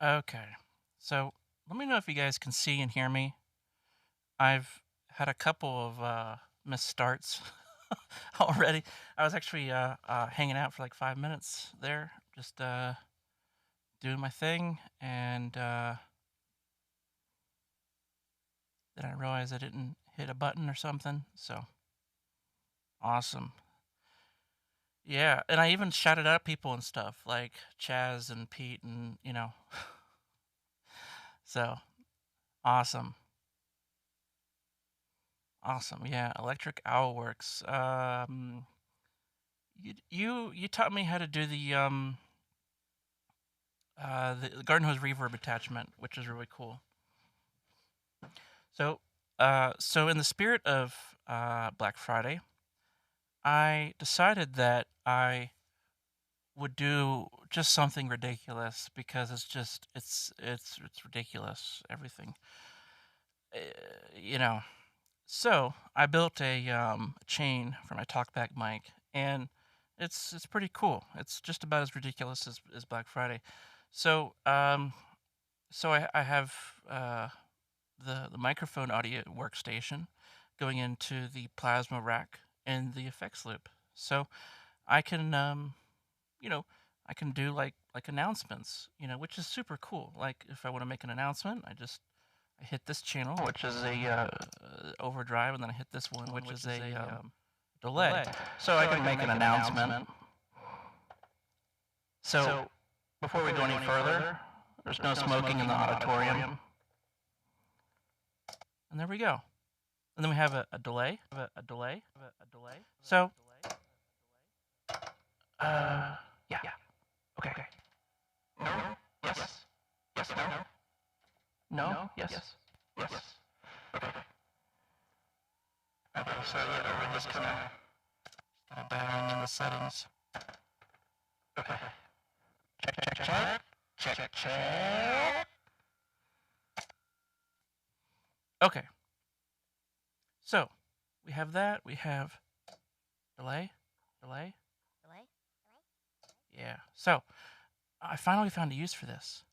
Okay. So let me know if you guys can see and hear me. I've had a couple of misstarts already. I was actually hanging out for like 5 minutes there, just doing my thing, and then I realized I didn't hit a button or something. So awesome. Yeah, and I even shouted out people and stuff like Chaz and Pete, and so awesome. Awesome. Yeah, Electric Owl Works. You taught me how to do the garden hose reverb attachment, which is really cool. So so in the spirit of Black Friday, I decided that I would do just something ridiculous because it's ridiculous everything. Uh, you know. So I built a chain for my talkback mic, and it's pretty cool. It's just about as ridiculous as Black Friday. So I have the microphone audio workstation going into the plasma rack and the effects loop. So I can you know I can do like announcements, which is super cool. Like if I want to make an announcement, I hit this channel, which is a overdrive, and then I hit this one, which is a delay. So I can make an announcement. So before we go any further, there's no smoking in the auditorium. And there we go. And then we have a delay. So, yeah. Okay. No. Yes. Yes. No. No. Yes. Yes. Okay. Okay. So we're just kind of dialing in the settings. Okay. Check. Okay. So we have that. We have delay. Yeah. So I finally found a use for this.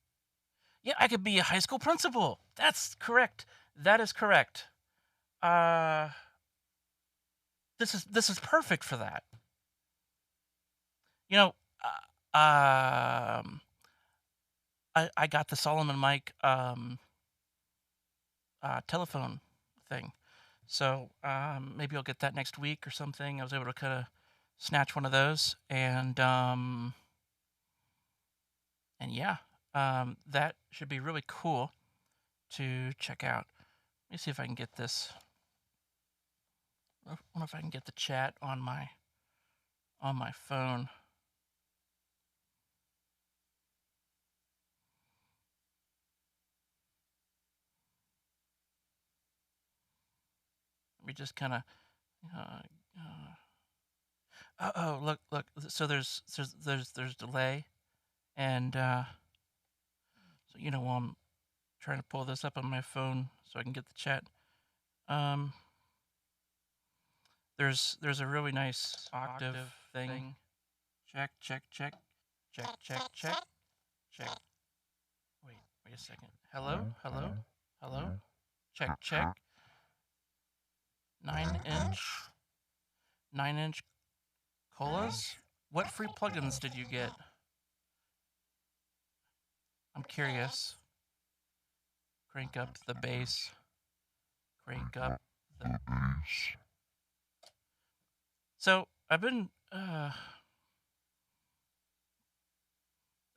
Yeah, I could be a high school principal. That's correct. That is correct. Uh, this is perfect for that. You know, I got the Solomon mic telephone thing, so maybe I'll get that next week or something. I was able to kind of snatch one of those, and yeah, that should be really cool to check out. Let me see if I can get this. I wonder if I can get the chat on my phone. Let me just kind of. Uh, look. So there's delay, and so while I'm trying to pull this up on my phone so I can get the chat. Um, there's a really nice octave thing. Check. Wait a second. Hello. Check. 9-inch. 9-inch colas. What free plugins did you get? I'm curious. Crank up the bass. Crank up the bass. So I've been, I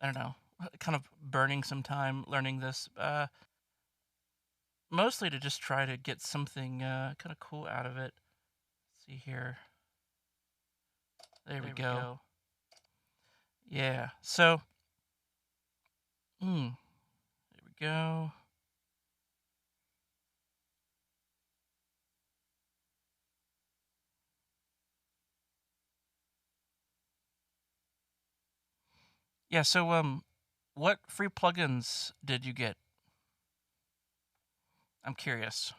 don't know, kind of burning some time learning this, mostly to just try to get something kind of cool out of it. Let's see here. There we go. Yeah. So, there we go. Yeah. So, what free plugins did you get? I'm curious.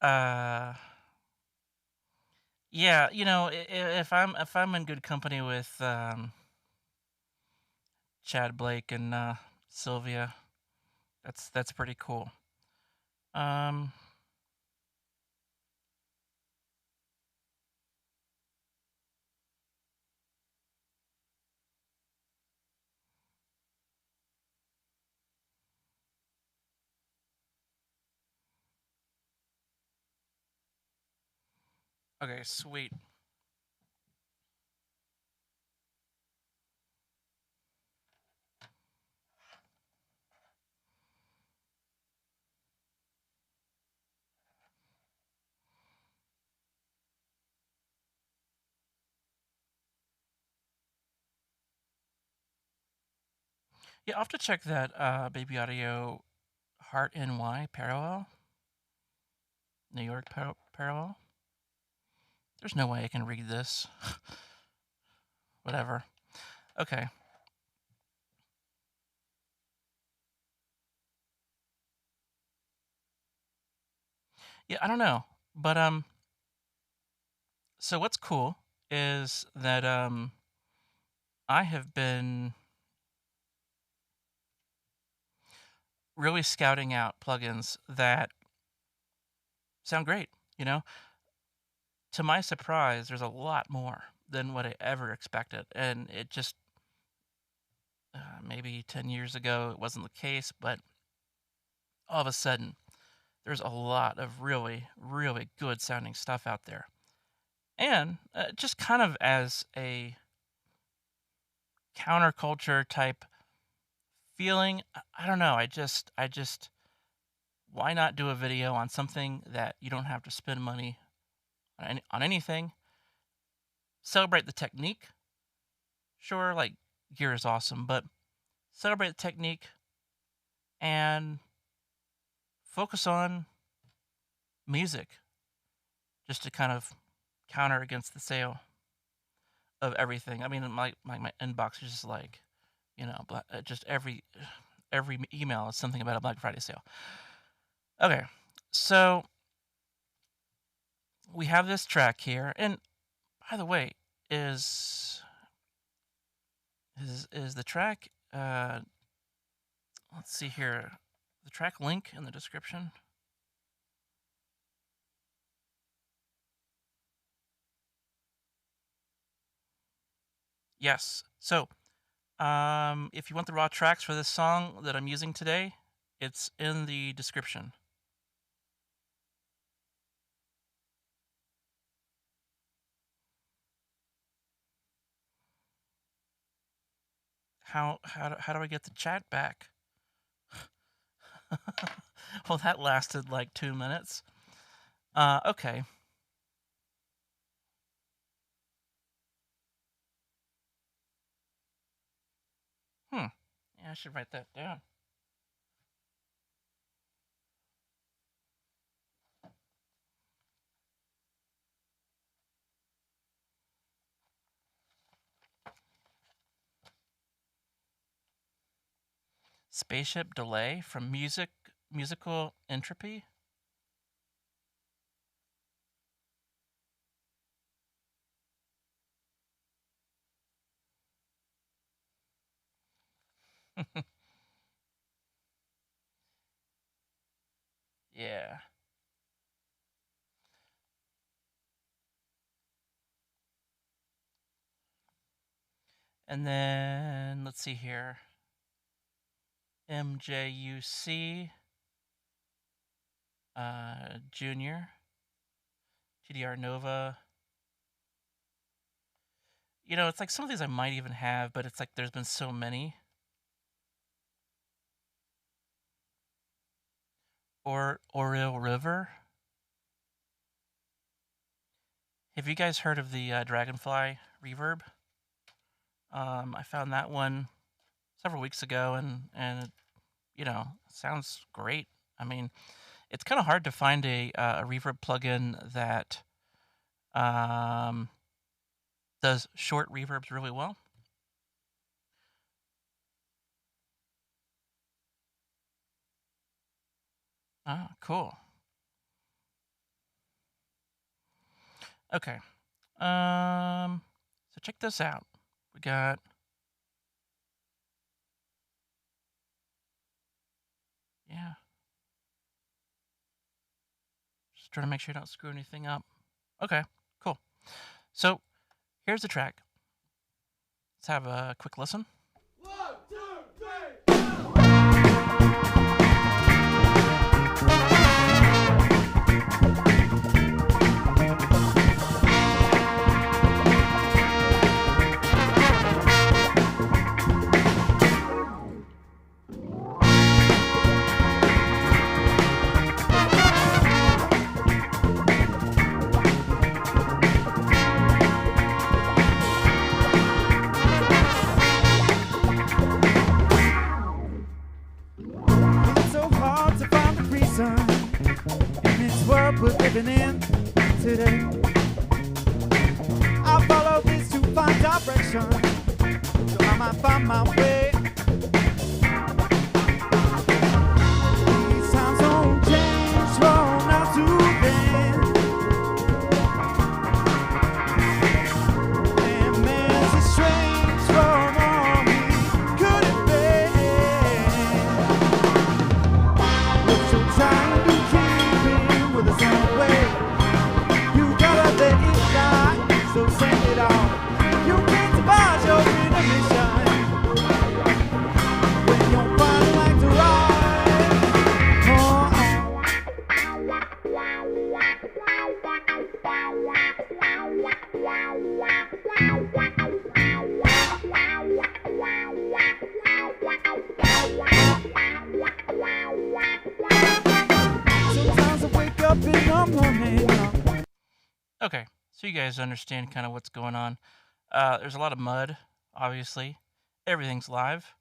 uh, yeah, if I'm in good company with Chad Blake and Sylvia, that's pretty cool. Um, okay, sweet. Yeah, I'll have to check that Baby Audio Heart NY parallel, New York parallel. There's no way I can read this. Whatever. Okay. Yeah, I don't know. But so what's cool is that I have been really scouting out plugins that sound great, you know? To my surprise, there's a lot more than what I ever expected, and it just maybe 10 years ago it wasn't the case, but all of a sudden there's a lot of really, really good sounding stuff out there. And just kind of as a counterculture type feeling, I don't know. I just, why not do a video on something that you don't have to spend money on anything? Celebrate the technique. Sure, like gear is awesome, but celebrate the technique and focus on music just to kind of counter against the sale of everything. I mean, my inbox is just like, just every email is something about a Black Friday sale. Okay, so we have this track here, and by the way, is is the track? Let's see here, the track link in the description. Yes. So, if you want the raw tracks for this song that I'm using today, it's in the description. How do I get the chat back? Well, that lasted like 2 minutes. Okay. Hmm. Yeah, I should write that down. Spaceship delay from musical entropy. Yeah. And then let's see here. MJUC Junior, TDR Nova. It's like some of these I might even have, but it's like there's been so many. Or Oriel River. Have you guys heard of the Dragonfly Reverb? I found that one several weeks ago, and it, sounds great. I mean, it's kind of hard to find a reverb plugin that um, does short reverbs really well. Ah, cool. Okay. So check this out. We got, yeah, just trying to make sure I don't screw anything up. Okay, cool. So here's the track. Let's have a quick listen. One, two, three. It's so hard to find the reason in this world we're living in today. I follow this to find direction, so I might find my way. These times don't change from now to then. And man's estranged from all he could have been. We're so trying to keep him with us anyway. You gotta let it die, so send it on. You can't survive your intermission when you're fighting like to ride. Sometimes I wake up in the morning. Okay, so you guys understand kind of what's going on. There's a lot of mud, obviously. Everything's live.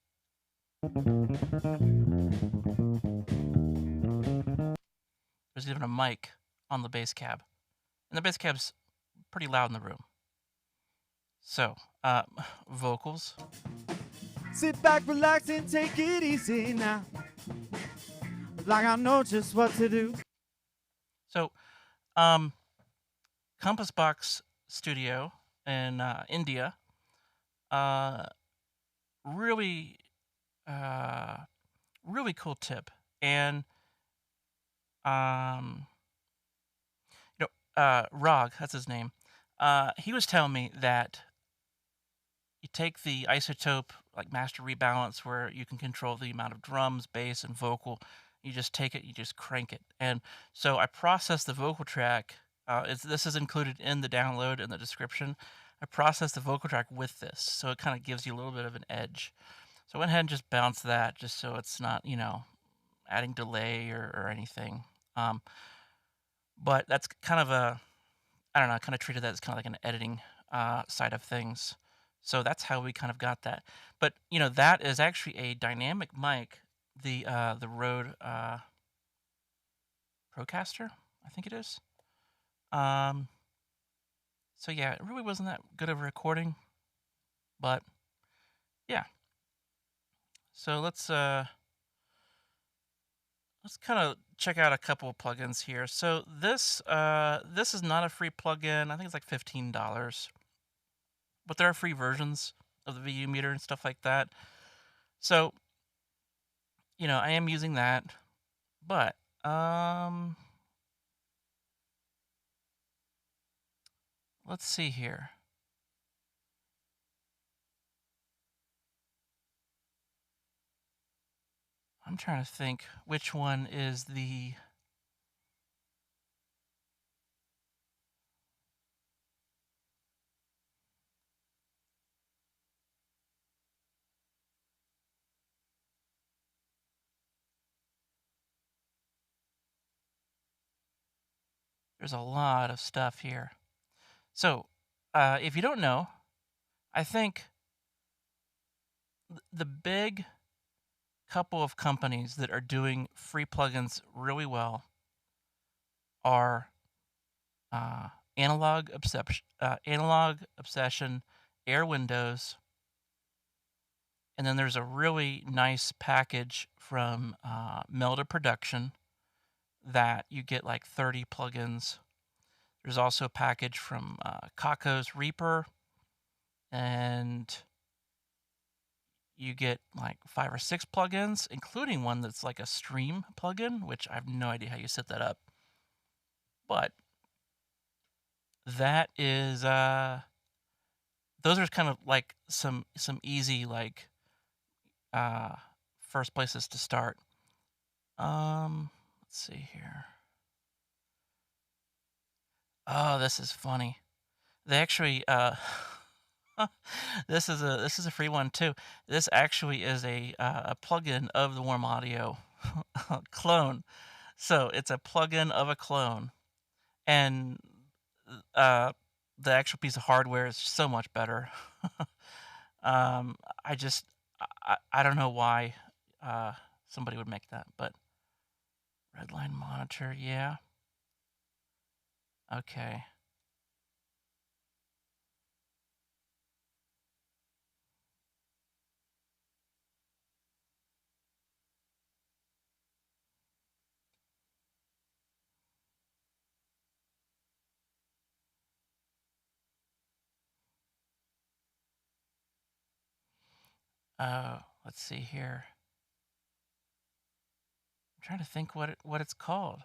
There's even a mic on the bass cab. And the bass cab's pretty loud in the room. So, vocals. Sit back, relax, and take it easy now. Like I know just what to do. So, Compass Box Studio in India. Really, really cool tip. And, Rog, that's his name. He was telling me that you take the isotope, like master rebalance, where you can control the amount of drums, bass, and vocal. You just take it, you just crank it. And so I processed the vocal track. This is included in the download in the description. I processed the vocal track with this, so it kind of gives you a little bit of an edge. So I went ahead and just bounced that, just so it's not, adding delay or anything. But that's kind of I don't know, I kind of treated that as kind of like an editing side of things. So that's how we kind of got that. But that is actually a dynamic mic, the Rode Procaster, I think it is. So yeah, it really wasn't that good of a recording, but yeah. So let's kind of check out a couple of plugins here. So this is not a free plugin. I think it's like $15. But there are free versions of the VU meter and stuff like that. So, I am using that, but let's see here. I'm trying to think which one is the There's a lot of stuff here. So, if you don't know, I think the big couple of companies that are doing free plugins really well are Analog Obsession, Air Windows, and then there's a really nice package from Melda Production, that you get like 30 plugins. There's also a package from Kako's Reaper, and you get like 5 or 6 plugins, including one that's like a stream plugin, which I have no idea how you set that up. But that is those are kind of like some easy like first places to start. Let's see here. Oh, this is funny. They actually this is a free one too. This actually is a plugin of the Warm Audio clone. So it's a plugin of a clone, and the actual piece of hardware is so much better. I just I don't know why somebody would make that, but Redline monitor, yeah. Okay. Let's see here. I'm trying to think what it's called.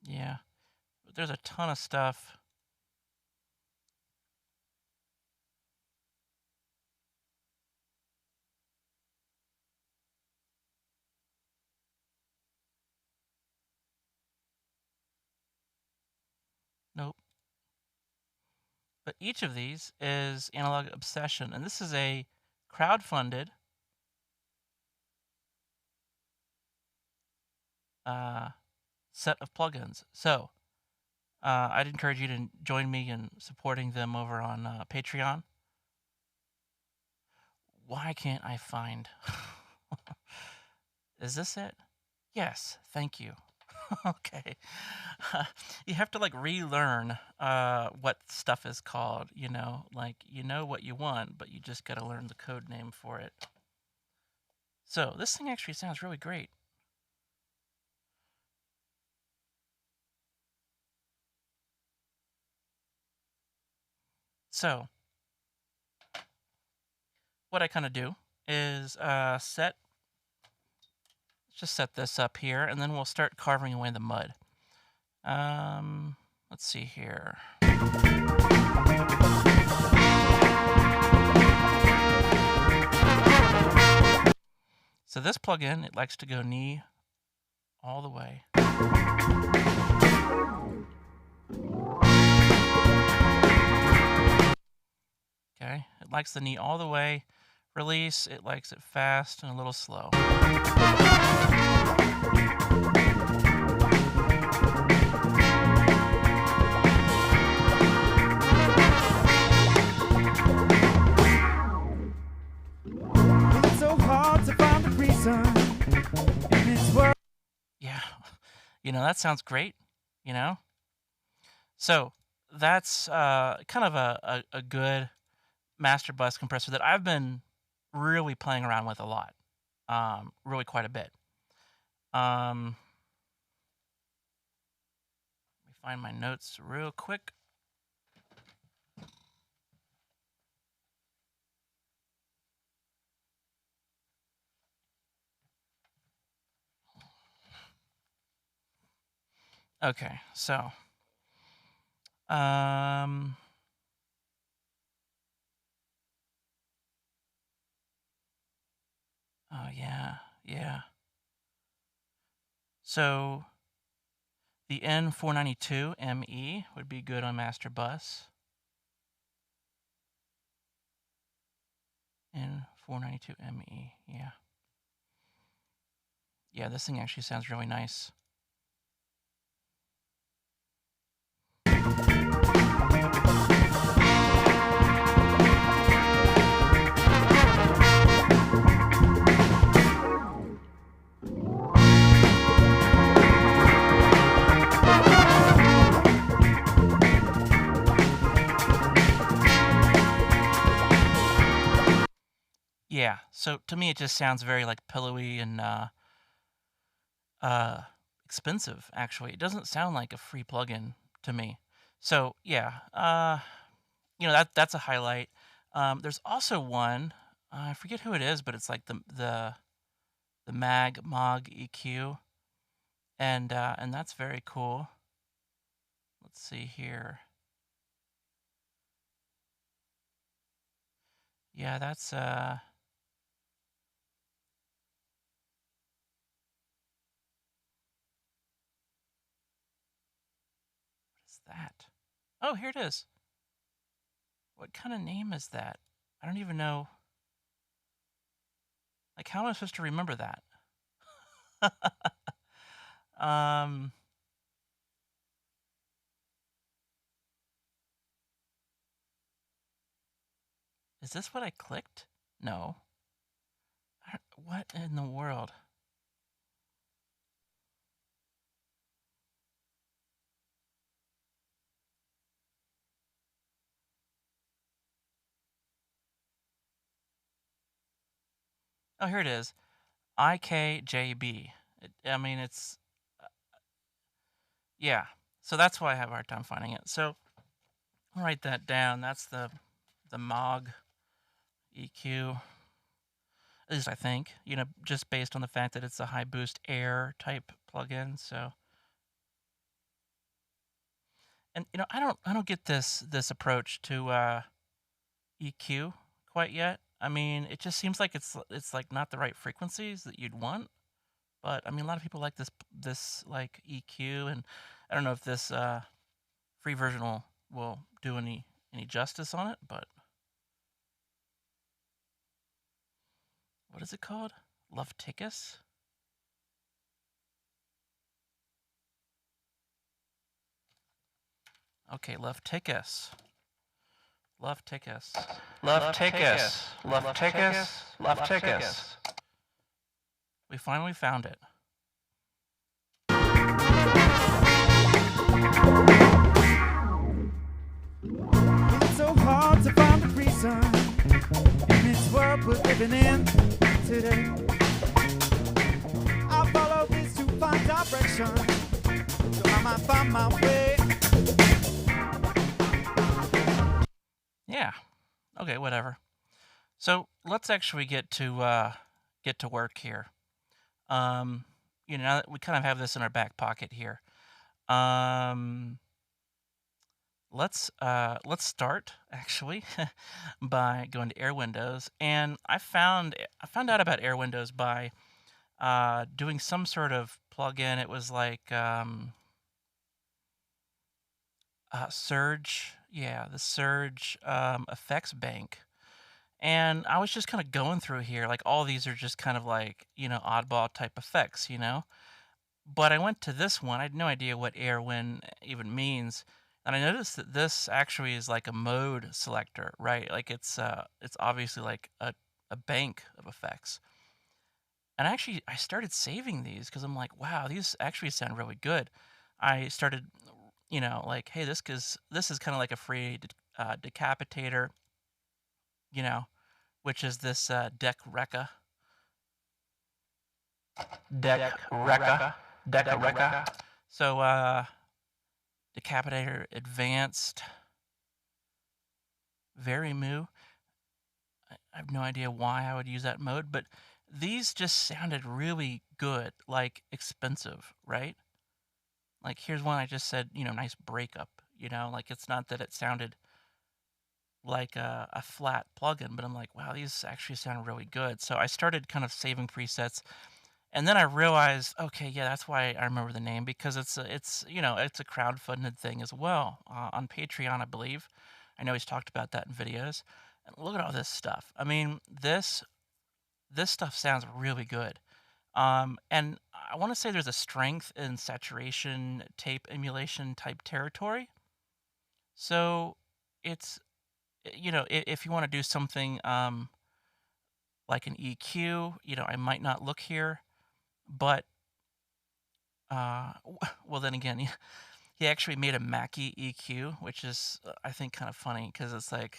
Yeah, there's a ton of stuff. Nope. But each of these is Analog Obsession, and this is a crowd-funded set of plugins. So I'd encourage you to join me in supporting them over on Patreon. Why can't I find? Is this it? Yes, thank you. Okay. You have to like relearn what stuff is called, you know, like you know what you want, but you just got to learn the code name for it. So this thing actually sounds really great. So what I kind of do is just set this up here, and then we'll start carving away the mud. Let's see here. So this plugin, it likes to go knee all the way. Okay, it likes the knee all the way. Release, it likes it fast and a little slow. It's so hard to find a reason in this world. Yeah, you know, that sounds great, you know? So that's kind of a good master bus compressor that I've been really playing around with a lot, really quite a bit. Let me find my notes real quick. Okay, so oh yeah. So the N492ME would be good on master bus. N492ME, yeah. Yeah, this thing actually sounds really nice. Yeah, so to me, it just sounds very, like, pillowy and, uh, expensive, actually. It doesn't sound like a free plugin to me. So, yeah, that's a highlight. There's also one, I forget who it is, but it's like the Mog EQ, and that's very cool. Let's see here. Yeah, that's, what is that? Oh, here it is. What kinda name is that? I don't even know. Like, how am I supposed to remember that? Um, is this what I clicked? No. What in the world? Oh, here it is. IKJB. I mean, it's yeah. So that's why I have a hard time finding it. So I'll write that down. That's the Mog EQ. At least I think, just based on the fact that it's a high boost air type plugin. So, and I don't get this approach to EQ quite yet. I mean, it just seems like it's like not the right frequencies that you'd want. But I mean, a lot of people like this like EQ, and I don't know if this free version will do any justice on it. But what is it called? Love Tickus? Okay, Love Tickus. Love Tickus. Love Tickus. Love Tickus. Love Tickus. We finally found it. It's so hard to find a reason in this world we're living in today. I follow this to find direction, so I might find my way. Yeah. Okay, whatever. So let's actually get to work here. Now that we kind of have this in our back pocket here. Um, let's start actually by going to Air Windows, and I found out about Air Windows by doing some sort of plugin. It was like Surge, yeah, the Surge effects bank. And I was just kind of going through here, like all these are just kind of like, oddball type effects, But I went to this one. I had no idea what Airwin even means. And I noticed that this actually is like a mode selector, right? Like it's obviously like a bank of effects. And actually I started saving these because I'm like, wow, these actually sound really good. I started, like, hey, this is kind of like a free decapitator, you know, which is this deck Rekka. Deck Rekka. Deck Rekka. So Decapitator Advanced. Very moo. I have no idea why I would use that mode, but these just sounded really good, like expensive, right? Like here's one I just said, nice breakup, like it's not that it sounded like a flat plugin, but I'm like, wow, these actually sound really good. So I started kind of saving presets, and then I realized, okay, yeah, that's why I remember the name, because it's a crowdfunded thing as well on Patreon, I believe. I know he's talked about that in videos. And look at all this stuff. I mean, this stuff sounds really good. And I want to say there's a strength in saturation tape emulation type territory. So it's if you want to do something like an EQ, I might not look here, but well, then again, he actually made a Mackie EQ, which is I think kind of funny because it's like,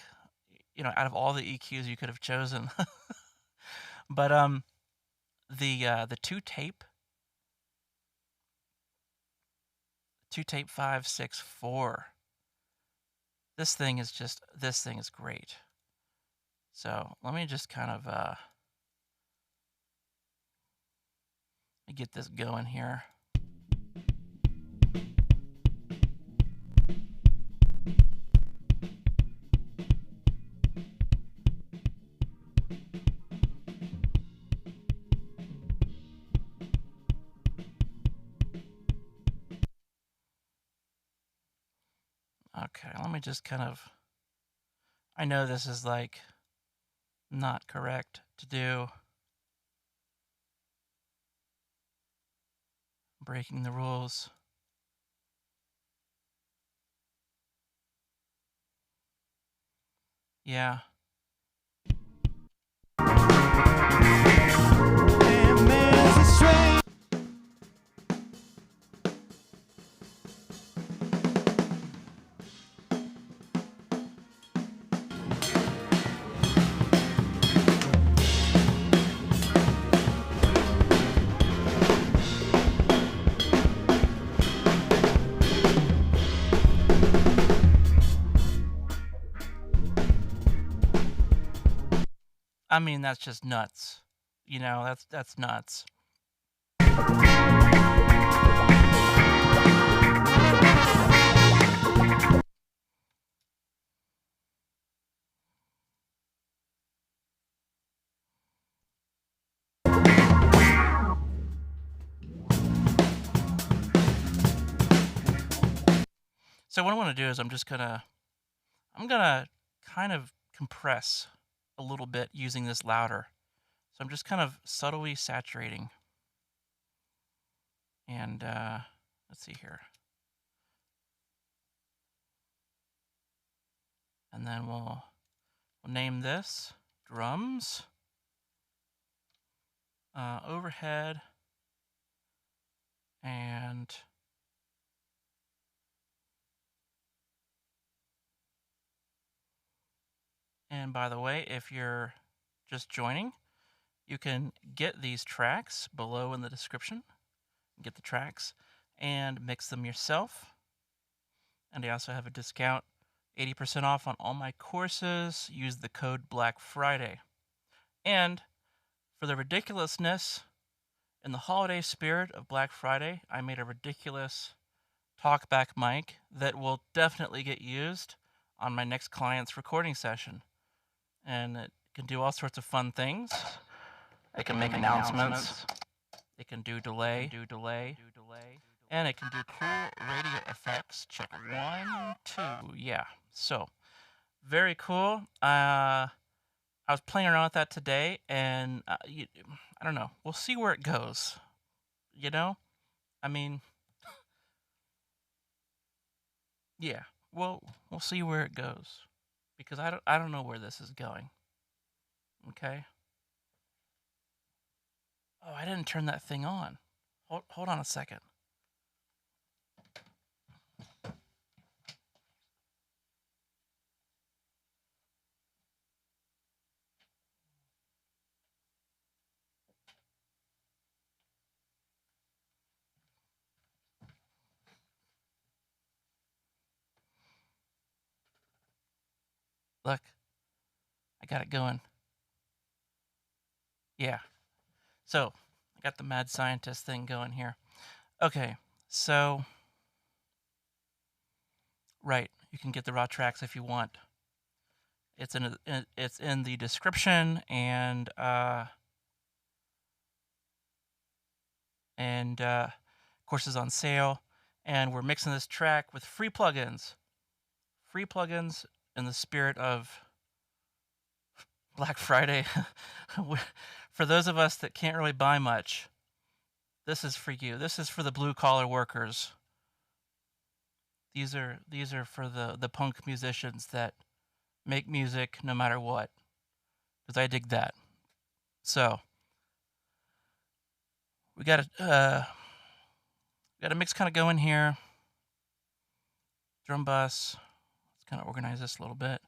out of all the EQs you could have chosen, But the two tape 564. This thing is great. So let me just kind of get this going here. Okay, let me just kind of, I know this is like not correct to do. Breaking the rules. Yeah. And there's a strange I mean, that's just nuts. You know, that's nuts. So what I want to do is I'm gonna kind of compress a little bit using this louder. So I'm just kind of subtly saturating. And let's see here. And then we'll name this drums, overhead, and by the way, if you're just joining, you can get these tracks below in the description. Get the tracks and mix them yourself. And I also have a discount, 80% off on all my courses. Use the code Black Friday. And for the ridiculousness, in the holiday spirit of Black Friday, I made a ridiculous talkback mic that will definitely get used on my next client's recording session. And it can do all sorts of fun things. It can make announcements. It can do delay. And it can do cool radio effects. Check 1, 2. Yeah. So, very cool. I was playing around with that today, and I don't know. We'll see where it goes. You know? I mean, yeah. We'll see where it goes, because I don't know where this is going. Okay? Oh, I didn't turn that thing on. Hold on a second. Look, I got it going. Yeah. So, I got the mad scientist thing going here. Okay, so, right, you can get the raw tracks if you want. It's in the description, and courses on sale. And we're mixing this track with free plugins. Free plugins in the spirit of Black Friday. For those of us that can't really buy much, this is for you. This is for the blue collar workers. These are for the punk musicians that make music no matter what, because I dig that. So we got a mix kind of going here. Drum bus. Let's kind of organize this a little bit.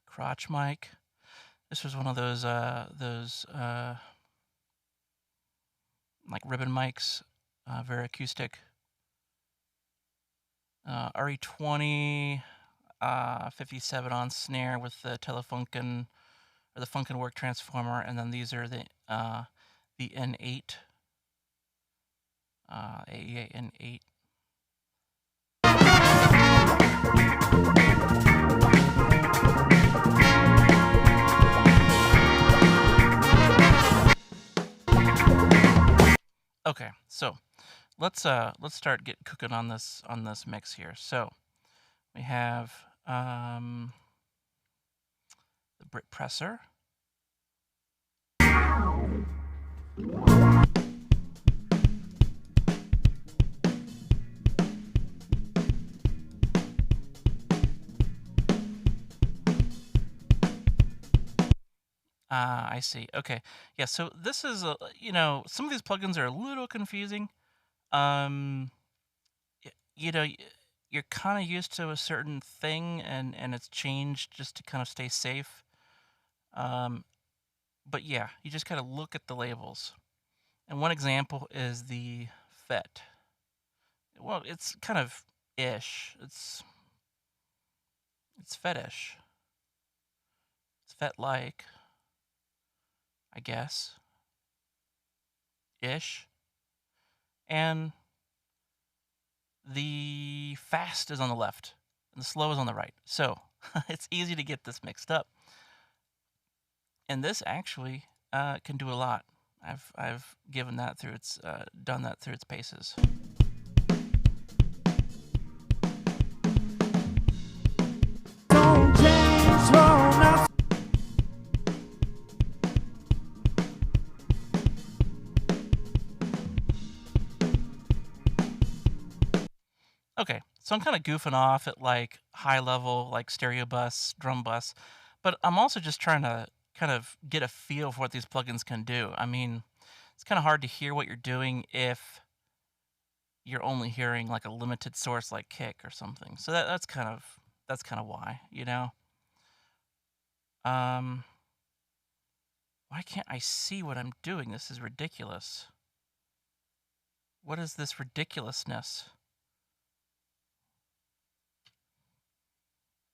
Crotch mic. This was one of those like ribbon mics, very acoustic. RE20 57 on snare with the Telefunken or the Funkenwerk transformer, and then these are the N8 AEA N8. Okay, so let's start getting cooking on this mix here. So we have the Compressor. I see. Okay. Yeah, so this is some of these plugins are a little confusing. Um, you know, you're kind of used to a certain thing and it's changed just to kind of stay safe. But yeah, you just gotta look at the labels. And one example is the FET. Well, it's kind of ish. It's fetish. It's FET-like, I guess. Ish. And the fast is on the left and the slow is on the right. So it's easy to get this mixed up. And this actually can do a lot. I've given that through its done that through its paces. Don't change from now. Okay, so I'm kind of goofing off at like high level, like stereo bus, drum bus, but I'm also just trying to kind of get a feel for what these plugins can do. I mean, it's kind of hard to hear what you're doing if you're only hearing like a limited source like kick or something. So that's kind of why, Um, why can't I see what I'm doing? This is ridiculous. What is this ridiculousness?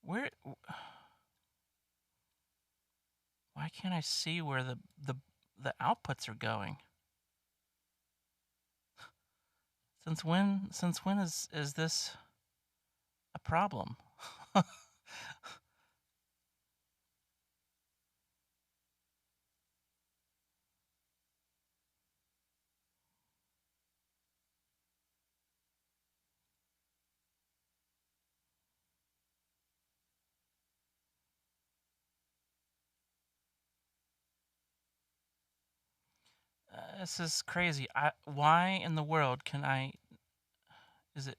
Where? Why can't I see where the outputs are going? Since when is this a problem? This is crazy. Why in the world can I? Is it?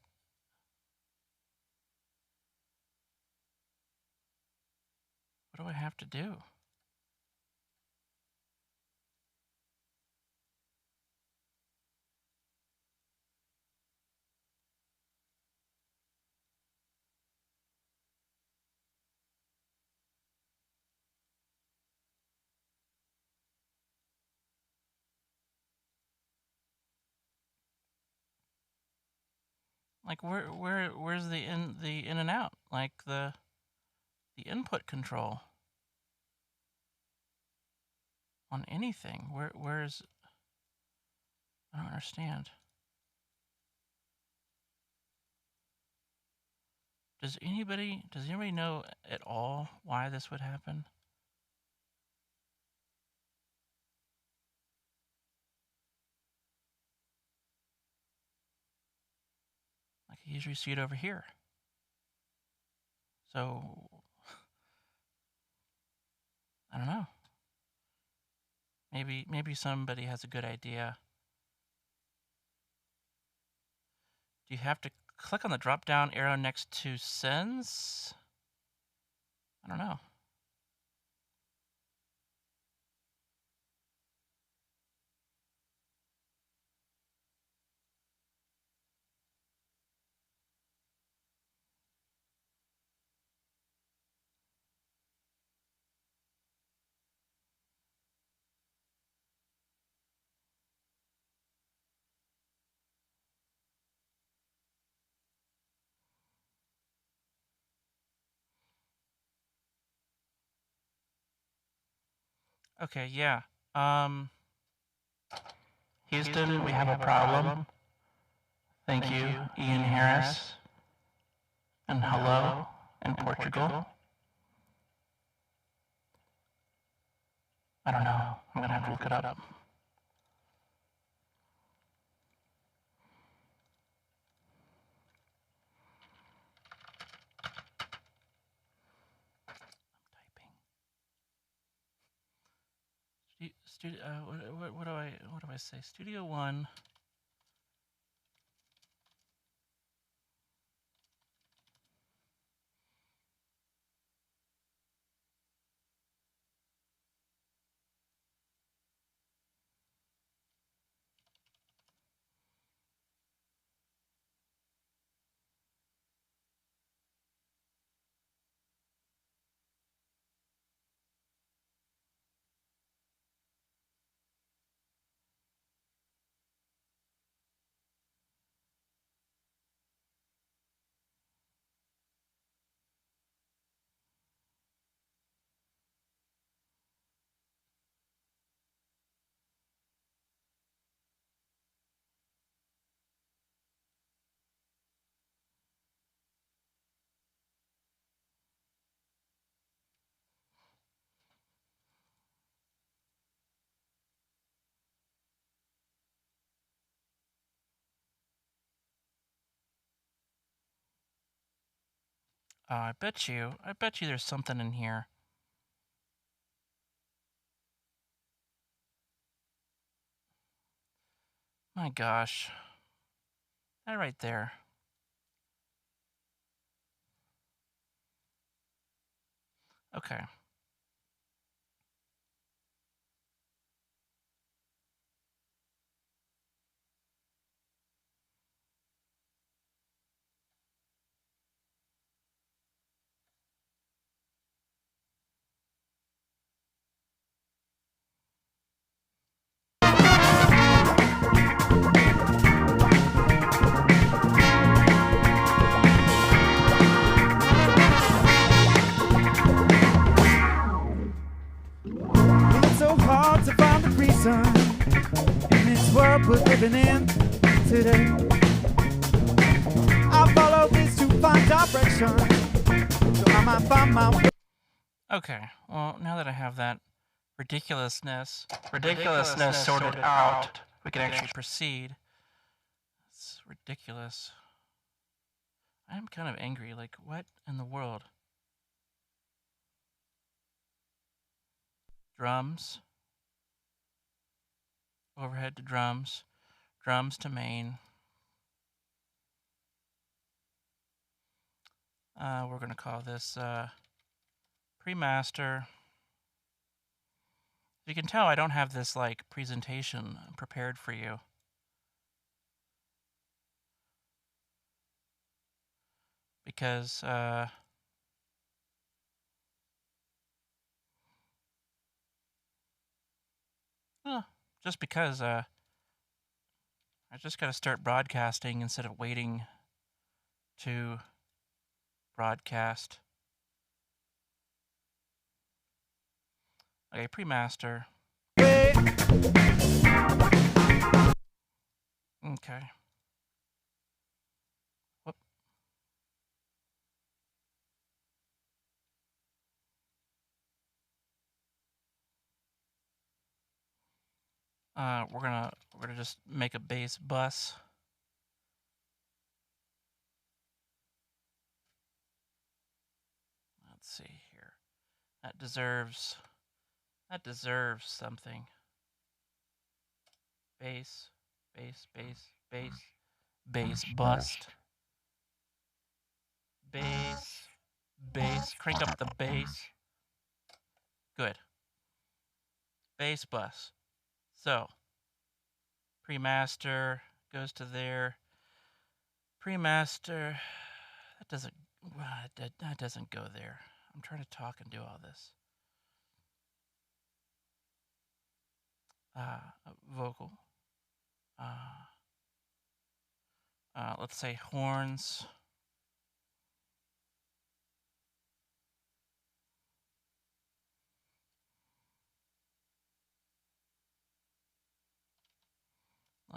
What do I have to do? Like where's the in and out? Like the input control on anything. Where's? I don't understand. Does anybody know at all why this would happen? Like I usually see it over here. So I don't know. Maybe somebody has a good idea. Do you have to click on the drop down arrow next to sends? I don't know. Okay, yeah. Houston, we have a problem. Thank you, Ian Harris. And hello in Portugal. I don't know. I'm gonna have to look it up. Studio. What do I say? Studio One. I bet you there's something in here. My gosh. That right there. Okay. It's so hard to find the reason in this world we're living in today. I follow this to find direction, so I might find my way. Okay. Well, now that I have that ridiculousness sorted out, we can actually proceed. It's ridiculous. I'm kind of angry. Like, what in the world? Drums. Overhead to drums. Drums to main. We're going to call this pre-master. You can tell I don't have this like presentation prepared for you. Because just because I just got to start broadcasting instead of waiting to broadcast. Okay, pre-master. Okay. Whoop. We're gonna just make a bass bus. Let's see here. That deserves something. Bass, bass, bass, bass, bass bust. Bass, bass. Crank up the bass. Good. Bass bus. So, pre-master goes to there. Pre-master. That doesn't go there. I'm trying to talk and do all this. Vocal. Let's say horns.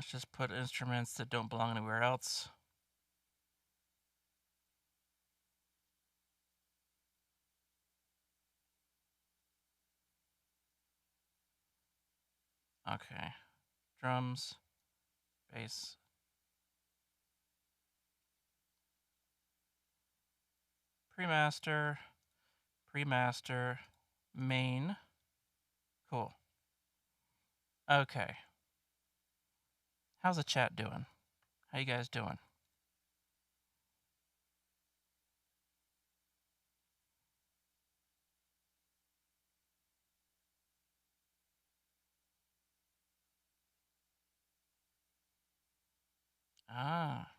Let's just put instruments that don't belong anywhere else. Okay. Drums, bass. Pre-master, pre-master, main. Cool. Okay. How's the chat doing? How you guys doing? Ah.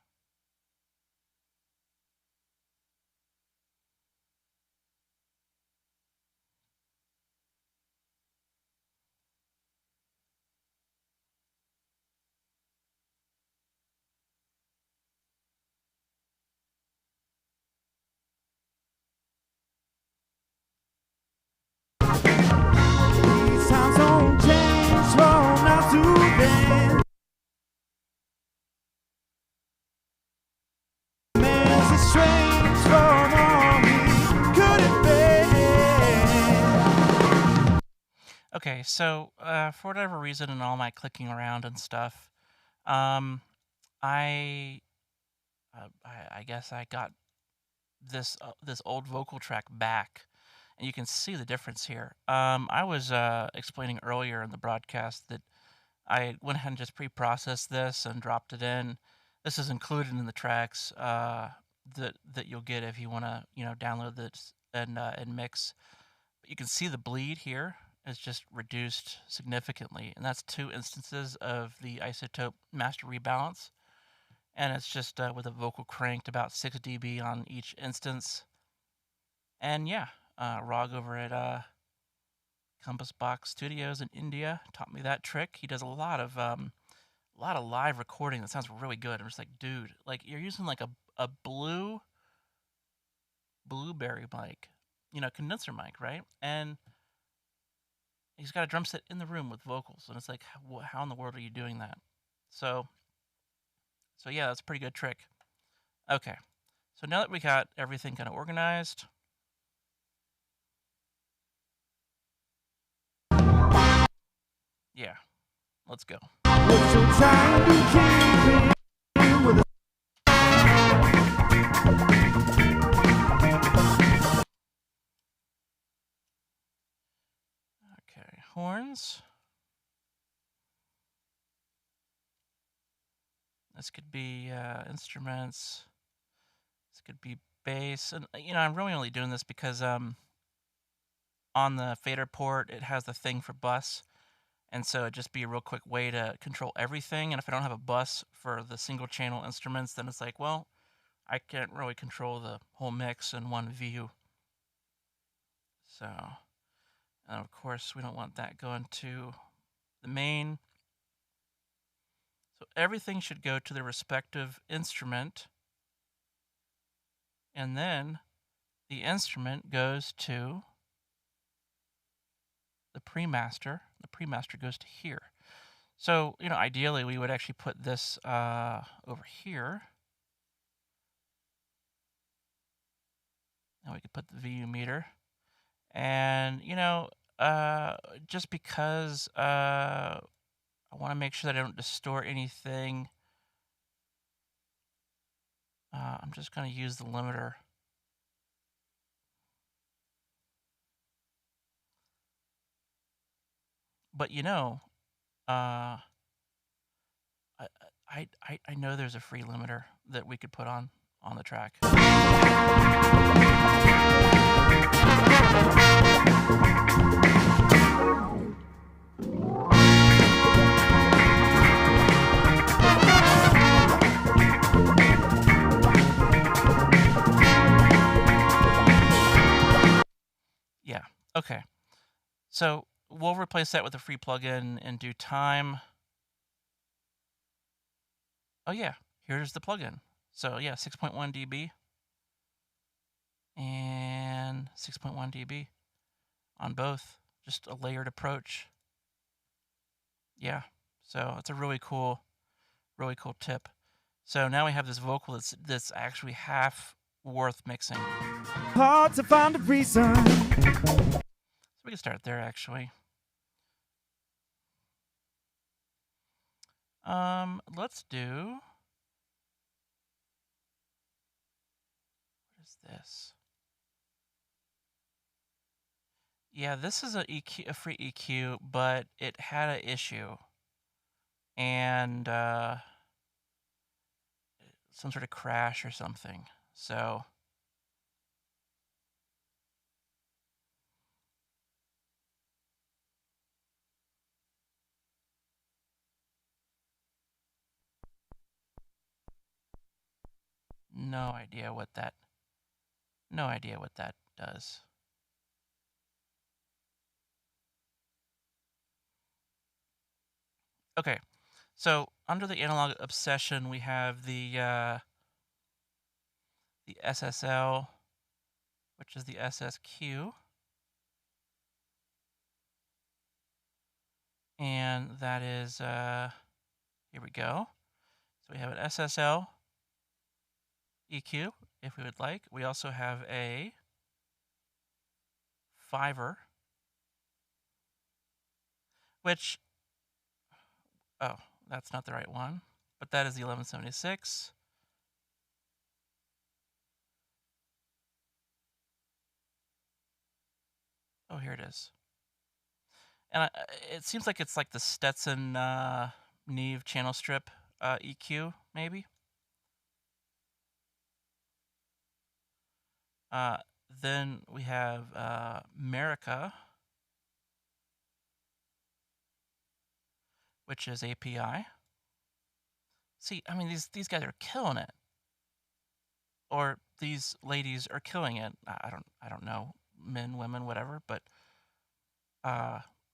These times don't change from now to then. Man's estranged from all he could have been. Okay, so for whatever reason, in all my clicking around and stuff, I guess I got this old vocal track back, and you can see the difference here. I was explaining earlier in the broadcast that I went ahead and just pre-processed this and dropped it in. This is included in the tracks that you'll get if you want to download this and mix. But you can see the bleed here is just reduced significantly, and that's 2 instances of the isotope master rebalance. And it's just with a vocal cranked about 6 dB on each instance. And yeah, Rog over at Compass Box Studios in India taught me that trick. He does a lot of live recording that sounds really good. I'm just like, dude, like you're using like a blueberry mic, condenser mic, right? And he's got a drum set in the room with vocals, and it's like, how in the world are you doing that? So yeah, that's a pretty good trick. Okay, so now that we got everything kind of organized, yeah, let's go. What's your time to keep in with a Okay, horns. This could be instruments. This could be bass, and I'm really only doing this because on the fader port it has the thing for bus, and so it'd just be a real quick way to control everything. And if I don't have a bus for the single channel instruments, then it's like, well, I can't really control the whole mix in one view. So, and of course, we don't want that going to the main. So everything should go to the respective instrument, and then the instrument goes to the pre-master. The pre-master goes to here. So, ideally we would actually put this over here. Now we could put the VU meter. And, just because I want to make sure that I don't distort anything, I'm just going to use the limiter. But I know there's a free limiter that we could put on the track. Yeah, okay. So we'll replace that with a free plugin in due time. Oh yeah, here's the plugin. So yeah, 6.1 dB and 6.1 dB on both. Just a layered approach. Yeah, so it's a really cool really cool tip. So now we have this vocal that's actually half worth mixing. Hard to find a reason. So we can start there actually. Let's do. What is this? Yeah, this is a free EQ, but it had an issue, and some sort of crash or something. So no idea what that does. Okay, so under the analog obsession, we have the SSL, which is the SSQ, and that is here we go. So we have an SSL EQ, if we would like. We also have a fiver, which, oh, that's not the right one, but that is the 1176. Oh, here it is. And it seems like it's like the Stetson Neve channel strip EQ, maybe. Then we have America, which is API. See, I mean, these guys are killing it, or these ladies are killing it. I don't know, men, women, whatever, but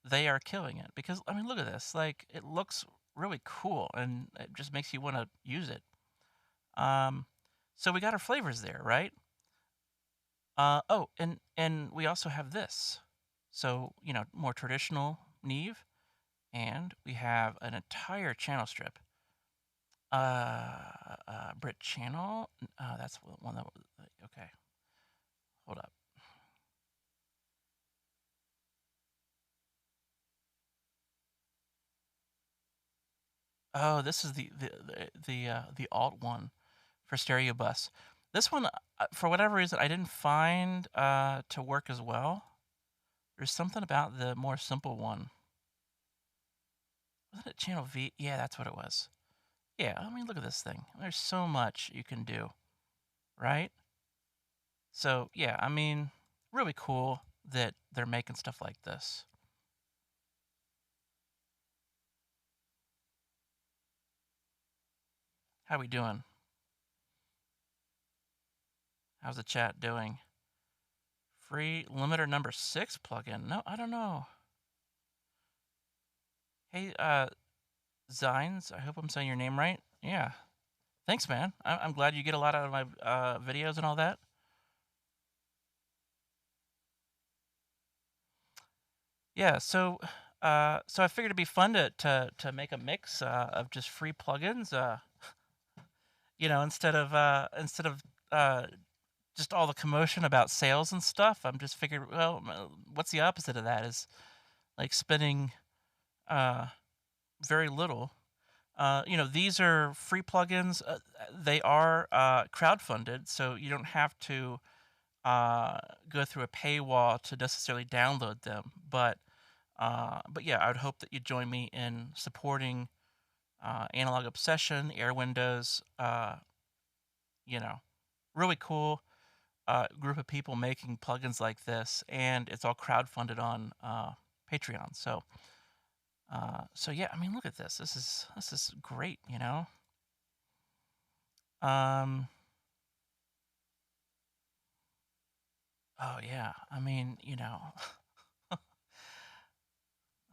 they are killing it because I mean, look at this. Like, it looks really cool, and it just makes you want to use it. So we got our flavors there, right? Oh, and we also have this. So, you know, more traditional Neve, and we have an entire channel strip. Brit channel. That's one that was okay. Hold up. Oh, this is the alt one for stereo bus. This one, for whatever reason, I didn't find to work as well. There's something about the more simple one. Wasn't it channel V? Yeah, that's what it was. Yeah, I mean, look at this thing. There's so much you can do, right? So, yeah, I mean, really cool that they're making stuff like this. How we doing? How's the chat doing? Free limiter number 6 plugin. No, I don't know. Hey, Zines, I hope I'm saying your name right. Yeah. Thanks, man. I'm glad you get a lot out of my videos and all that. Yeah, so I figured it'd be fun to make a mix of just free plugins. You know, instead of just all the commotion about sales and stuff, I'm just figured, well, what's the opposite of that? Is like spending very little. You know, these are free plugins. They are crowdfunded, so you don't have to go through a paywall to necessarily download them. But yeah, I would hope that you join me in supporting Analog Obsession, Air Windows. You know, really cool group of people making plugins like this, and it's all crowdfunded on Patreon. So yeah, I mean, look at this. This is great. You know. Oh yeah, I mean, you know, a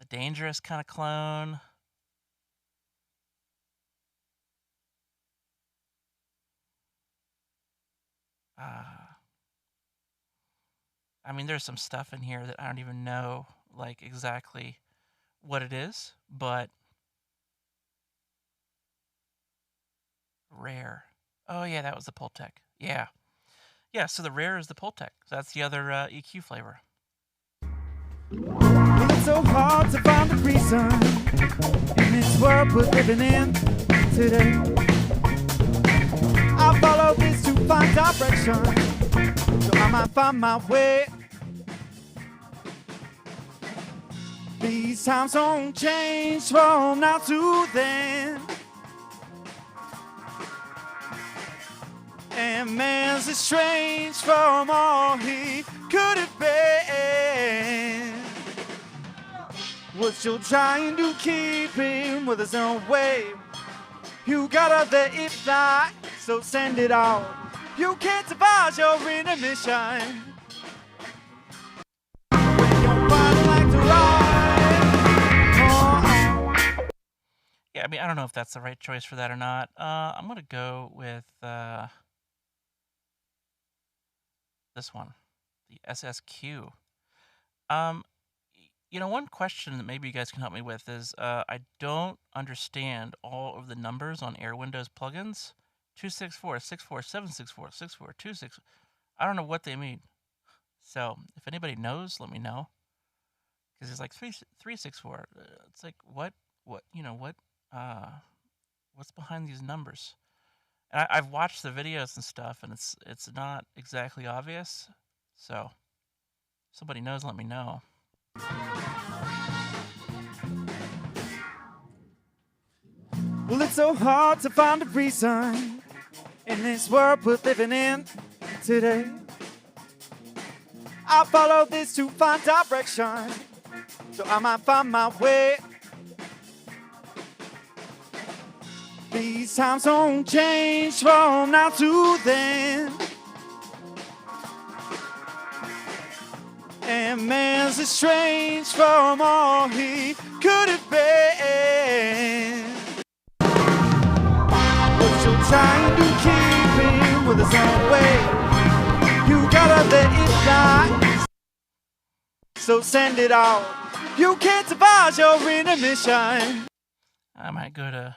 dangerous kind of clone. I mean, there's some stuff in here that I don't even know, like, exactly what it is, but rare. Oh yeah, that was the Pultec. Yeah. Yeah, so the rare is the Pultec. So that's the other EQ flavor. Well, it's so hard to find a reason in this world we're living in today. I follow this to find direction, so I might find my way. These times don't change from now to then, and man's estranged from all he could have been. What you're trying to keep him with his own way, you gotta let it fly, so send it out. You can't devise your inner mission when you're fighting like to ride. Yeah, I mean, I don't know if that's the right choice for that or not. I'm gonna go with this one, the SSQ. Um, one question that maybe you guys can help me with is I don't understand all of the numbers on Air Windows plugins. 264, 64, 764, 64, 26. I don't know what they mean. So if anybody knows, let me know. Because it's like 364. It's like what, what's behind these numbers? And I've watched the videos and stuff, and it's not exactly obvious. So if somebody knows, let me know. Well, it's so hard to find a reason in this world we're living in today. I follow this to find direction, so I might find my way. These times don't change from now to then, and man's estranged from all he could have been. But you're trying to keep him with his own way, you gotta let it fly, so send it out. You can't devise your inner mission. I might go to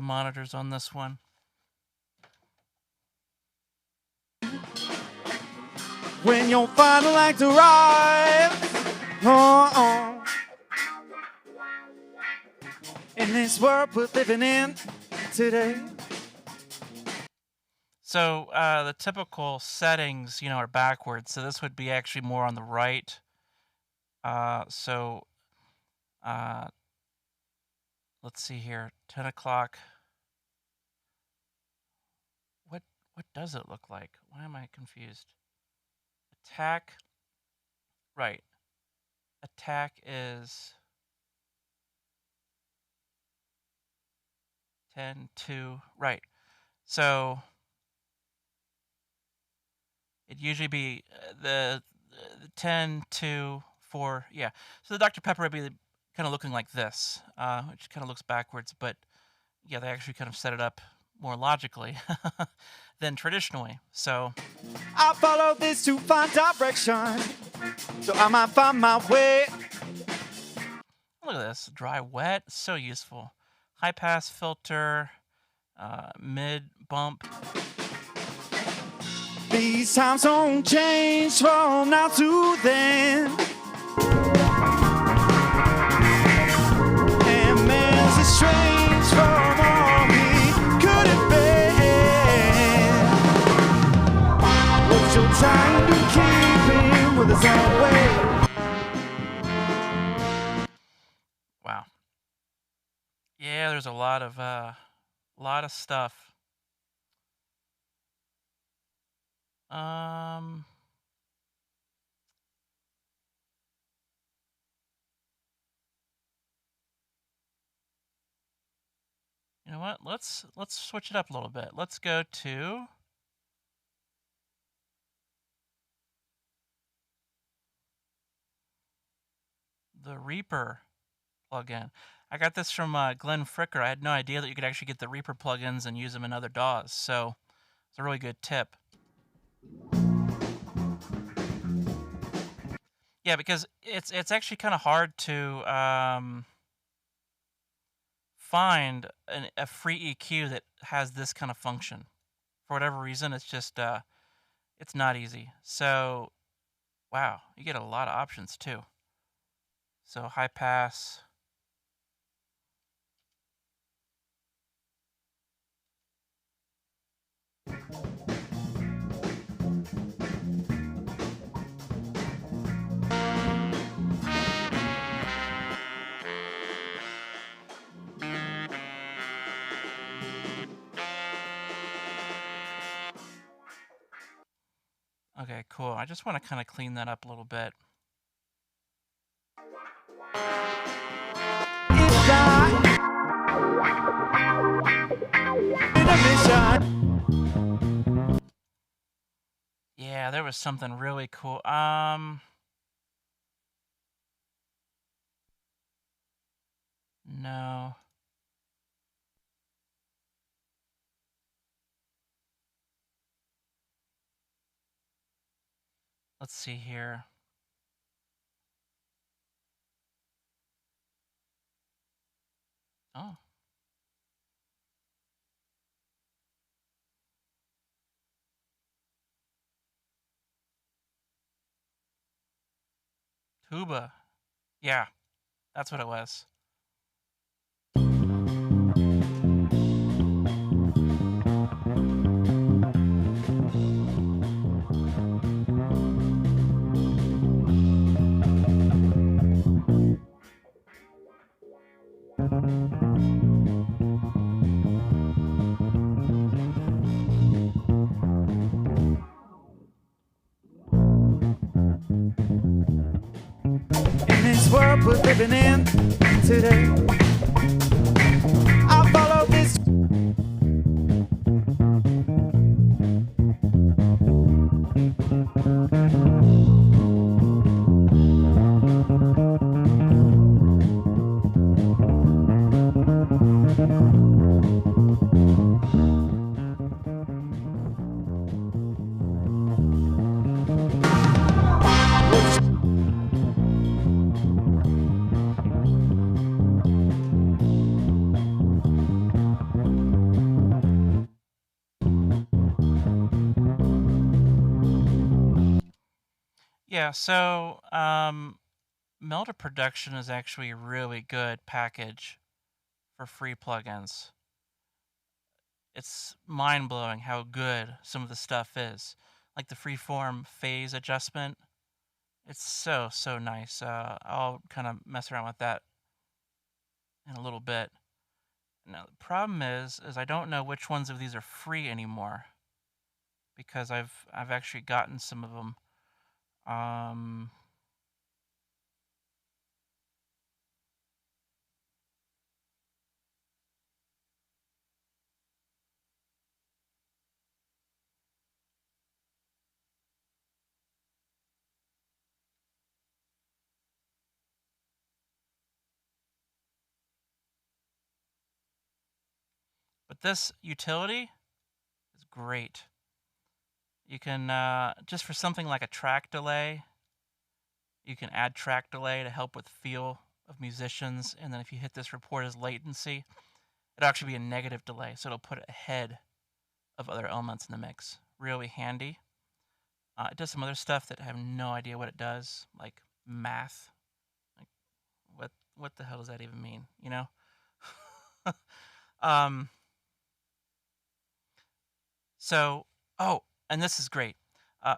monitors on this one. When you're finally like to ride, in this world we're living in today. So the typical settings, are backwards. So this would be actually more on the right. Let's see here, 10 o'clock. What does it look like? Why am I confused? Attack, right. Attack is 10, 2, right. So it'd usually be the 10, 2, 4, yeah. So the Dr. Pepper would be kind of looking like this, which kind of looks backwards, but yeah, they actually kind of set it up more logically than traditionally. So I follow this to find direction, so I might find my way. look at this, dry wet, so useful. High pass filter, mid bump. These times don't change from now to then, and man's estranged from all he could have been. What you're trying to keep him with his own way. Wow. Yeah, there's a lot of stuff. You know what? Let's switch it up a little bit. Let's go to the Reaper plugin. I got this from Glenn Fricker. I had no idea that you could actually get the Reaper plugins and use them in other DAWs. So it's a really good tip. Yeah, because it's actually kind of hard to find a free EQ that has this kind of function. For whatever reason, it's just it's not easy. So wow, you get a lot of options too. So high pass. Okay, cool. I just want to kind of clean that up a little bit. If I in a mission. Yeah, there was something really cool. No. Let's see here. Oh, tuba. Yeah, that's what it was. In this world we're living in today, I follow this. Yeah, so Melter Production is actually a really good package for free plugins. It's mind-blowing how good some of the stuff is. Like the freeform phase adjustment. It's so, so nice. I'll kind of mess around with that in a little bit. Now, the problem is I don't know which ones of these are free anymore because I've actually gotten some of them. But this utility is great. You can, just for something like a track delay, you can add track delay to help with feel of musicians. And then if you hit this report as latency, it'll actually be a negative delay. So it'll put it ahead of other elements in the mix. Really handy. It does some other stuff that I have no idea what it does, like math. Like what the hell does that even mean? You know? um, so, oh, and this is great.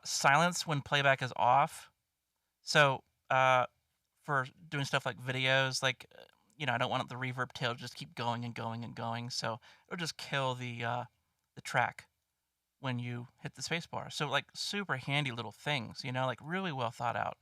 Silence when playback is off. So, for doing stuff like videos, like, I don't want the reverb tail to just keep going and going and going. So it'll just kill the track when you hit the spacebar. So like super handy little things, like really well thought out.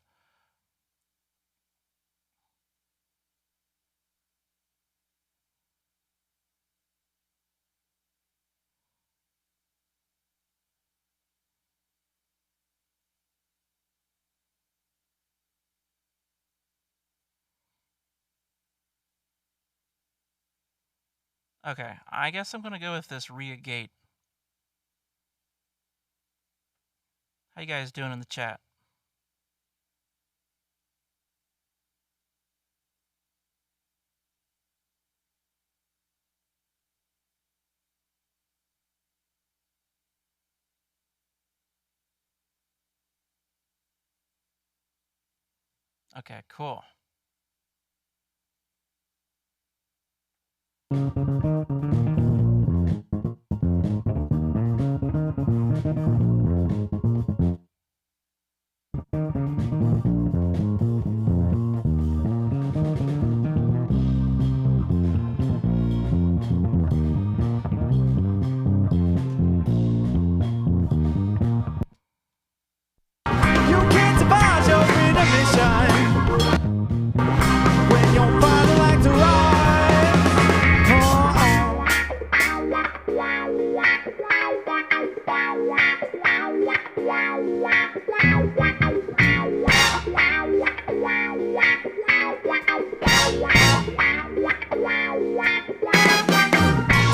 Okay, I guess I'm gonna go with this Ria Gate. How you guys doing in the chat? Okay, cool. You can't survive your intermission when you're finally like to rise.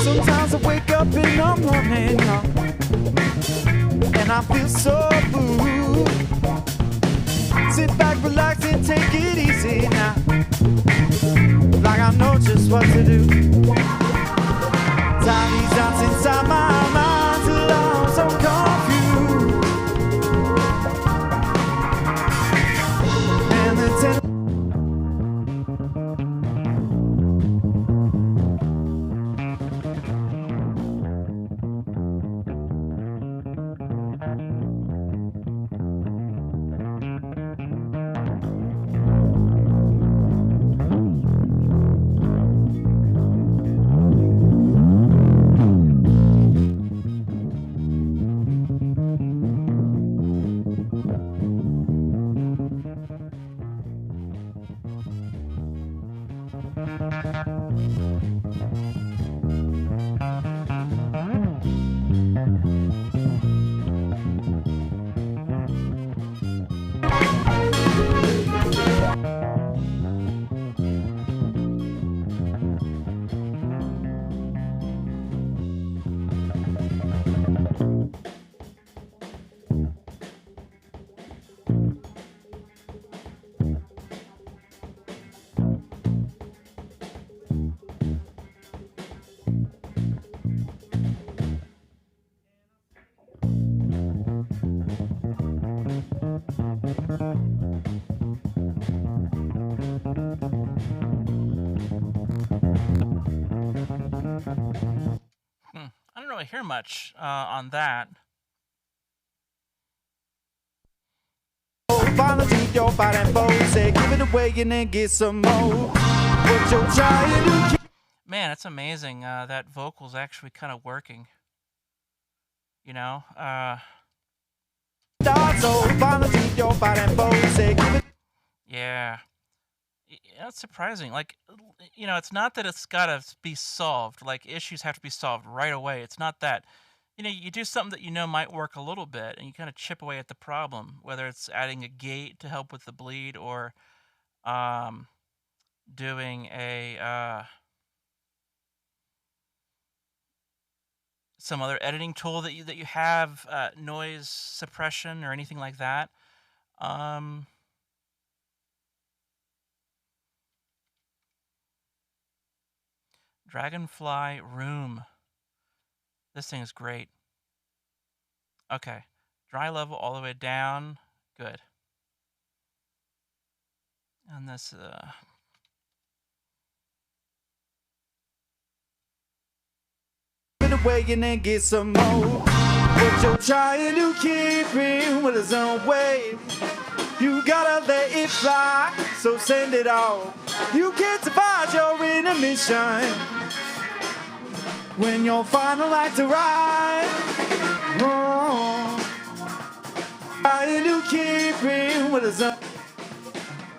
Sometimes I wake up in the morning and I feel so blue. Sit back, relax, and take it easy now. Like I know just what to do. Tie these knots inside my mind till I'm so confused. And the I don't really hear much on that. find the truth you're fighting for. Say, give it away and then get some more. What you're trying to keep. Man, it's amazing. That vocal's actually kind of working. You know? So find the truth you're fighting for. Say, give it. Yeah. That's surprising. Like, it's not that it's got to be solved. Like, issues have to be solved right away. It's not that. You do something that might work a little bit, and you kind of chip away at the problem, whether it's adding a gate to help with the bleed or um, doing a some other editing tool that you have, noise suppression or anything like that. Um, Dragonfly Room. This thing is great. Okay. Dry level all the way down. Good. And this, Away and then get some more. But you're trying to keep it with its own way. You gotta let it fly, so send it off. You can't survive your intermission when you're finally like to ride. Trying to keep it with its own.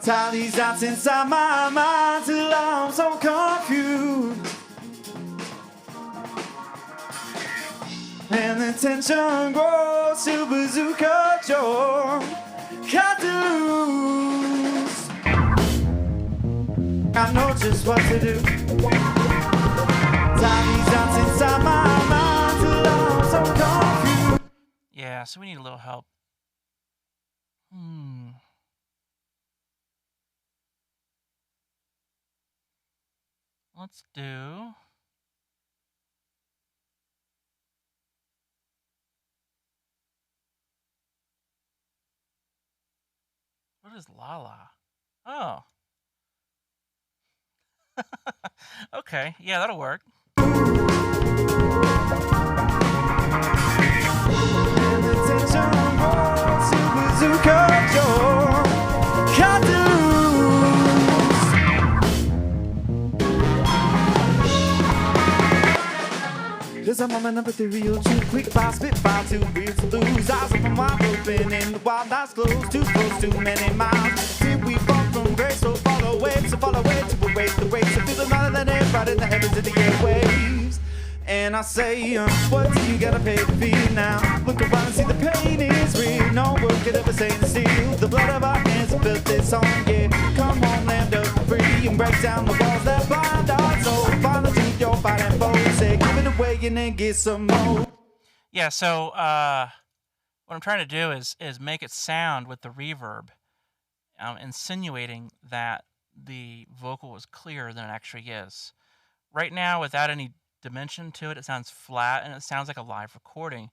Tie these knots inside my mind till I'm so confused. And the tension grows till bazooka jaw cut to lose. I know just what to do. Tie these knots inside my mind till I'm so confused. yeah, so we need a little help. Let's do... What is Lala? Oh. Okay, yeah, that'll work. There's a moment of ethereal truth, quick fire, spitfire, too real to lose. Eyes open wide open in the wild, eyes closed, too close, too many miles. Did we fall from grace, so follow away to await the waves. So feel the light of that air right in the heavens in the airwaves. And I say, what do you gotta pay to feel now? Look around and see the pain is real. No word could ever say the seal. The blood of our hands have built this song, yeah. Come on, land up free and break down the walls that bind our soul. Find the truth you're fighting for. Say, give it away and then get some more. Yeah, so what I'm trying to do is make it sound with the reverb, insinuating that the vocal is clearer than it actually is. Right now, without any dimension to it, it sounds flat and it sounds like a live recording.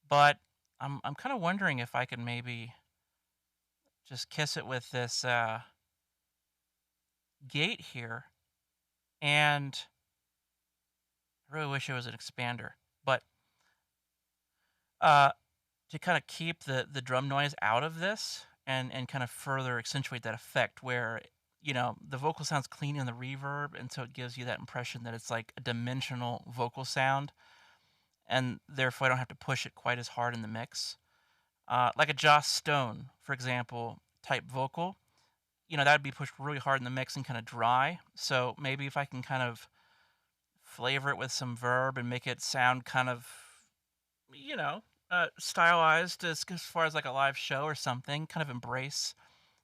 But I'm kind of wondering if I could maybe just kiss it with this gate here, and I really wish it was an expander, but uh, to kind of keep the drum noise out of this and kind of further accentuate that effect where the vocal sounds clean in the reverb, and so it gives you that impression that it's like a dimensional vocal sound, and therefore I don't have to push it quite as hard in the mix. Like a Joss Stone, for example, type vocal, that would be pushed really hard in the mix and kind of dry. So maybe if I can kind of flavor it with some verb and make it sound kind of, stylized as far as like a live show or something, kind of embrace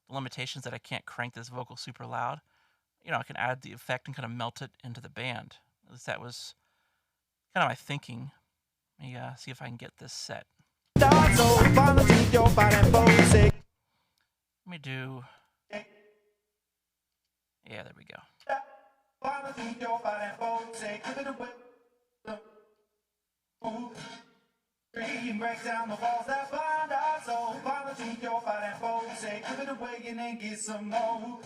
the limitations that I can't crank this vocal super loud. I can add the effect and kind of melt it into the band. At least that was kind of my thinking. Let me see if I can get this set. Let me do. Yeah, there we go. Break down the walls that bind our soul. Find the truth you're fighting for. Say, give it away and then get some more.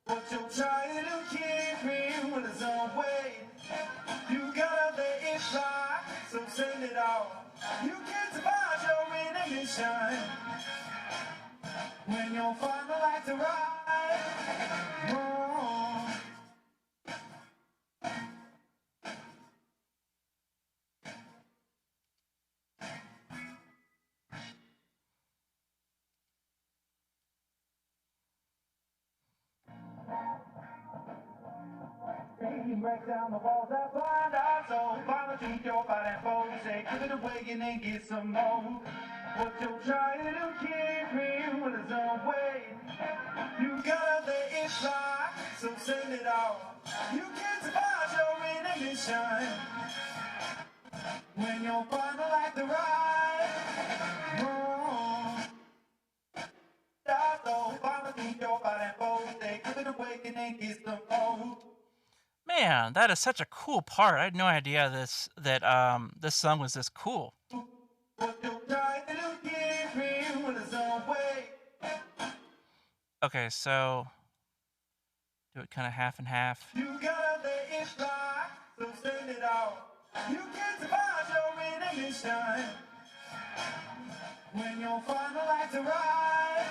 But you're trying to keep me with his own way. You gotta let it fly, so send it all. You can't survive your inhibition when you'll find the light to ride. Oh. Break down the walls that blind our soul. Find the truth you're fighting for. Say, give it away and then get some more. But you're trying to keep me with his own way. You gotta let it fly, so send it all. You can't survive your inhibition when you'll find the light to ride. Oh. Find the truth you're fighting for. Say, give it away and then get some more. Man, that is such a cool part. I had no idea this song was this cool. Okay, so do it kind of half and half. You gotta let it fly, so send it all. You can't survive your inhibition when you'll find the light to ride.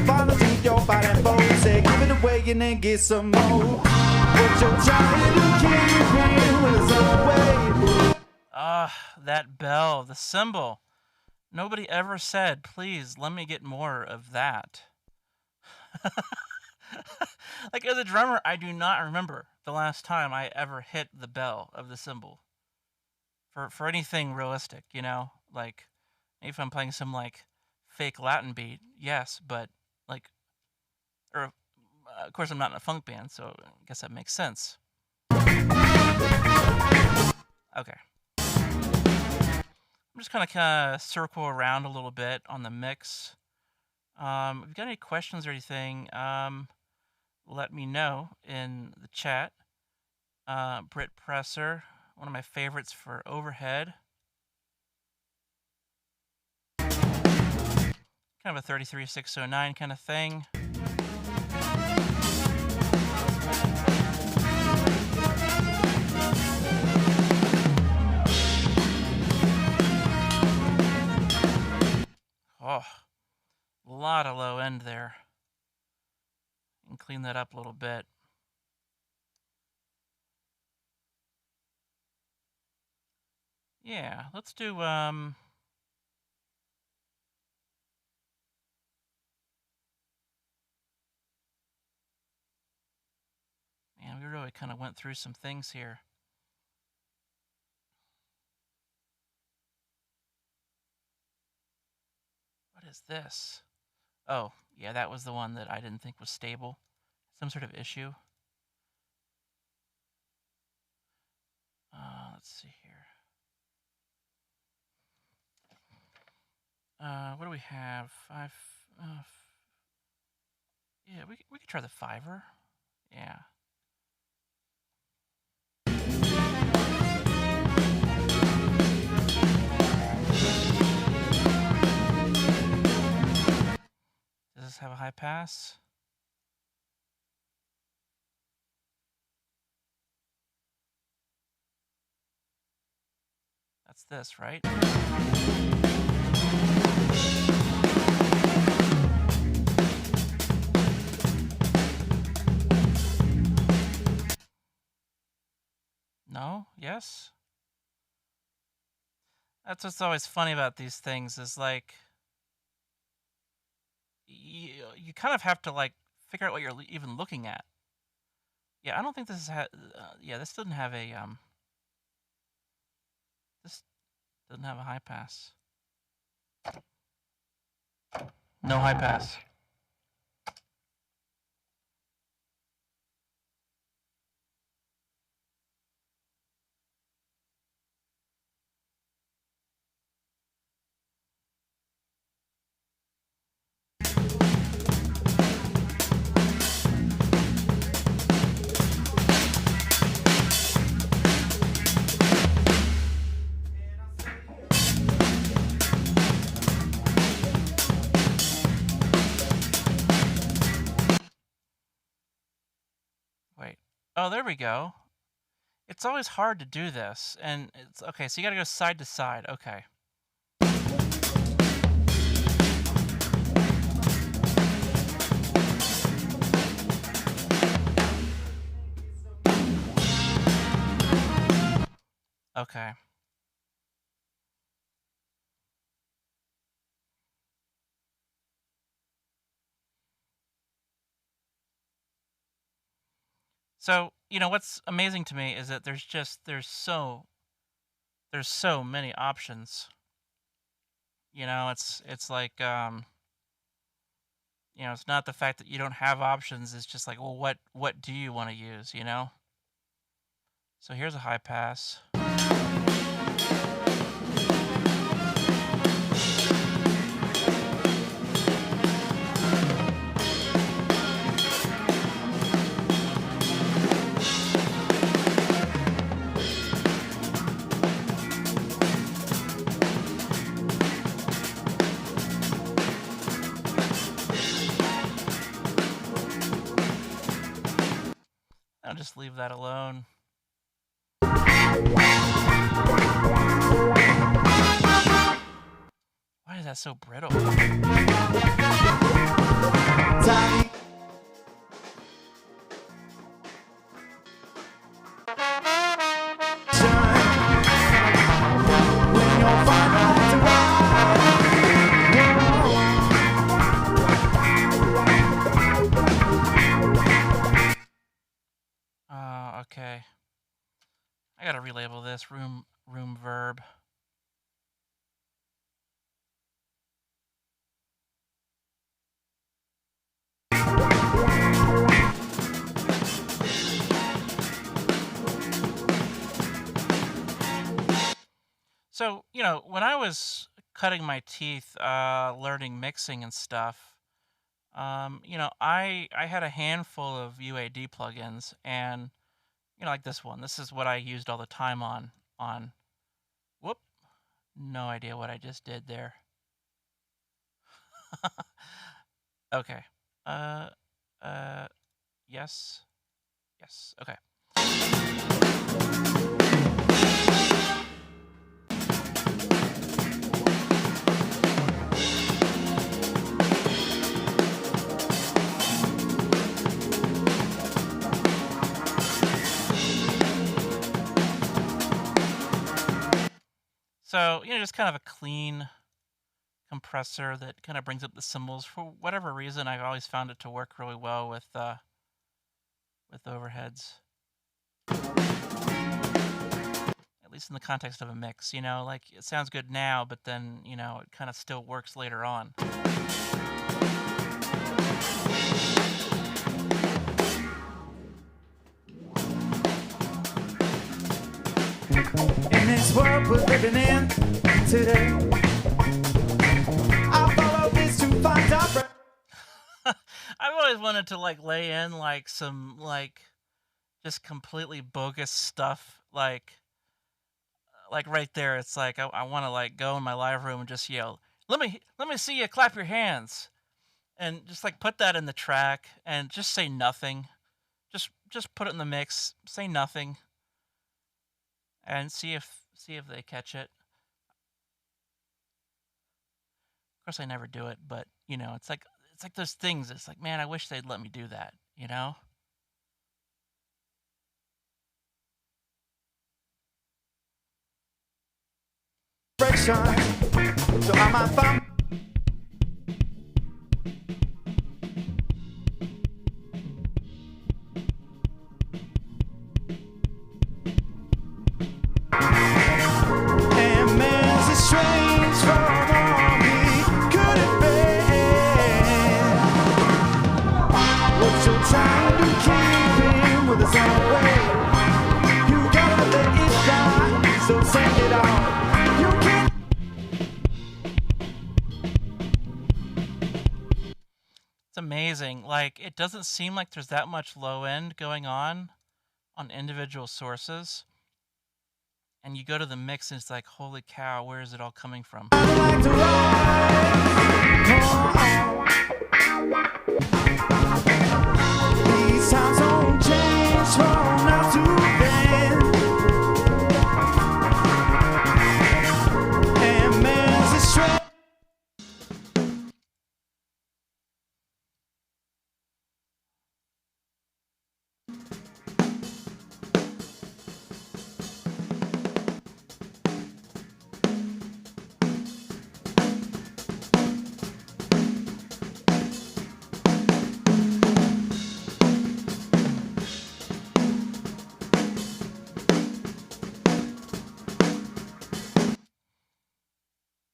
Find the truth you're fighting for. Say, give it away and then get some more. But you're trying to keep me with his own way. That bell, the cymbal. Nobody ever said, please let me get more of that. Like, as a drummer, I do not remember the last time I ever hit the bell of the cymbal for anything realistic, like if I'm playing some like fake Latin beat, yes, but like, or of course I'm not in a funk band, so I guess that makes sense. Okay. I'm just kind of circle around a little bit on the mix. If you've got any questions or anything, let me know in the chat. Brit Presser, one of my favorites for overhead. kind of a 33609 kind of thing. Oh, a lot of low end there. And clean that up a little bit. Yeah, let's do man, we really kind of went through some things here. What is this? Oh, yeah, that was the one that I didn't think was stable. Some sort of issue. Let's see here. What do we have? Yeah, we could try the fiver. Yeah. Does this have a high pass? That's this, right? No? Yes? That's what's always funny about these things is like you kind of have to like figure out what you're even looking at. Yeah, I don't think this is yeah, this doesn't have a this doesn't have a high pass. No high pass. Wait. Oh, there we go. It's always hard to do this. And it's okay, so you gotta go side to side. Okay. Okay. So, what's amazing to me is that there's so many options. It's like it's not the fact that you don't have options, it's just like, well, what do you want to use? So here's a high pass. I'll just leave that alone. Why is that so brittle? Okay. I gotta relabel this room verb. So, when I was cutting my teeth, learning mixing and stuff, I had a handful of UAD plugins, and like this one. This is what I used all the time on. Whoop! No idea what I just did there. Okay. Uh, uh, yes. Yes. Okay. So, just kind of a clean compressor that kind of brings up the cymbals. For whatever reason, I've always found it to work really well with overheads. At least in the context of a mix, like it sounds good now, but then, it kind of still works later on. In this world we're living in today, I follow this to find out. I've always wanted to like lay in like some like just completely bogus stuff like right there. It's like I want to like go in my live room and just yell, let me see you clap your hands," and just like put that in the track and just say nothing. Just put it in the mix, say nothing, and see if they catch it. Of course, I never do it, but it's like those things. It's like, man, I wish they'd let me do that. So I might find and man's a strange from all he could have been. What you're trying to keep him with his own way. You gotta let it die, so send it out. You can't. It's amazing. Like it doesn't seem like there's that much low end going on individual sources. And you go to the mix and it's like, holy cow, where is it all coming from? Like to these times don't change from now to then. And man's a strange.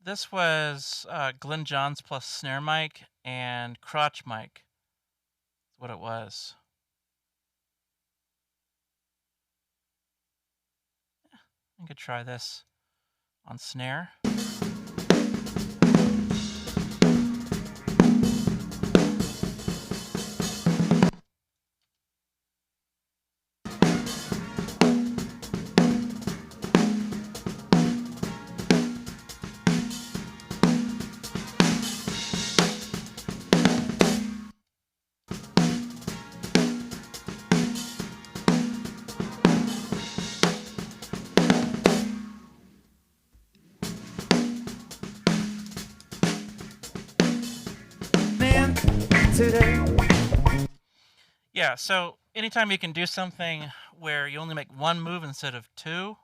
This was Glenn Johns plus snare mic and crotch mic. That's what it was. I could try this on snare. Today. Yeah, so anytime you can do something where you only make one move instead of two,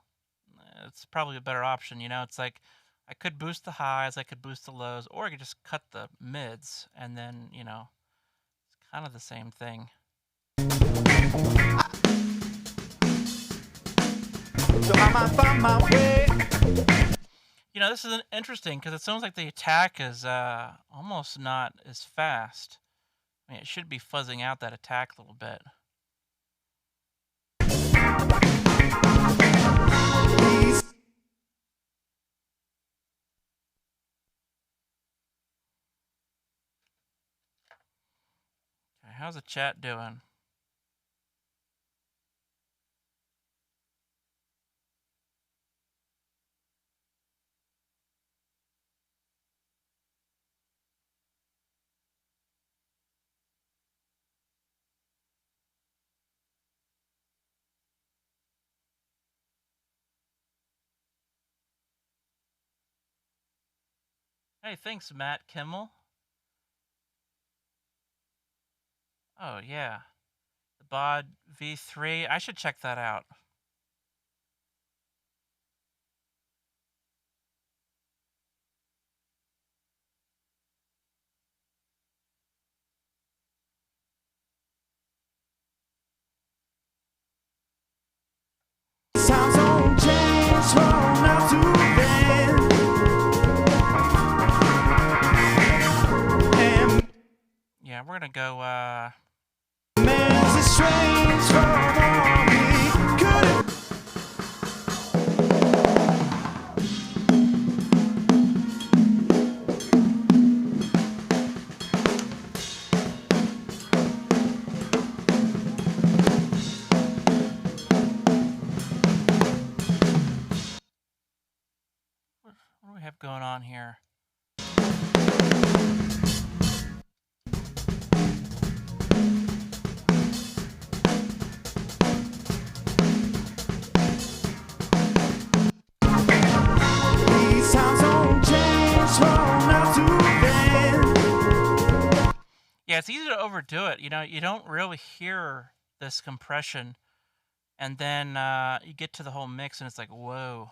it's probably a better option. It's like I could boost the highs, I could boost the lows, or I could just cut the mids, and then, it's kind of the same thing. So I might find my way. This is interesting because it sounds like the attack is almost not as fast. I mean, it should be fuzzing out that attack a little bit. Okay, how's the chat doing? Hey, thanks, Matt Kimmel. Oh, yeah. The Bod V3. I should check that out. Sounds don't change from now to then. And Yeah, we're gonna go, man's estranged from all he could. what do we have going on here? These sounds don't change from now to then. Yeah, it's easy to overdo it. You know, you don't really hear this compression, and then you get to the whole mix, and it's like, whoa.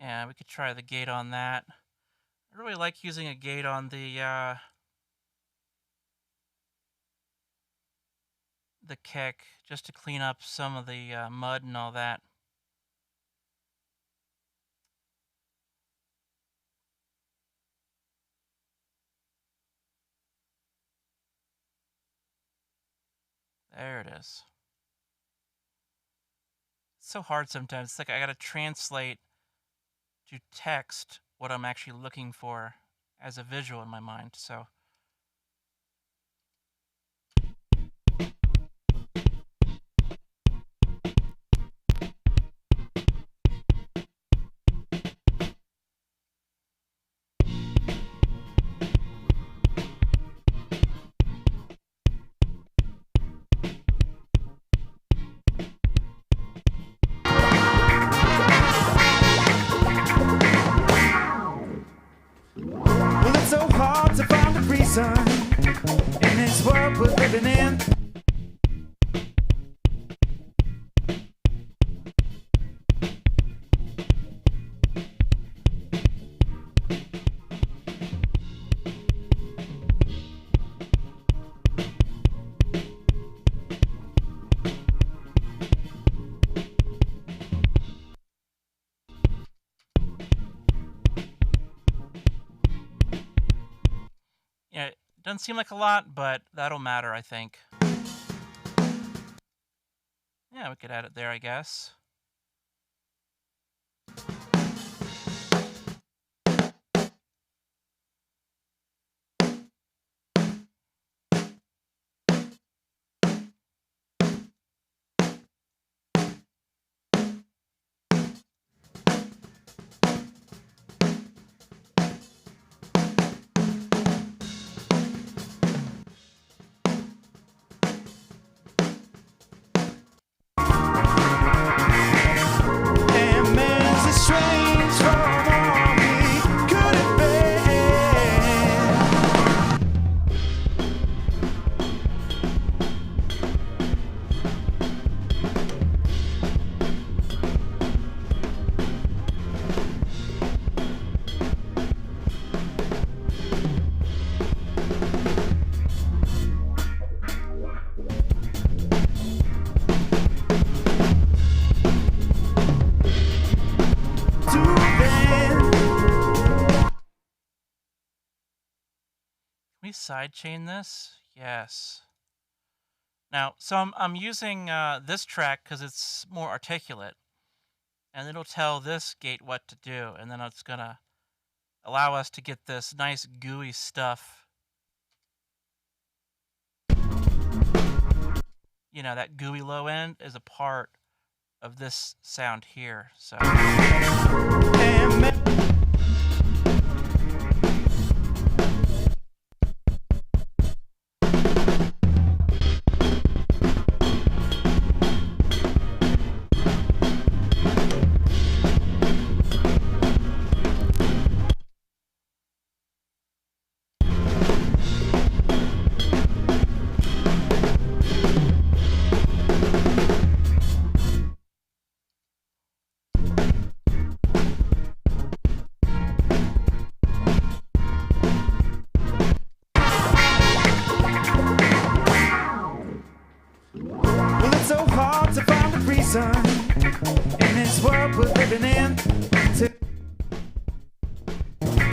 Yeah, we could try the gate on that. I really like using a gate on the kick just to clean up some of the mud and all that. There it is. It's so hard sometimes. It's like I gotta translate to text what I'm actually looking for as a visual in my mind. So Well, it's so hard to find a reason in this world we're living in. yeah, it doesn't seem like a lot, but that'll matter, I think. Yeah, we could add it there, I guess. And man's estranged from all he could have been. To then. Can we sidechain this? Yes. Now, so I'm using this track because it's more articulate, and it'll tell this gate what to do, and then it's gonna allow us to get this nice gooey stuff you know, that gooey low end is a part of this sound here. So well, it's so hard to find a reason in this world we're living in.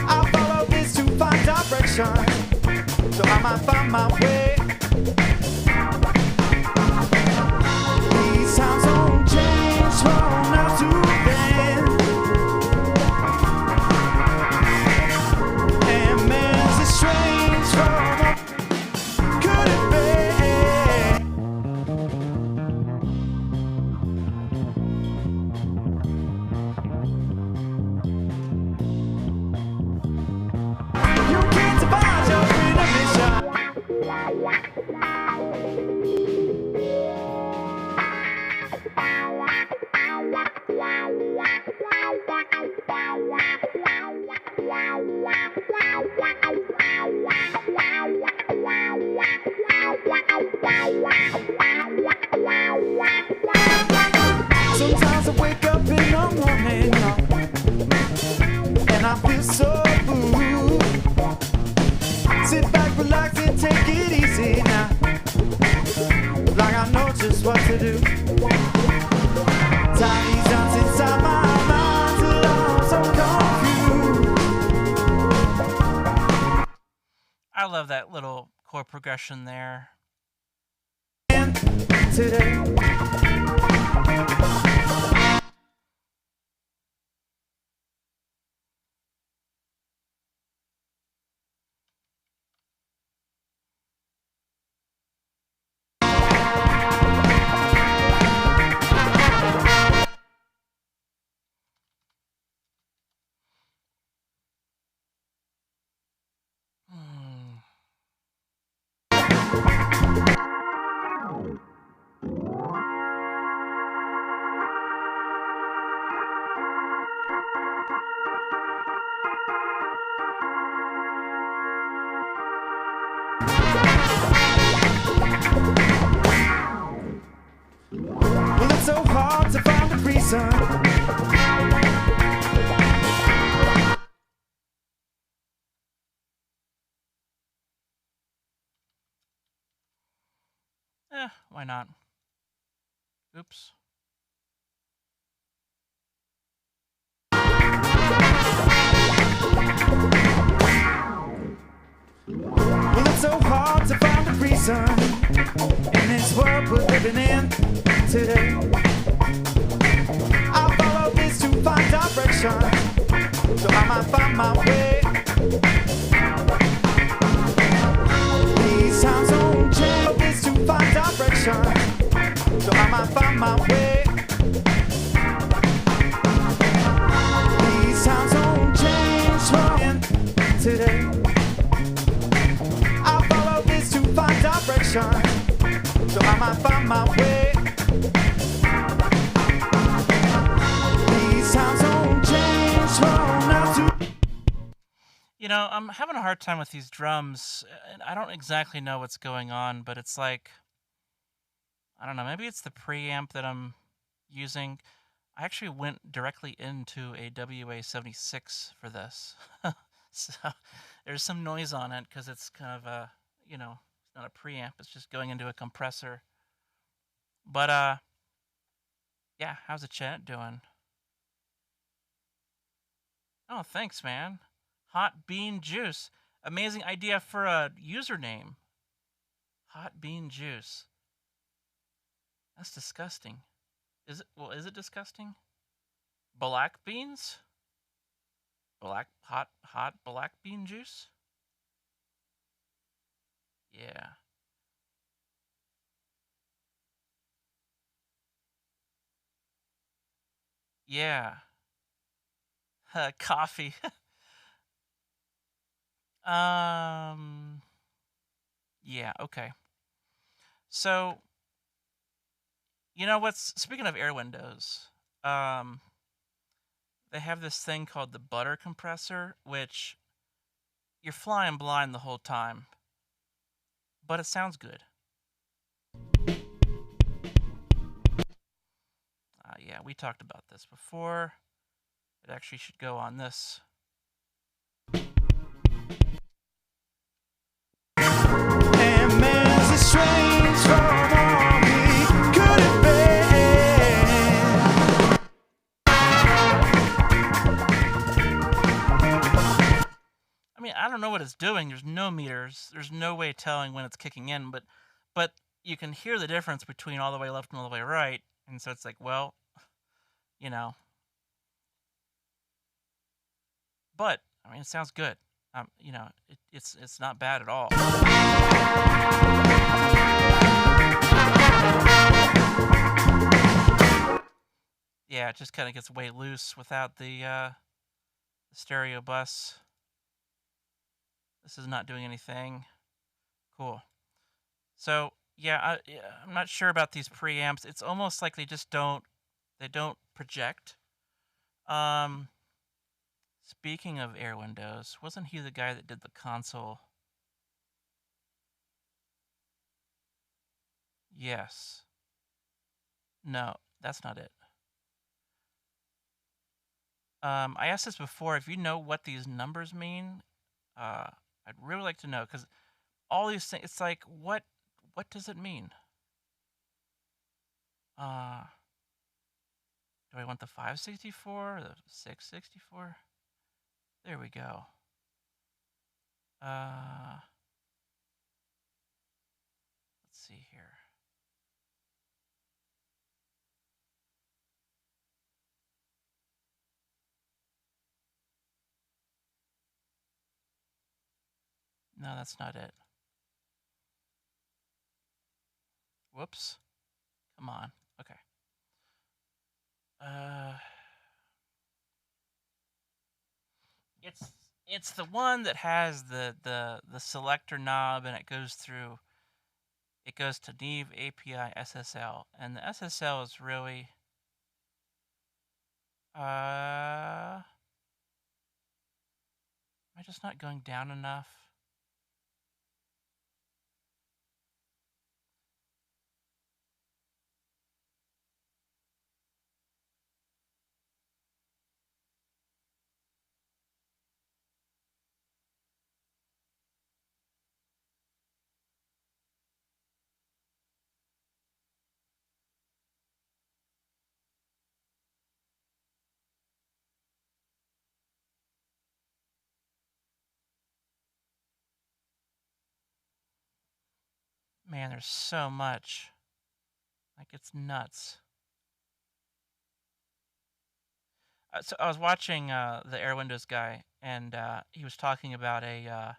I follow this to find direction, so I might find my way. These times don't change from now to then, and man's is strange from what could it be? You can't divide your inner mission. Sometimes I wake up in the morning and I feel so blue. Sit back, relax, and take it easy now, like I know just what to do. Tiny dance inside my mind till I'm so confused. I love that little chord progression there. Today, Hmm. well, it's so hard to find a reason. Why not? Oops. Well, it's so hard to find a reason in this world we're living in today. I follow this to find direction, so I might find my way. These times don't change. This to find direction, so I might find my way. These times don't change from today. I follow this to find direction, so I might find my way. These times don't change from now to. You know, I'm having a hard time with these drums, and I don't exactly know what's going on, but it's like, I don't know, maybe it's the preamp that I'm using. I actually went directly into a WA76 for this. So there's some noise on it because it's kind of a, you know, it's not a preamp, it's just going into a compressor. But yeah, how's the chat doing? Oh, thanks, man. Hot bean juice. Amazing idea for a username. Hot bean juice. That's disgusting. Is it? Well, is it disgusting? Black beans? Hot black bean juice? Yeah. Yeah. Coffee. um. Yeah. Okay. So you know what's speaking of air windows, um, they have this thing called the butter compressor, which you're flying blind the whole time, but it sounds good. Yeah, we talked about this before. It actually should go on this. And man's a strange from all he could have been. I mean, I don't know what it's doing. There's no meters. There's no way telling when it's kicking in, but you can hear the difference between all the way left and all the way right. And so it's like, well, you know, but I mean, it sounds good. You know, it's not bad at all. Yeah, it just kind of gets way loose without the stereo bus. This is not doing anything. Cool. So yeah, I'm not sure about these preamps. It's almost like they don't project. Um, Speaking of air windows, wasn't he the guy that did the console? Yes. No, that's not it. I asked this before. If you know what these numbers mean, I'd really like to know because all these things. It's like what does it mean? Uh, do I want the 564 or the 664? There we go. Let's see here. No, that's not it. Whoops. Come on. Okay. It's the one that has the selector knob and it goes to Neve API SSL, and the SSL is really am I just not going down enough? Man, there's so much. Like, it's nuts. So I was watching the Air Windows guy, and he was talking about a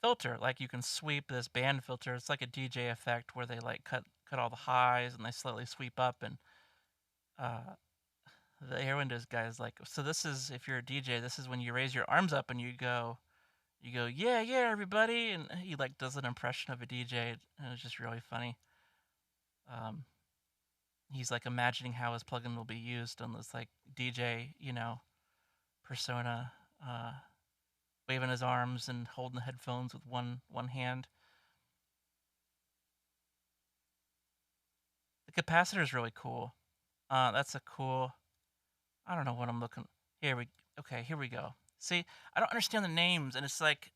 filter. Like, you can sweep this band filter. It's like a DJ effect where they like cut all the highs and they slowly sweep up. And the Air Windows guy is like, so this is, if you're a DJ, this is when you raise your arms up and you go, yeah, everybody, and he like does an impression of a DJ, and it's just really funny. He's like imagining how his plugin will be used on this like DJ, persona, waving his arms and holding the headphones with one hand. The capacitor is really cool. That's a cool. I don't know what I'm looking. Here we go. See, I don't understand the names, and it's like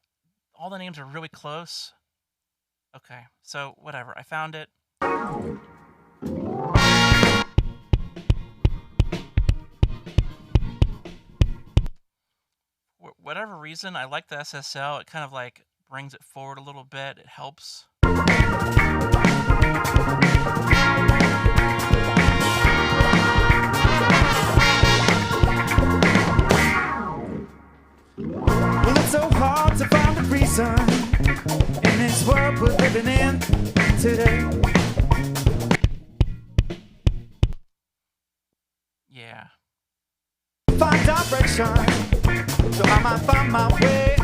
all the names are really close. Okay, so whatever. I found it. For whatever reason, I like the SSL. It kind of like brings it forward a little bit. It helps. Well, it's so hard to find a reason in this world we're living in today. Yeah. Find direction, so I might find my way.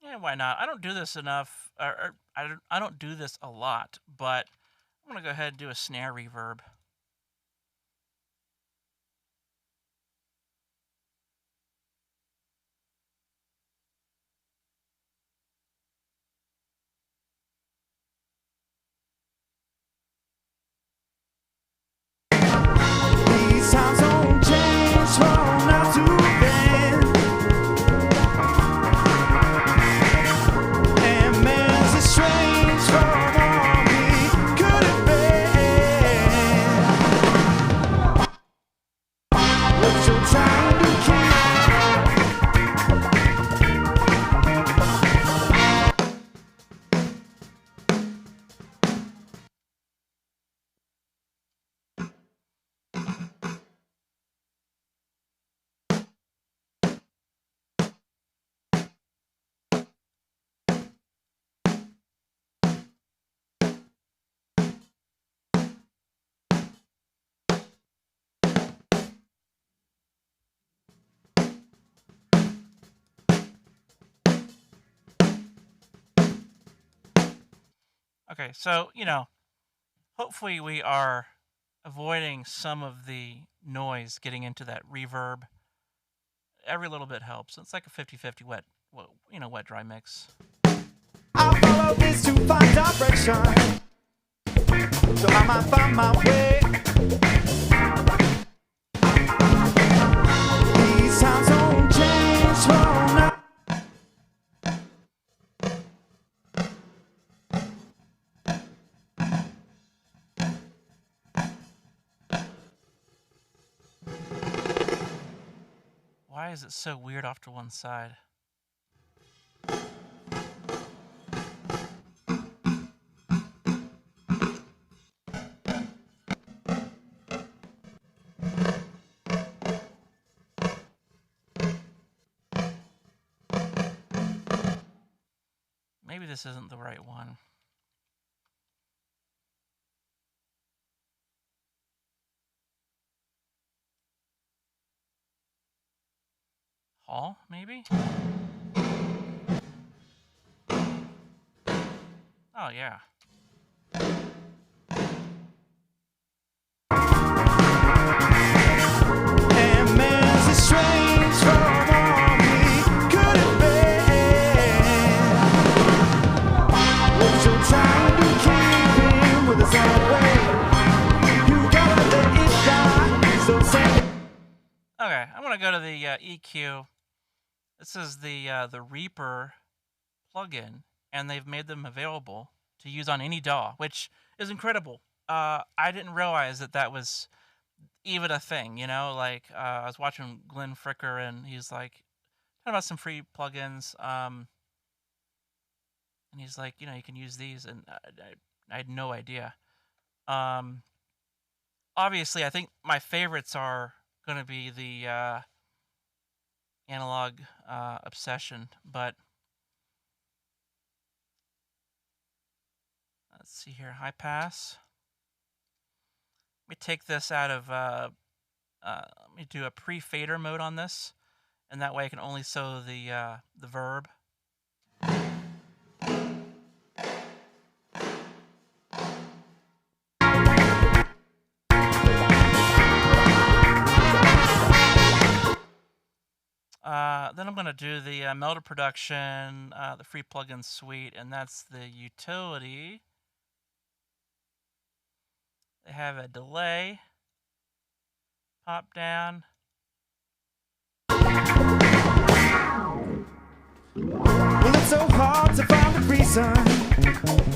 Yeah, why not? I don't do this enough, or I don't do this a lot, but I'm gonna go ahead and do a snare reverb. These times don't change from now to then. And man's estranged from all he could have been. What you're trying to keep. Okay, so, hopefully we are avoiding some of the noise getting into that reverb. Every little bit helps. It's like a 50-50 wet dry mix. I follow this to find direction, so I might find my way. These times don't change from now. Why is it so weird off to one side? Maybe this isn't the right one. Hall, maybe? Oh, yeah. And man's estranged from all he could have been. What you're trying to keep him with his own way. You gotta let it die, so say. Okay, I'm gonna go to the EQ. This is the Reaper plugin, and they've made them available to use on any DAW, which is incredible. I didn't realize that was even a thing. Like I was watching Glenn Fricker, and he's like talking about some free plugins, and he's like, you can use these, and I had no idea. Obviously, I think my favorites are gonna be the Analog Obsession, but let's see here, high pass. Let me take this out of, let me do a pre-fader mode on this, and that way I can only show the verb. Then I'm going to do the Melder Production, the free plugin suite, and that's the utility. They have a delay, pop down. Well, it's so hard to find a reason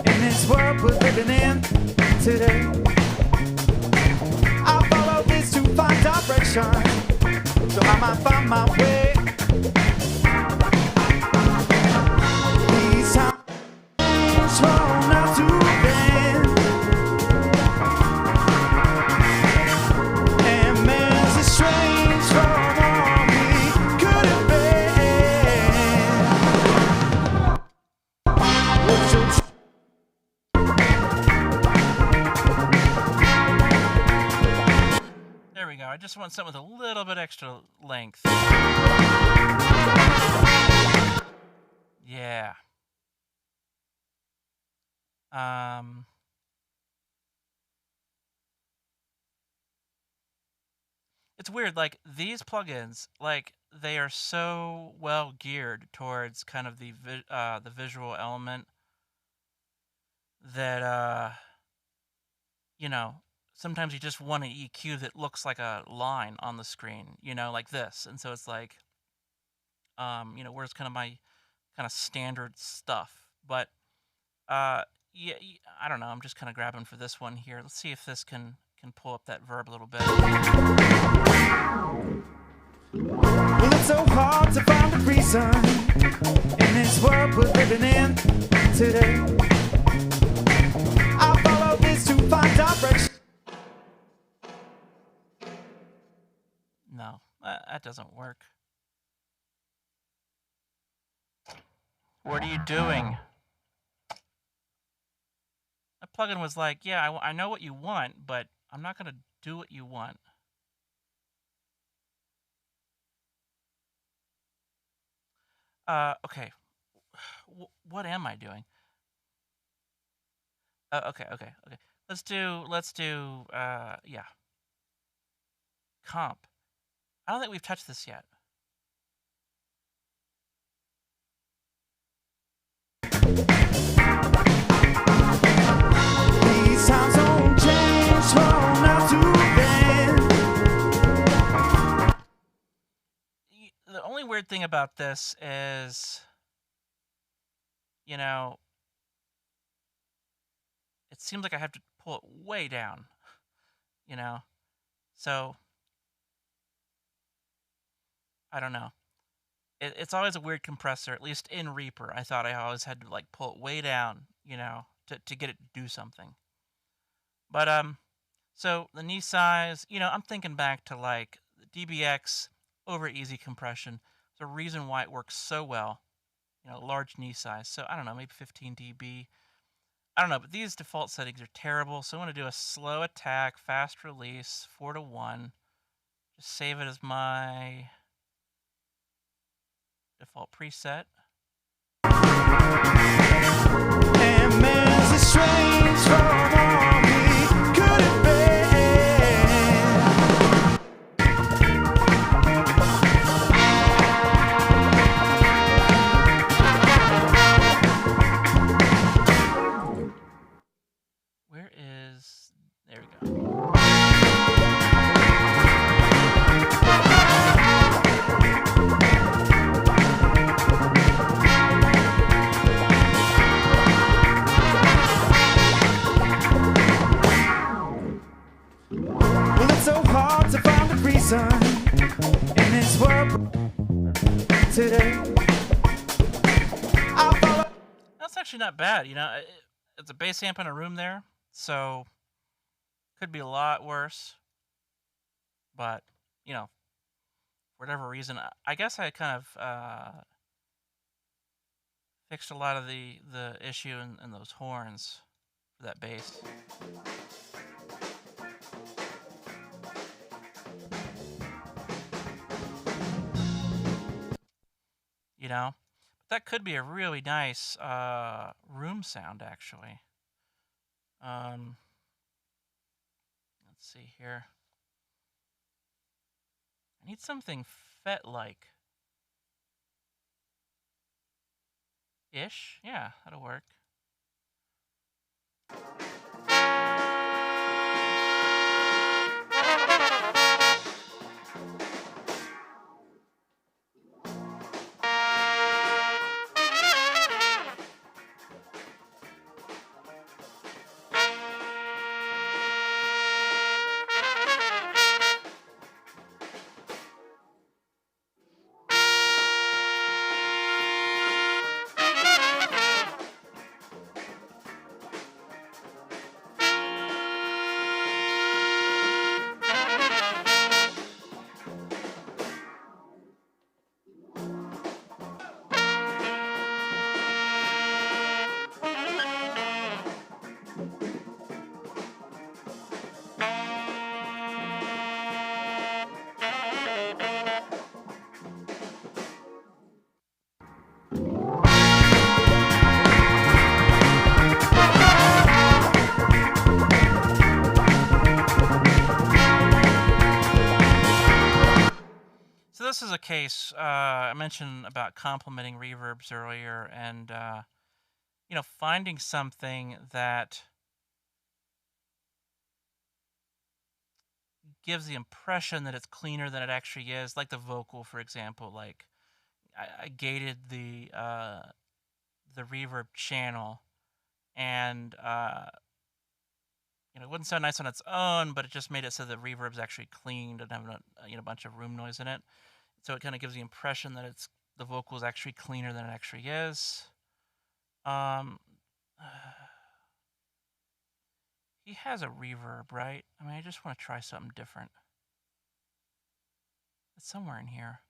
in this world we're living in today. I follow this to find direction, so I might find my way. These times from now to then, and man's estranged from all he could have been. There we go. I just want something with a little bit extra length. Yeah. It's weird, like, these plugins, like, they are so well geared towards kind of the visual element that, you know, sometimes you just want an EQ that looks like a line on the screen, like this, and so it's like, where's kind of my kinda standard stuff, but, uh, yeah, I don't know, I'm just kinda grabbing for this one here. Let's see if this can pull up that verb a little bit. Well, it's so hard to find a reason in this world we're living in today. I follow this to find direction. No, that doesn't work. What are you doing? That plugin was like, yeah, I know what you want, but I'm not going to do what you want. Okay. What am I doing? Okay. Let's do, yeah. Comp. I don't think we've touched this yet. These times don't change from now to then. The only weird thing about this is, it seems like I have to pull it way down, So, I don't know. It's always a weird compressor, at least in Reaper. I thought I always had to, like, pull it way down, to get it to do something. But, so the knee size, I'm thinking back to, like, the DBX over easy compression. There's a reason why it works so well, large knee size. So, I don't know, maybe 15 dB. I don't know, but these default settings are terrible. So I'm going to do a slow attack, fast release, 4:1. Just save it as my default preset. And man's estranged from all he could have been. Where is... There we go. Well, it's so hard to find a reason in this world today. That's actually not bad, it's a bass amp in a room there, so could be a lot worse. But, for whatever reason, I guess I kind of fixed a lot of the issue in those horns for that bass. But that could be a really nice room sound, actually. Let's see here. I need something FET-like. Ish? Yeah, that'll work. this is a case. I mentioned about complementing reverbs earlier, and finding something that gives the impression that it's cleaner than it actually is, like the vocal, for example. Like I gated the reverb channel, and it wouldn't sound nice on its own, but it just made it so the reverb's actually clean, doesn't have a bunch of room noise in it. So it kind of gives the impression that the vocal is actually cleaner than it actually is. Um, he has a reverb, right? I mean, I just want to try something different. It's somewhere in here.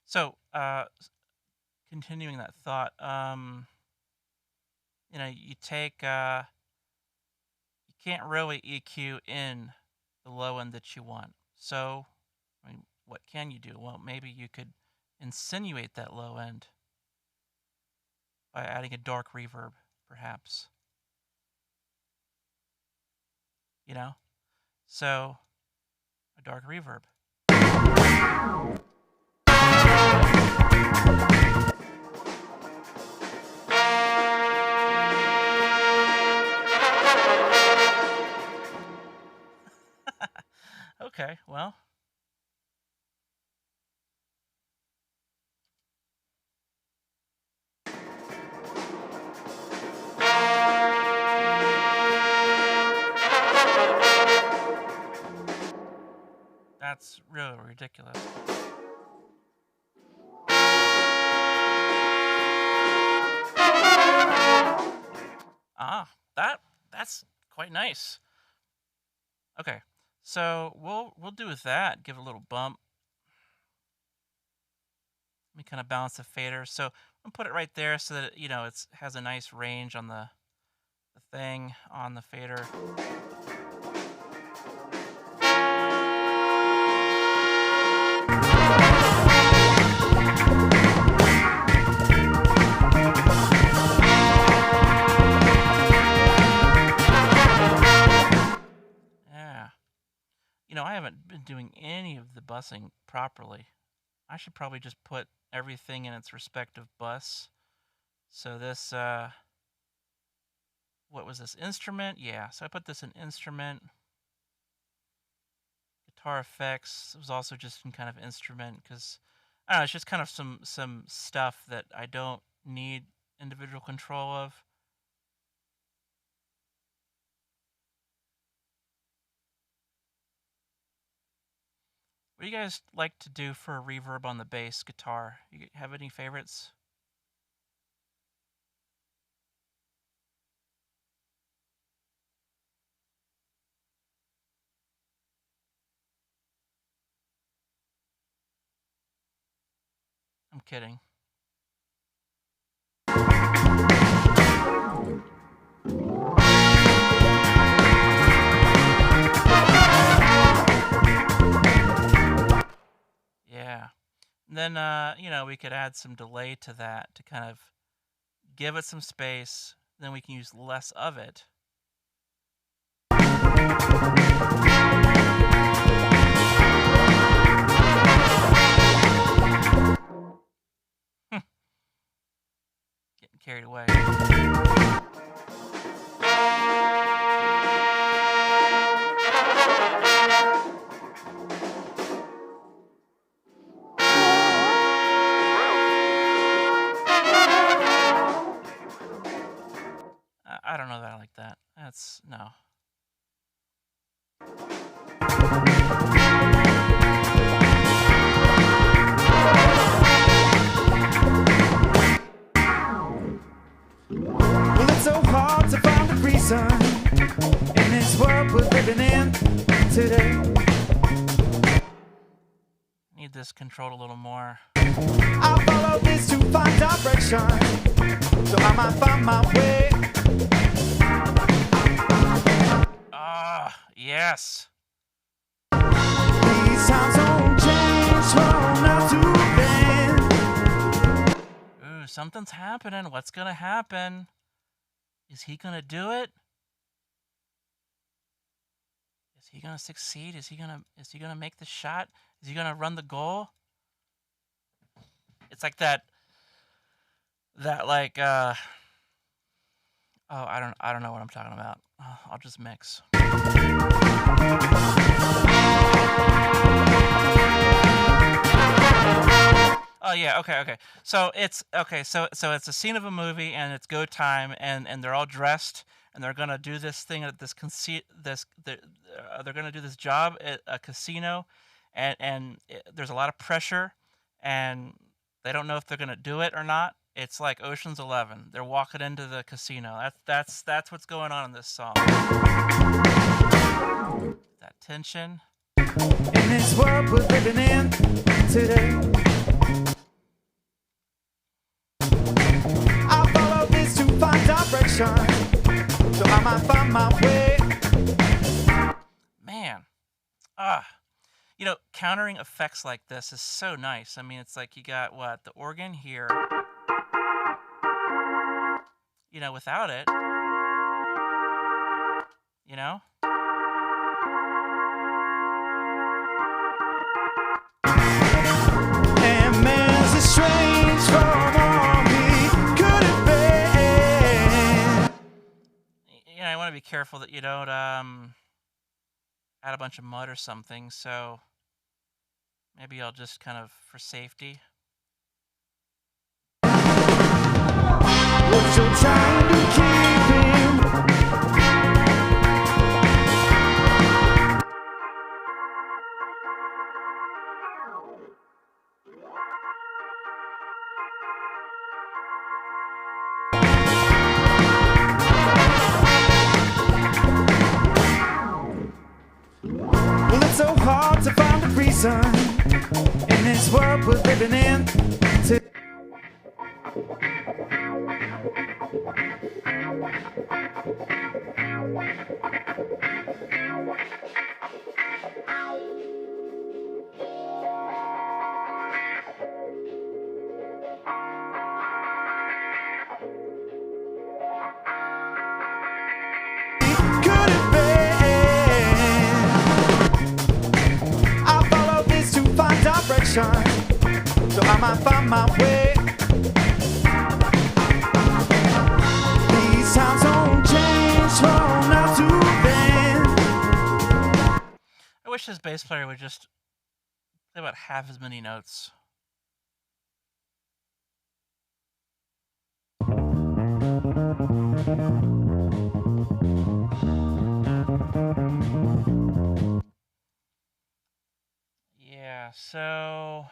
So, continuing that thought, you take, you can't really EQ in the low end that you want. So, I mean, what can you do? Well, maybe you could insinuate that low end by adding a dark reverb, perhaps. So a dark reverb. Okay, well. That's really ridiculous. Ah, that's quite nice. Okay, so we'll do with that. Give it a little bump. Let me kind of balance the fader. So I'm put it right there so that it has a nice range on the thing on the fader. I haven't been doing any of the bussing properly. I should probably just put everything in its respective bus. So this, what was this, instrument? Yeah, so I put this in instrument. Guitar effects was also just in kind of instrument, because, I don't know, it's just kind of some stuff that I don't need individual control of. What do you guys like to do for a reverb on the bass guitar? You have any favorites? I'm kidding. Yeah. And then, we could add some delay to that to kind of give it some space. Then we can use less of it. Getting carried away. I don't know that I like that. That's no. Well, it's so hard to find a reason in this world we're living in today. this controlled a little more. I follow this to find direction, so I might find my way. Ah, yes. These times don't change from now to then. Ooh, something's happening. What's gonna happen? Is he gonna do it? Is he gonna succeed? Is he gonna make the shot? Is he gonna run the goal? It's like that like oh, I don't know what I'm talking about. I'll just mix. Oh yeah, okay. So it's okay. So it's a scene of a movie, and it's go time, and they're all dressed, and they're gonna do this thing at this they're gonna do this job at a casino, and there's a lot of pressure, and they don't know if they're gonna do it or not. It's like Ocean's 11. They're walking into the casino. That's what's going on in this song. That tension. In this world we're living in today, I follow this to find direction, so I might find my way. Man, countering effects like this is so nice. I mean, it's like you got the organ here. Without it, you know. And man's estranged from all he could have been. I want to be careful that you don't add a bunch of mud or something. So maybe I'll just kind of, for safety. What you're trying to keep him. Well, it's so hard to find a reason in this world we're living in. Could have been. I follow this to find direction, so I might find my way. These times don't change from now to then. I wish this bass player would just play about half as many notes. Yeah, so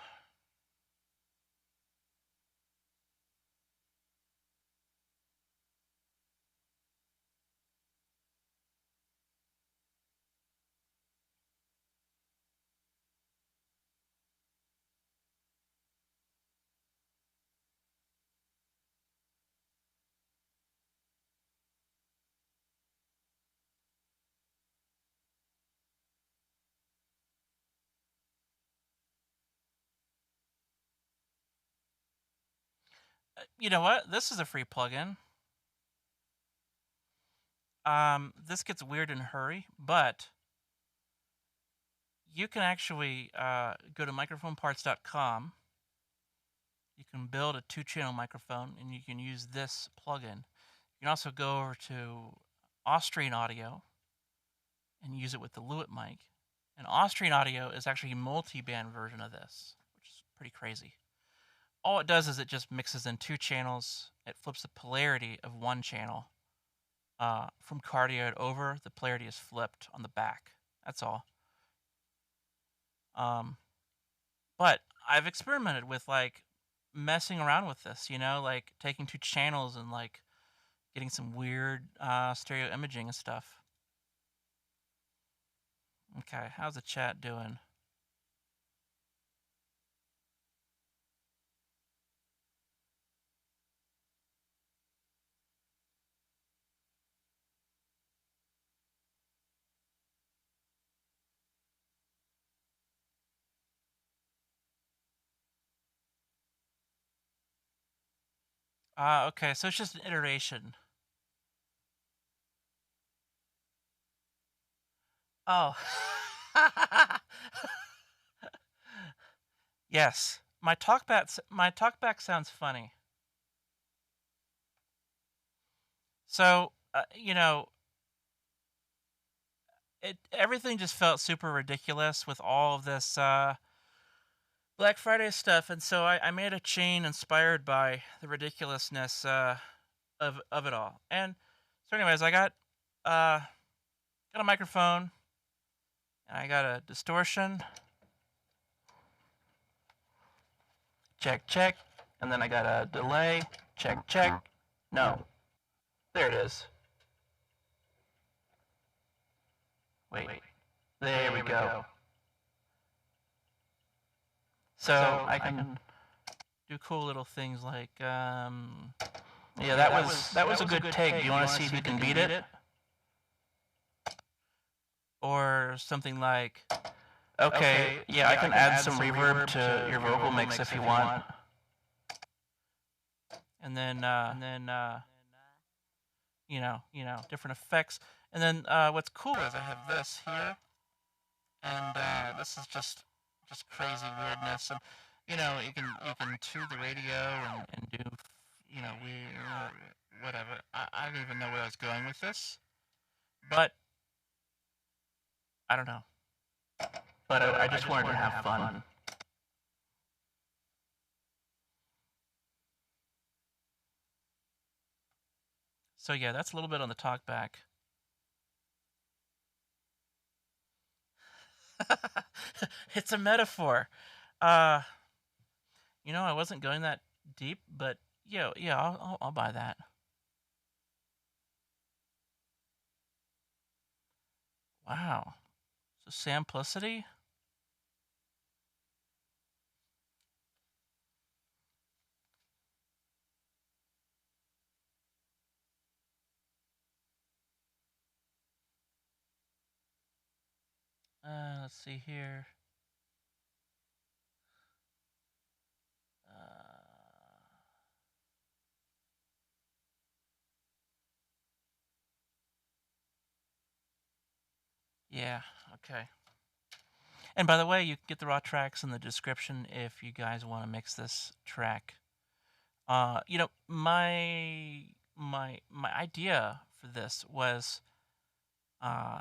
you know what? This is a free plugin. This gets weird in a hurry, but you can actually go to microphoneparts.com. You can build a 2-channel microphone, and you can use this plugin. You can also go over to Austrian Audio and use it with the Lewitt mic. And Austrian Audio is actually a multi-band version of this, which is pretty crazy. All it does is it just mixes in 2 channels. It flips the polarity of 1 channel. From cardioid over, the polarity is flipped on the back. That's all. But I've experimented with messing around with this, like taking 2 channels and getting some weird stereo imaging and stuff. Okay, how's the chat doing? Okay, so it's just an iteration. Oh. Yes. My talkback sounds funny. So, everything just felt super ridiculous with all of this Black Friday stuff, and so I made a chain inspired by the ridiculousness of it all. And so, anyways, I got a microphone, and I got a distortion, check check, and then I got a delay, check check. No, there it is. Wait, there we go. So I can do cool little things like, yeah, that was a good take. Do you want to see if you can beat it? Or something like, okay, yeah, I can add some reverb to your vocal mix if you want. And then, different effects. And then what's cool is I have this here, and this is just crazy weirdness. And you can tune the radio and do weird whatever. I don't even know where I was going with this, but I don't know. But I just wanted to have fun. So yeah, that's a little bit on the talk back. It's a metaphor. Uh, I wasn't going that deep, but yeah, I'll buy that. Wow. So Samplicity? Let's see here. Uh, yeah, okay. And by the way, you can get the raw tracks in the description if you guys want to mix this track. My idea for this was, uh,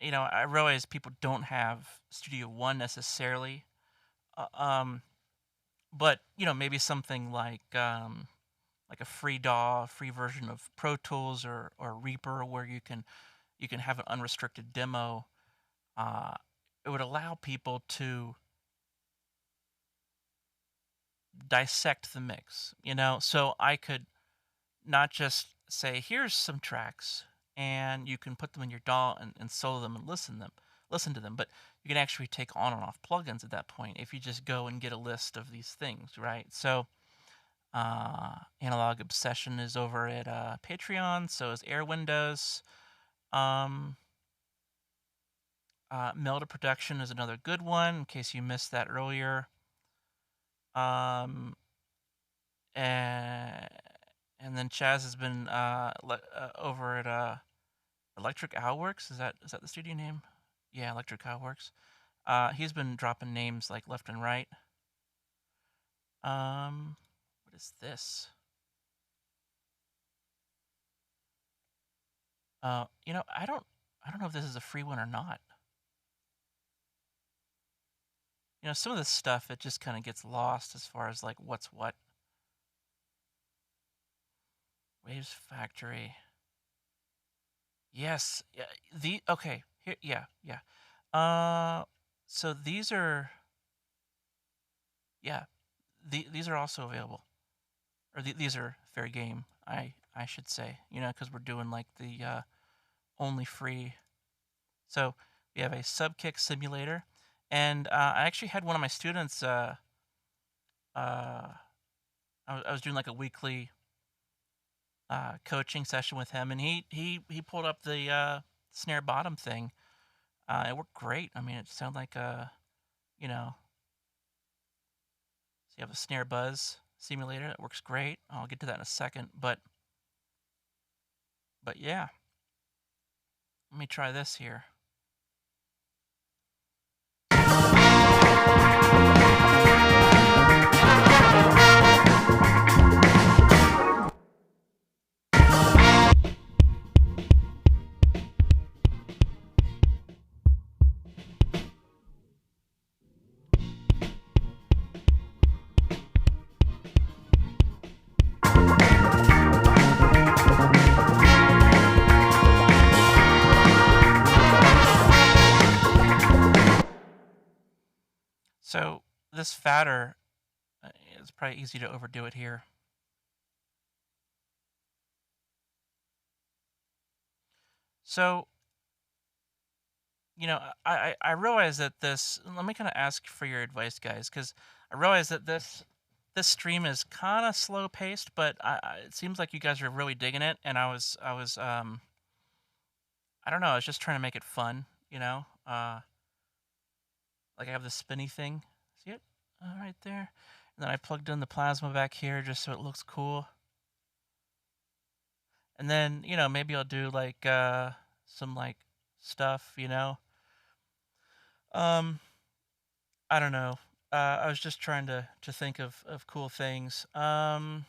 I realize people don't have Studio One necessarily, but maybe something like a free DAW, free version of Pro Tools or Reaper, where you can have an unrestricted demo. Uh, it would allow people to dissect the mix, so I could not just say, here's some tracks and you can put them in your DAW and solo them and listen to them, but you can actually take on and off plugins at that point if you just go and get a list of these things, right? So Analog Obsession is over at Patreon, so is Air Windows. Melda Production is another good one in case you missed that earlier. Um, and then Chaz has been over at Electric Owlworks. Is that the studio name? Yeah, Electric Owlworks. He's been dropping names like left and right. What is this? I don't know if this is a free one or not. Some of this stuff, it just kind of gets lost as far as like what's what. Waves Factory. Yes. Yeah. Okay. Here. Yeah. Yeah. So these are. Yeah. These are also available, or these are fair game. I should say. Because we're doing like the only free. So we have a Subkick simulator, and I actually had one of my students. I was doing like a weekly coaching session with him, and he pulled up the snare bottom thing. It worked great. I mean, it sounded like so you have a snare buzz simulator that works great. I'll get to that in a second, but yeah, let me try this here. So this fatter, it's probably easy to overdo it here. So, I realize that this. Let me kind of ask for your advice, guys, because I realize that this stream is kind of slow paced, but it seems like you guys are really digging it, and I don't know, I was just trying to make it fun, like I have the spinny thing. See it? Right there. And then I plugged in the plasma back here just so it looks cool. And then, maybe I'll do like some like stuff, Um I don't know. I was just trying to think of cool things. So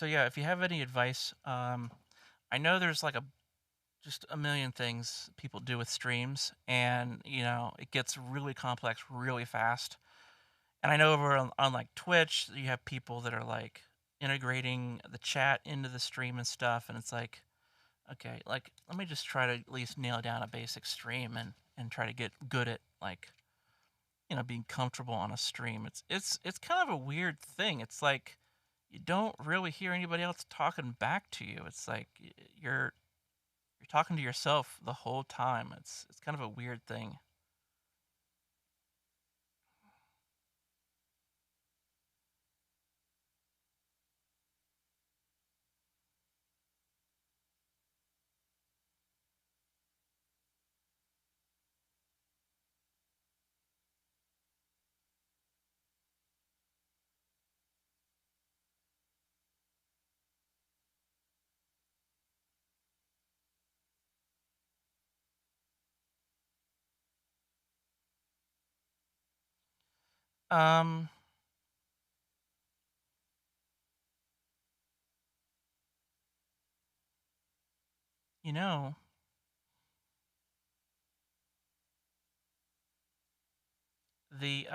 yeah, if you have any advice, I know there's like just a million things people do with streams, and it gets really complex really fast. And I know over on like Twitch, you have people that are like integrating the chat into the stream and stuff, and it's like, okay, like let me just try to at least nail down a basic stream and try to get good at like being comfortable on a stream. It's kind of a weird thing. It's like you don't really hear anybody else talking back to you. It's like you're talking to yourself the whole time. It's kind of a weird thing. Um, you know, the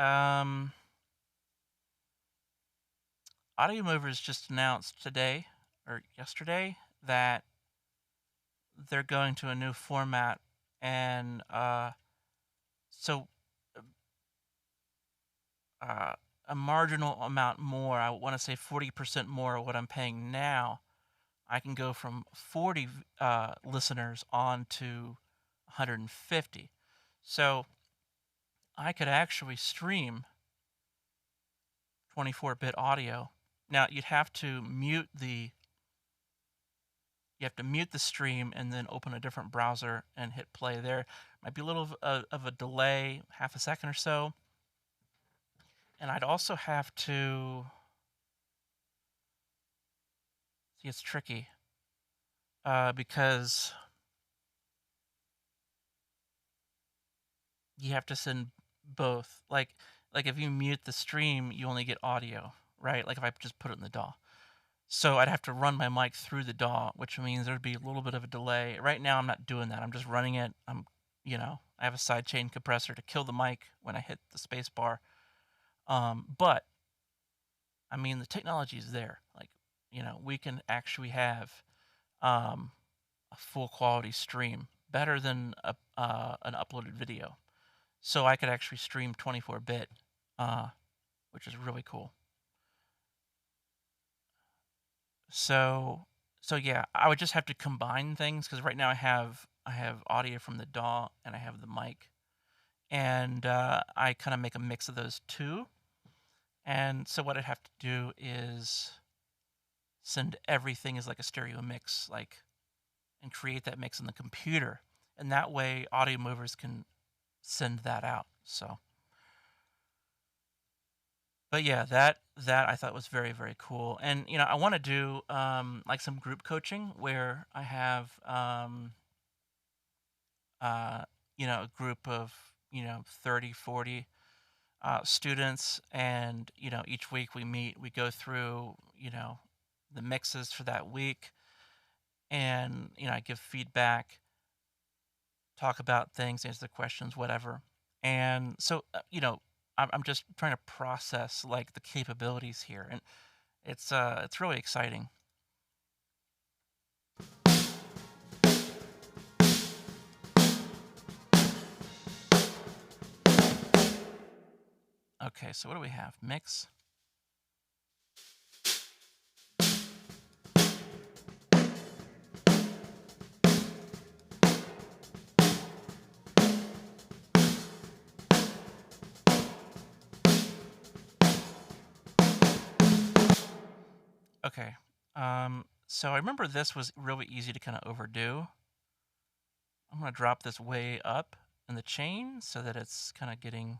Audio Movers just announced today or yesterday that they're going to a new format, and so uh, a marginal amount more. I want to say 40% more of what I'm paying now. I can go from 40 listeners on to 150. So I could actually stream 24-bit audio. Now you'd have to mute the stream and then open a different browser and hit play there. Might be a little of a delay, half a second or so. And I'd also have to see, it's tricky because you have to send both. Like if you mute the stream, you only get audio, right? Like if I just put it in the DAW. So I'd have to run my mic through the DAW, which means there'd be a little bit of a delay. Right now I'm not doing that. I'm just running it. I have a sidechain compressor to kill the mic when I hit the space bar. But I mean the technology is there. Like, we can actually have a full quality stream better than an uploaded video. So I could actually stream 24-bit, which is really cool. So yeah, I would just have to combine things because right now I have audio from the DAW and I have the mic, and I kind of make a mix of those two. And so what I'd have to do is send everything as like a stereo mix, and create that mix in the computer, and that way Audio Movers can send that out. So But yeah, that I thought was very, very cool. And I want to do like some group coaching where I have uh a group of 30, 40 students, and each week we meet, we go through the mixes for that week, and I give feedback, talk about things, answer the questions, whatever. And so I'm just trying to process like the capabilities here, and it's really exciting. Okay, so what do we have? Mix. Okay. So I remember this was really easy to kind of overdo. I'm going to drop this way up in the chain so that it's kind of getting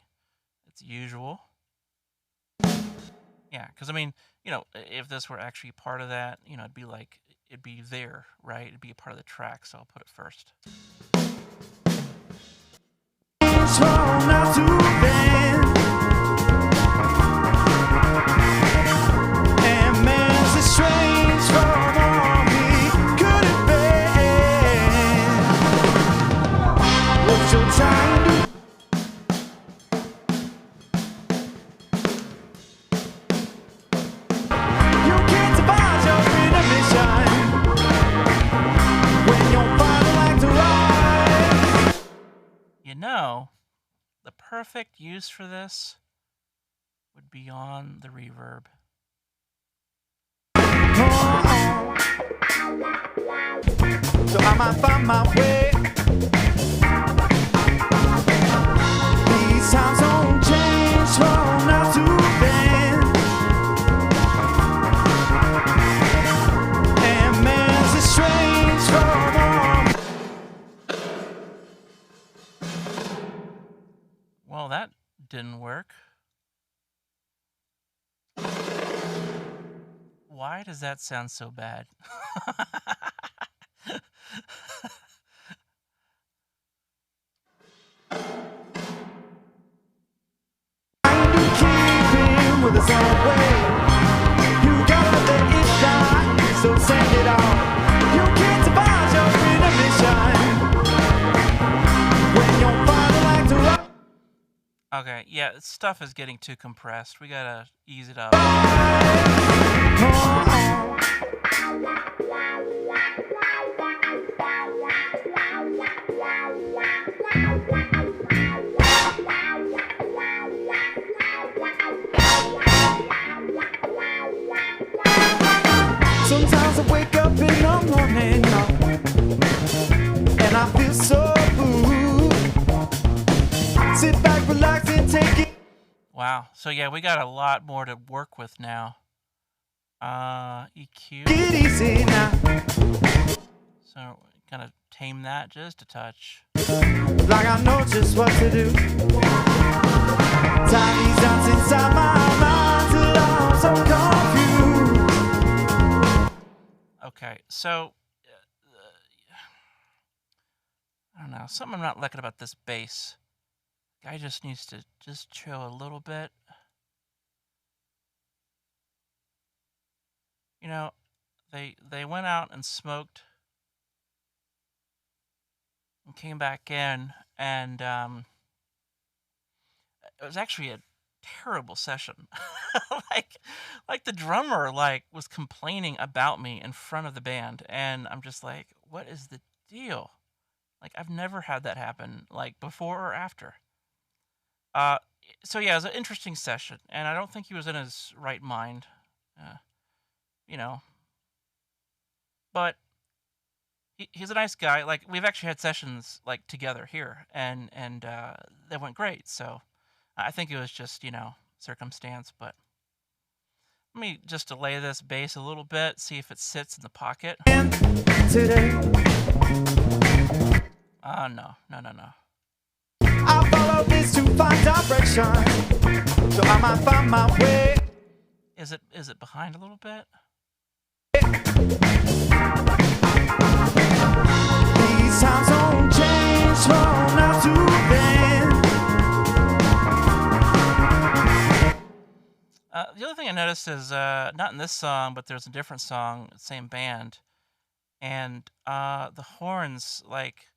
its usual. Yeah, because I mean, if this were actually part of that, it'd be there, right? It'd be a part of the track, so I'll put it first. The perfect use for this would be on the reverb. So I might find my way. These times don't change from now to then. And man's estranged from all. Well, that didn't work. Why does that sound so bad? With his own way, you gotta let it die. So send it out. You can't survive your intermission when you're finally like to rock. Okay, yeah, stuff is getting too compressed. We gotta ease it up. Sometimes I wake up in the morning and I feel so good. Sit back, relax, and take it. Wow. So yeah, we got a lot more to work with now. EQ. Get easy now. So gonna tame that just a touch. Like I know just what to do. Tiny dots inside my mind till I'm so confused. Okay, so I don't know, something I'm not liking about this bass. Guy just needs to just chill a little bit. They went out and smoked and came back in, and it was actually a terrible session. like the drummer was complaining about me in front of the band, and I'm just like, what is the deal? Like, I've never had that happen, like, before or after. So yeah, it was an interesting session, and I don't think he was in his right mind. But he's a nice guy. Like, we've actually had sessions like together here, and they went great. So I think it was just circumstance. But let me just delay this bass a little bit, see if it sits in the pocket. Today. No. I follow this to find direction. so I might find my way. Is it behind a little bit? These times don't change from now to then. The other thing I noticed is not in this song, but there's a different song, same band, and the horns, like,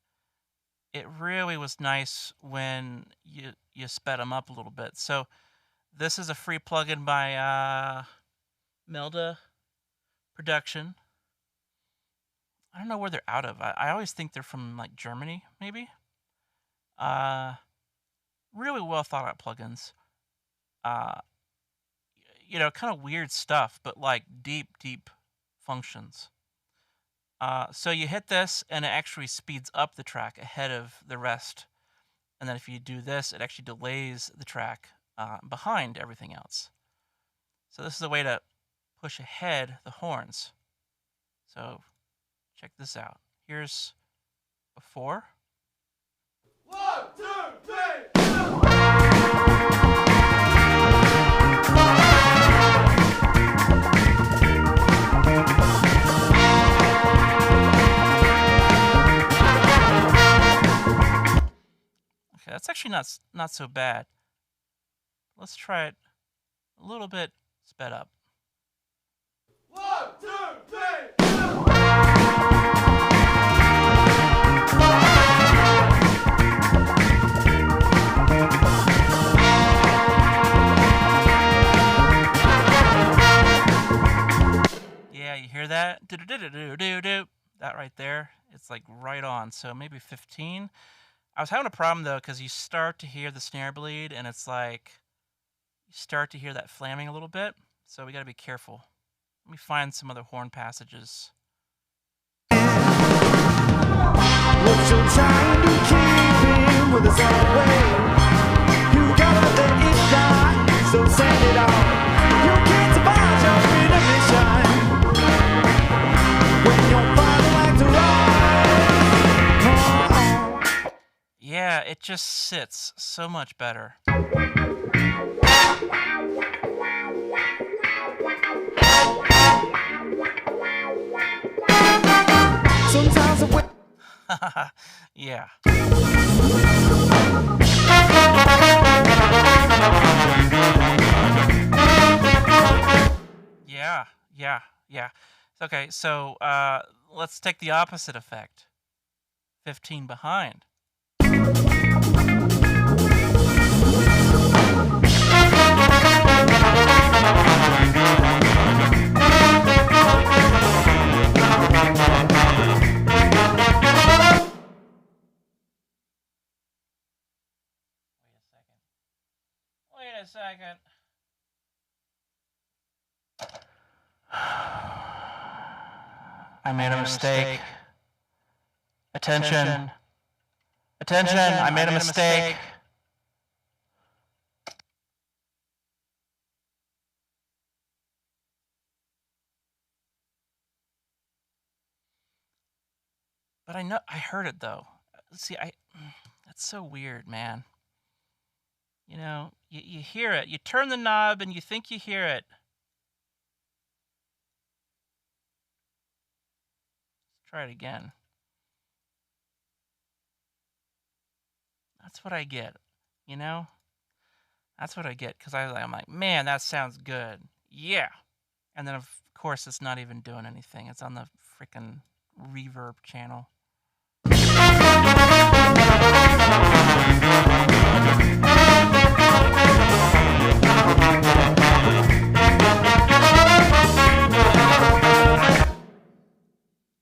it really was nice when you sped them up a little bit. So this is a free plugin by Melda Production. I don't know where they're out of. I always think they're from like Germany, maybe. Really well thought out plugins. Kind of weird stuff, but like deep functions. So you hit this, and it actually speeds up the track ahead of the rest. And then if you do this, it actually delays the track behind everything else. So this is a way to push ahead the horns. So check this out. Here's before. 1, 2, 3, 4. Okay, that's actually not so bad. Let's try it a little bit sped up. 1, 2, 3, 4. Yeah, you hear that? Do-do-do-do-do-do. That right there, it's like right on. So maybe 15. I was having a problem though, because you start to hear the snare bleed, and it's like you start to hear that flamming a little bit. So we got to be careful. Let me find some other horn passages. What you're trying to keep him with his own way. You gotta let it die, so send it out. You can't survive your mission when you're fighting like to rise. Yeah, it just sits so much better. Sometimes I wait. Yeah. Yeah. Okay, so let's take the opposite effect. 15 behind. Wait a second. I made a mistake. Attention. Attention, I made a mistake. But I heard it though. See, that's so weird, man. You hear it. You turn the knob and you think you hear it. Let's try it again. That's what I get, That's what I get, because I'm like, man, that sounds good. Yeah. And then, of course, it's not even doing anything. It's on the freaking Reverb channel.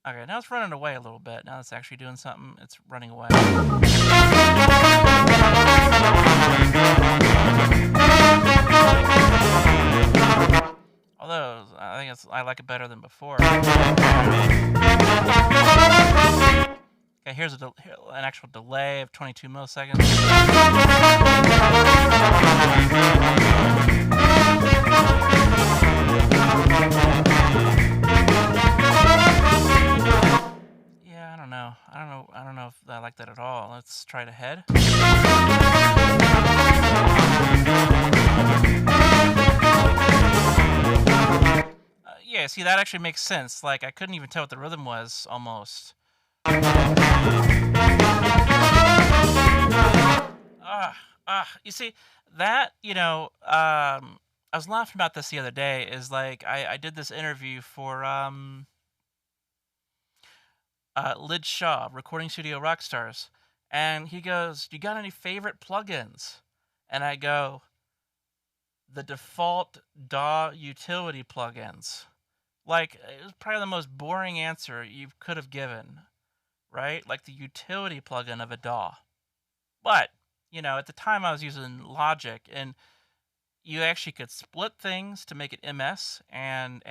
Okay, now it's running away a little bit. Now it's actually doing something. It's running away. Although, I like it better than before. Okay, here's an actual delay of 22 milliseconds. Yeah, I don't know. I don't know if I like that at all. Let's try it ahead. Yeah, see, that actually makes sense. Like, I couldn't even tell what the rhythm was almost. Ah, you see, that, I was laughing about this the other day, is like I did this interview for Lid Shaw, Recording Studio Rockstars, and he goes, "You got any favorite plugins?" And I go, "The default DAW utility plugins." Like, it was probably the most boring answer you could have given, right? Like the utility plugin of a DAW. But, at the time I was using Logic, and you actually could split things to make it MS, and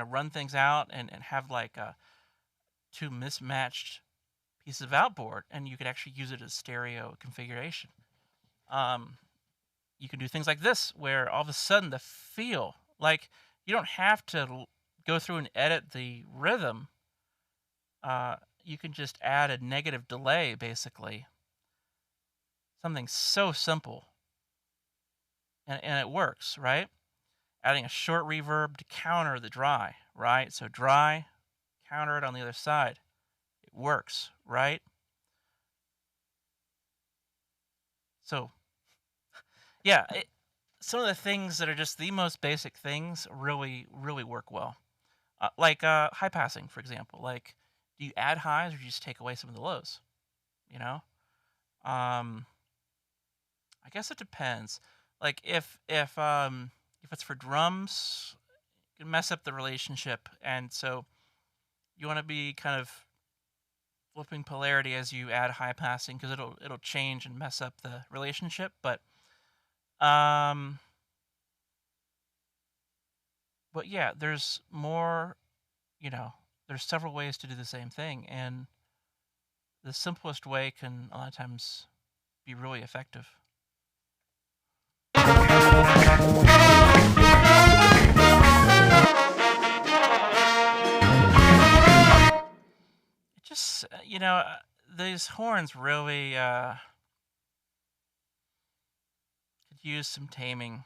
run things out, and have like two mismatched pieces of outboard, and you could actually use it as stereo configuration. Um, you can do things like this, where all of a sudden the feel, like, you don't have to go through and edit the rhythm. You can just add a negative delay, basically. Something so simple, and it works, right? Adding a short reverb to counter the dry, right? So dry, counter it on the other side. It works, right? So, yeah, some of the things that are just the most basic things really, really work well. Like high passing, for example. Like, do you add highs or do you just take away some of the lows? You know, um, I guess it depends. Like, if it's for drums, it can mess up the relationship, and so you want to be kind of flipping polarity as you add high passing, because it'll change and mess up the relationship. Um, but yeah, there's more. You know, there's several ways to do the same thing, and the simplest way can a lot of times be really effective. It just, these horns really could use some taming.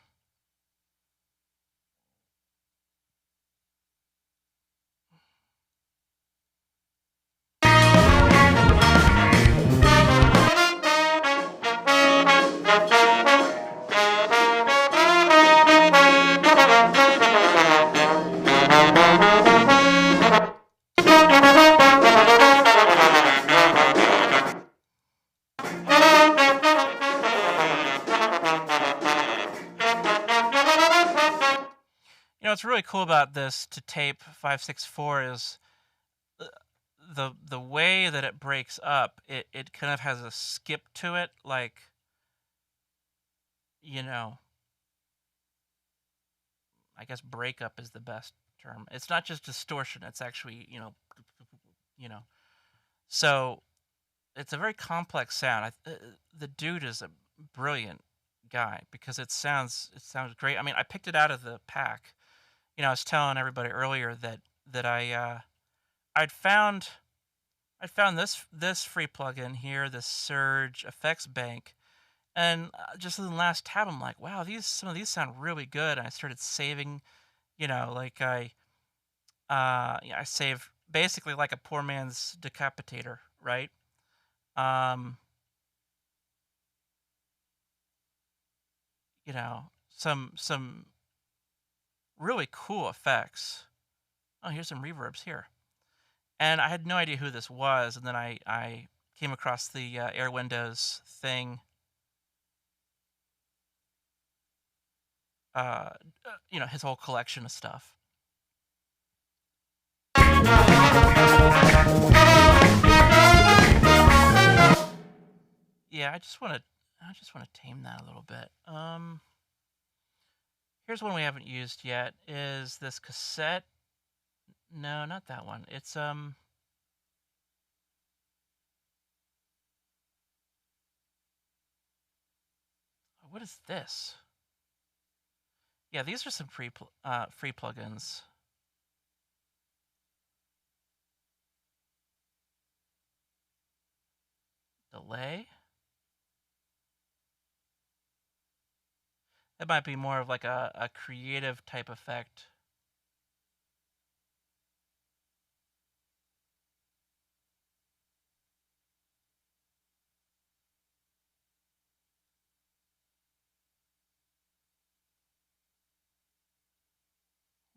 What's really cool about this to tape 564 is uh, the way that it breaks up. It kind of has a skip to it, like, you know, I guess breakup is the best term. It's not just distortion; it's actually, you know. So it's a very complex sound. The dude is a brilliant guy, because it sounds great. I mean, I picked it out of the pack. I was telling everybody earlier that I'd found I'd found this free plugin here, this Surge Effects Bank, and just in the last tab, I'm like, wow, these some of these sound really good. And I started saving, like I save basically like a poor man's decapitator, right? Um, some really cool effects. Oh, here's some reverbs here. And I had no idea who this was, and then I came across the Air Windows thing. Uh, his whole collection of stuff. Yeah, I just want to tame that a little bit. Here's one we haven't used yet. Is this cassette? No, not that one. It's what is this? Yeah, these are some free plugins. Delay. That might be more of like a creative type effect.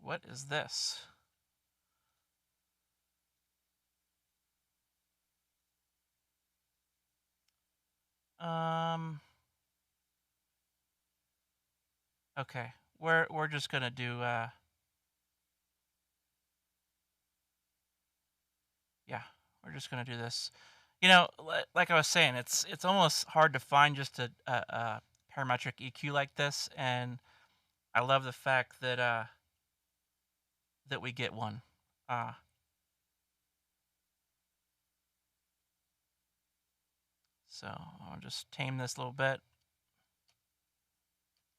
What is this? Okay. We're just gonna do yeah, we're just gonna do this. You know, like I was saying, it's almost hard to find just a parametric EQ like this, and I love the fact that that we get one. So I'll just tame this a little bit.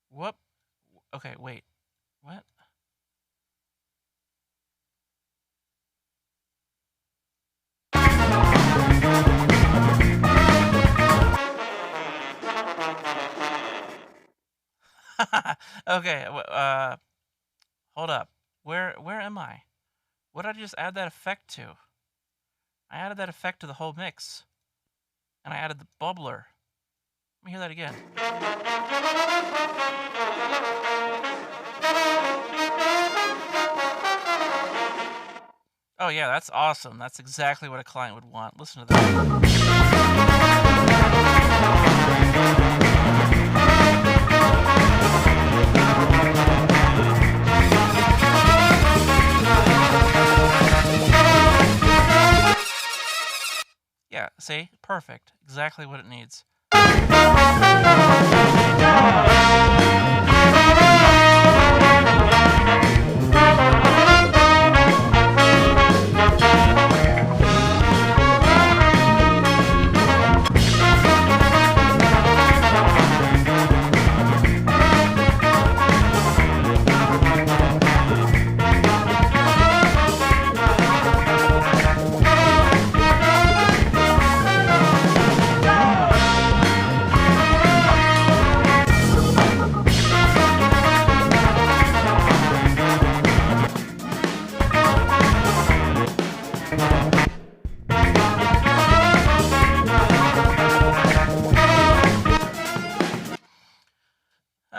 Whoop. Okay, wait. What? Okay, hold up. Where am I? What did I just add that effect to? I added that effect to the whole mix. And I added the bubbler. Let me hear that again. Oh yeah, that's awesome. That's exactly what a client would want. Listen to that. Yeah, see? Perfect. Exactly what it needs.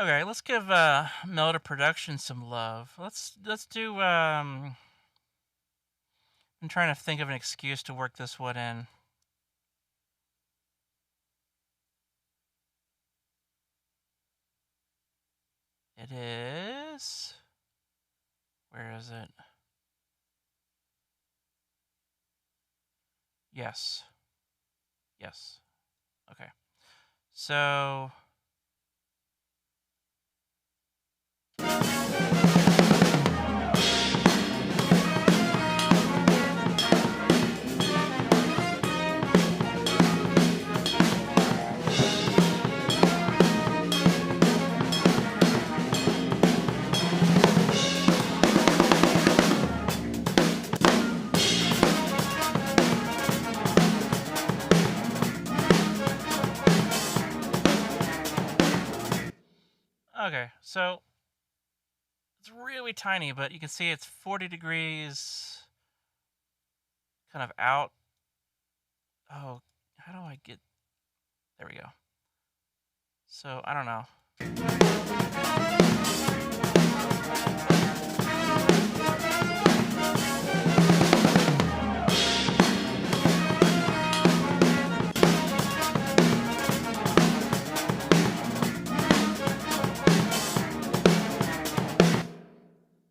Okay, let's give Melda Production some love. Let's do I'm trying to think of an excuse to work this one in. It is, where is it? Yes. Yes. Okay. So okay, so it's really tiny, but you can see it's 40 degrees kind of out. Oh, how do I get, there we go. So, I don't know.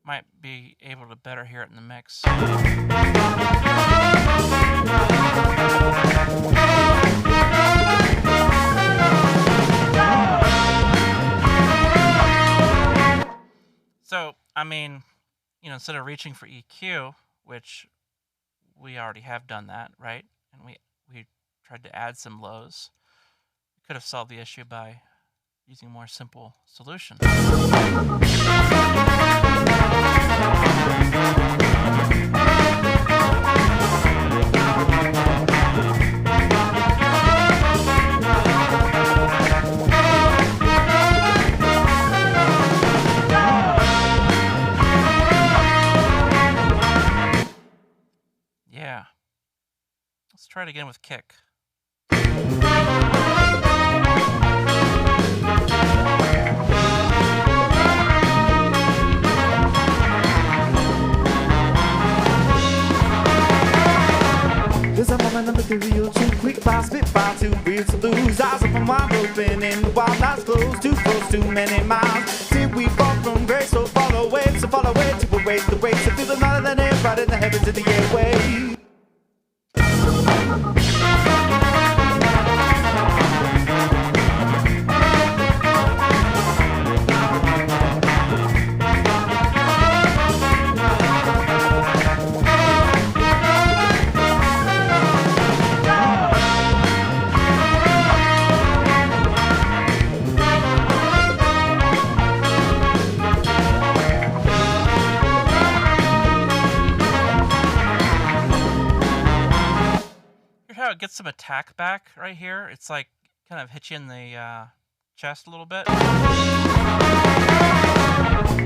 Might be able to better hear it in the mix. So, I mean, you know, instead of reaching for EQ, which we already have done that, right? And we tried to add some lows. We could have solved the issue by using a more simple solution. Yeah. Let's try it again with kick. There's a moment of material too quick by spitfire, too real to lose. Eyes open wide open in the wild nights close, too close, too many miles. Till we fall from grace, so follow waves, so follow way to erase the weight. So feel the night than air, right in the heavens in the airway. How it gets some attack back right here. It's like kind of hits you in the chest a little bit.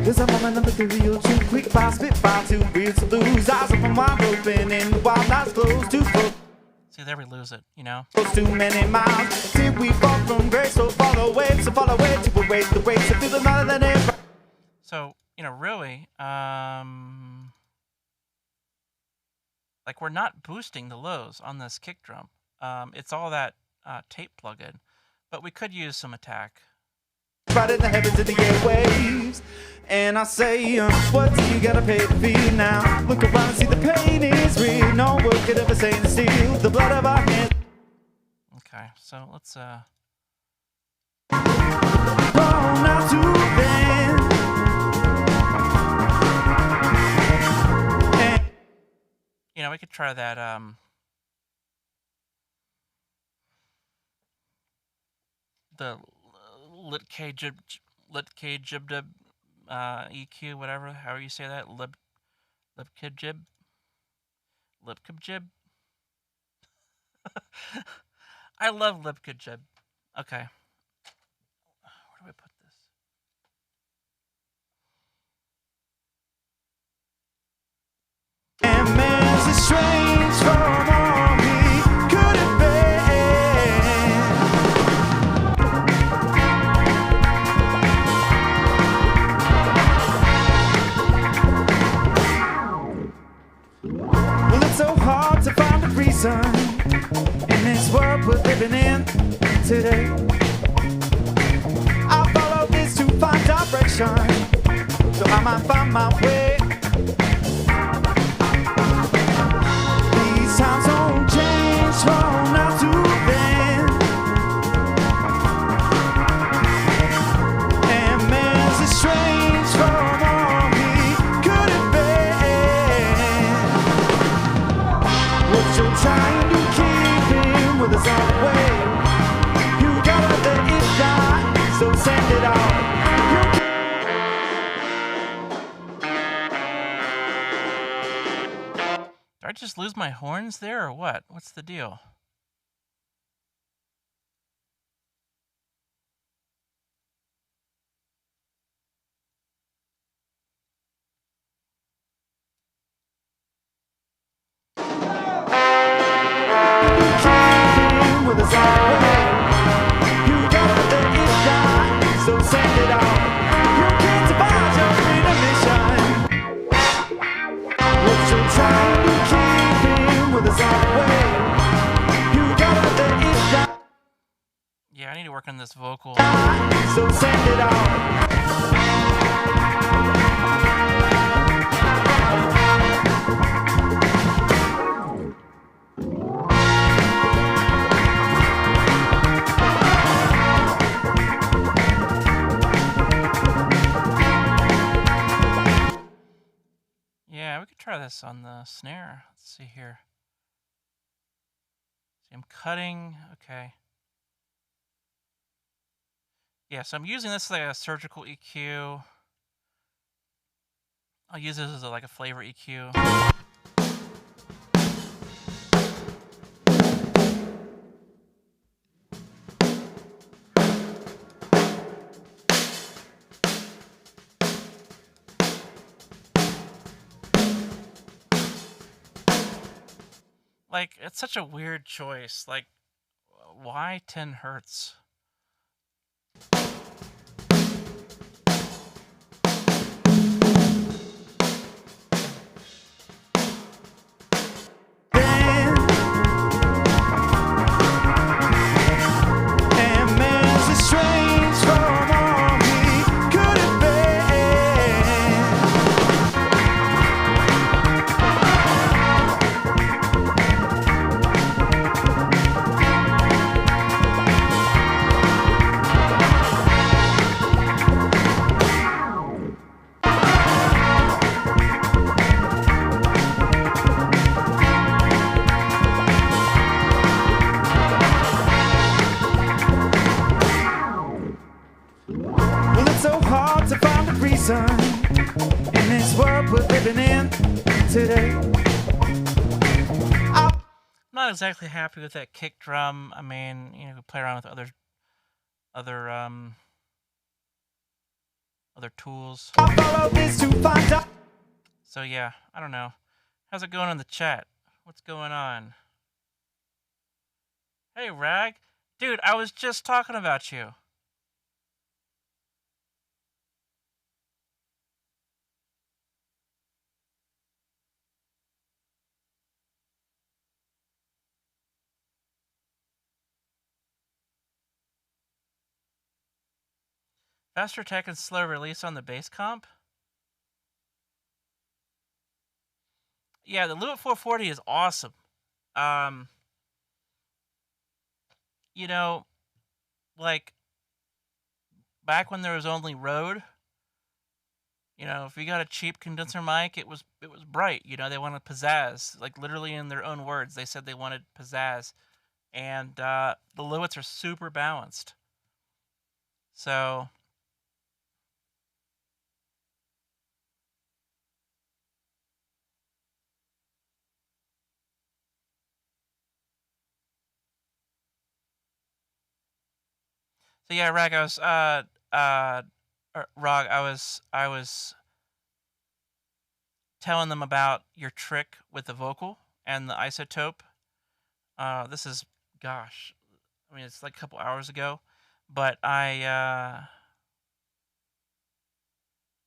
There's a moment of material too quick by spitfire, too real to lose. Eyes open wide open in the wild nights close, too close. See, there we lose it, you know? Too many miles till we fall from grace, so follow waves, so follow way to erase the weight. So feel the night than air. So, you know, really, like we're not boosting the lows on this kick drum. It's all that tape plug-in, but we could use some attack. Right in the heavens in the airwaves. And I say, what do you gotta pay the fee now? Look around and see the pain is real. No word could ever say to steal the blood of our hands. Okay, so let's Born out to bend. you know, we could try that the lit K jib EQ, whatever, however you say that, lib kib jib. I love lib kib jib. Okay. Where do I put this? And man's estranged from all he could have been. Well, it's so hard to find a reason in this world we're living in today. I follow this to find direction, so I might find my way. These times don't change from now to then, and man's estranged from all he could have been. What you're trying to keep him with his own way. You gotta let it die, so send it out. Did I just lose my horns there or what? What's the deal? With his own way. You gotta let it die, so send it out. You can't survive your freedom mission. What you're trying to keep him with his own way. You gotta let it die. Yeah, I need to work on this vocal. So send it out. Yeah, we could try this on the snare. Let's see here. See, I'm cutting. Okay. Yeah, so I'm using this like a surgical EQ. I'll use this as like a flavor EQ. Like, it's such a weird choice. Like, why 10 hertz? we're living in today. I'm not exactly happy with that kick drum. I mean, you know, play around with other other tools. I follow this to find out. So yeah, I don't know. How's it going in the chat? What's going on? Hey, Rag. Dude, I was just talking about you. Faster tech and slow release on the bass comp? Yeah, the Lewitt 440 is awesome. You know, like back when there was only Rode, you know, if you got a cheap condenser mic, it was bright. You know, they wanted pizzazz, like literally in their own words. They said they wanted pizzazz, and the Lewitts are super balanced. So yeah, Rag, I was Rog, I was telling them about your trick with the vocal and the isotope. This is, gosh, I mean, it's like a couple hours ago, but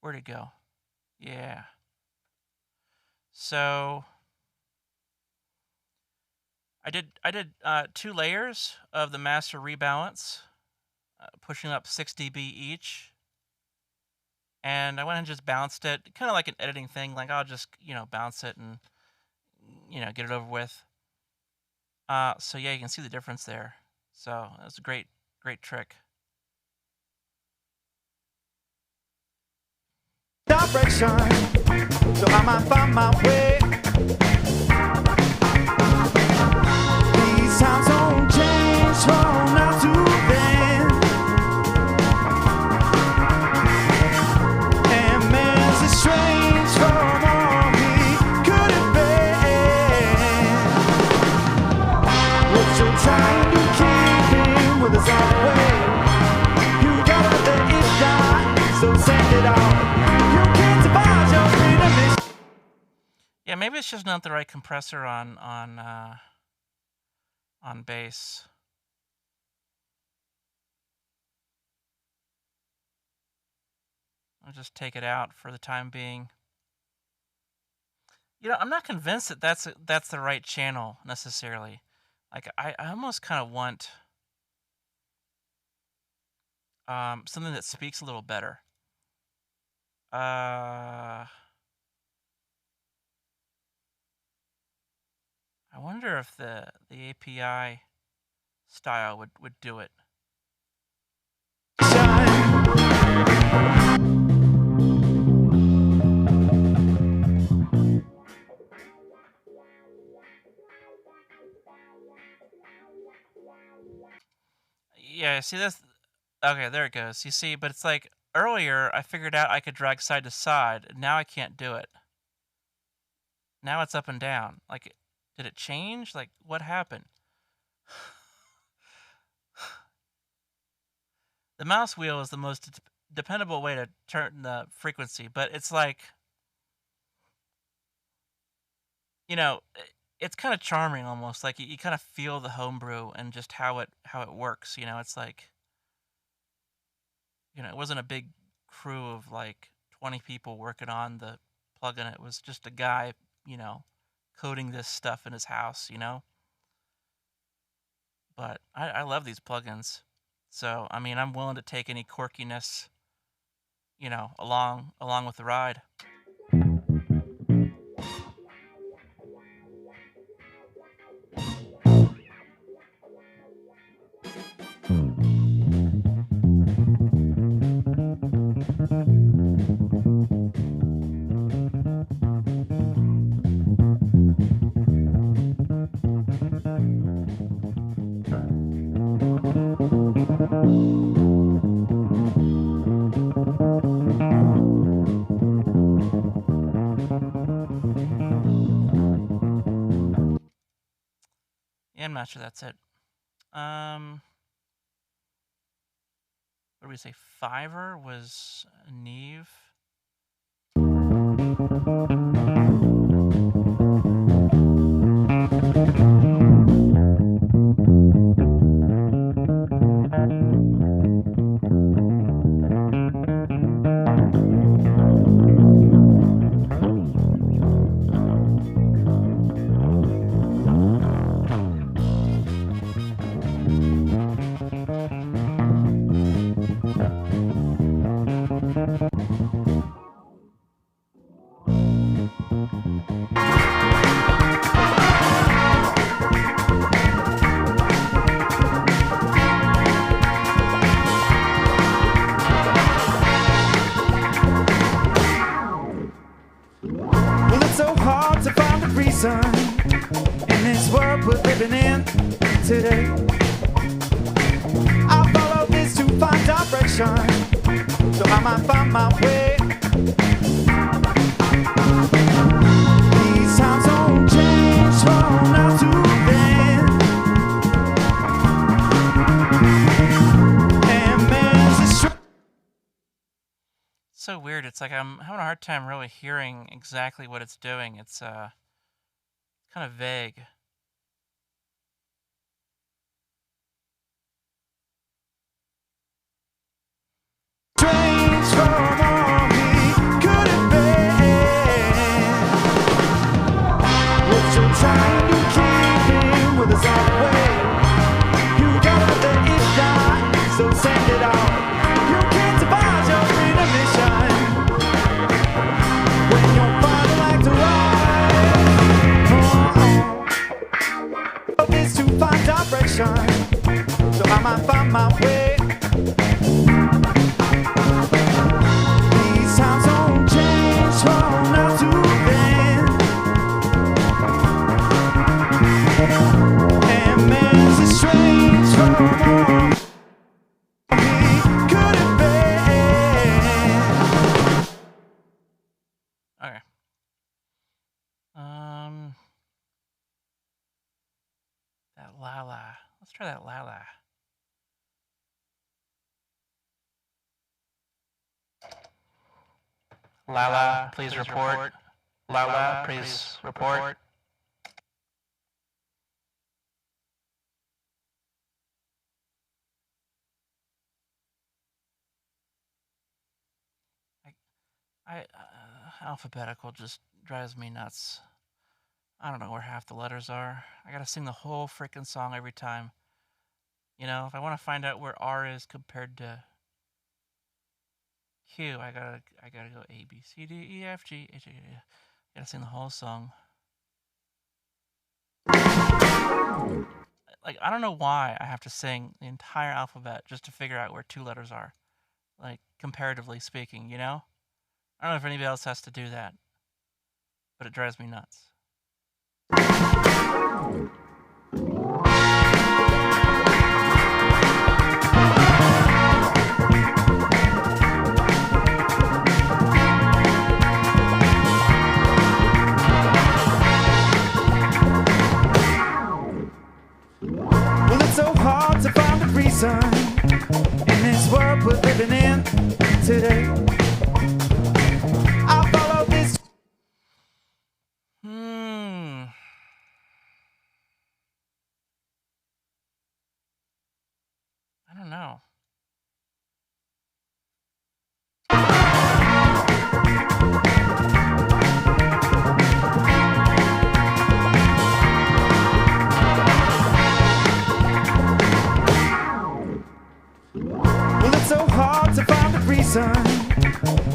where'd it go? Yeah. So I did 2 layers of the master rebalance, pushing up 6 dB each. And I went and just bounced it, kind of like an editing thing. Like I'll just, you know, bounce it and, you know, get it over with. So yeah, you can see the difference there. So that's a great trick. Direction, so I might find my way. These times don't change from now to then. And man's estranged from all he could have been. What you're trying to keep him with his own way. You gotta let it die, so send it out. Yeah, maybe it's just not the right compressor on bass. I'll just take it out for the time being. You know, I'm not convinced that that's the right channel necessarily. Like I almost kind of want something that speaks a little better. I wonder if the API style would do it. Yeah, see this? Okay, there it goes. You see, but it's like earlier I figured out I could drag side to side. Now I can't do it. Now it's up and down. Like, did it change? Like, what happened? The mouse wheel is the most dependable way to turn the frequency, but it's like, you know, it's kind of charming almost. Like you kind of feel the homebrew and just how it works. You know, it's like, you know, it wasn't a big crew of like 20 people working on the plugin. It was just a guy, you know, coding this stuff in his house, you know. But I love these plugins. So, I mean, I'm willing to take any quirkiness, you know, along with the ride. Yeah, I'm not sure that's it. What did we say? Fiverr was Neve. Well, it's so hard to find a reason in this world we're living in today. I follow this to find direction, so I might find my way. These times don't change from now to then, and man's a So weird. It's like I'm having a hard time really hearing exactly what it's doing. It's kind of vague. strange from all he could have been. What you're trying to keep him with his own way. You gotta let it die, so send it out. You can't devise your freedom mission when you're fighting like to ride. This to find direction, so I might find my way. These times don't change from now to then, and man's a strange from all he could have been. Okay. That Lala. Let's try that Lala. Lala, please report. Lala, please report. Alphabetical just drives me nuts. I don't know where half the letters are. I gotta sing the whole freaking song every time. You know, if I want to find out where R is compared to Q, I gotta go A B C D E F G H I J K L. I gotta sing the whole song. Like, I don't know why I have to sing the entire alphabet just to figure out where two letters are. Like, comparatively speaking, you know? I don't know if anybody else has to do that, but it drives me nuts. Well, it's so hard to find a reason in this world we're living in today. I follow this. I don't know. Well, it's so hard to find a reason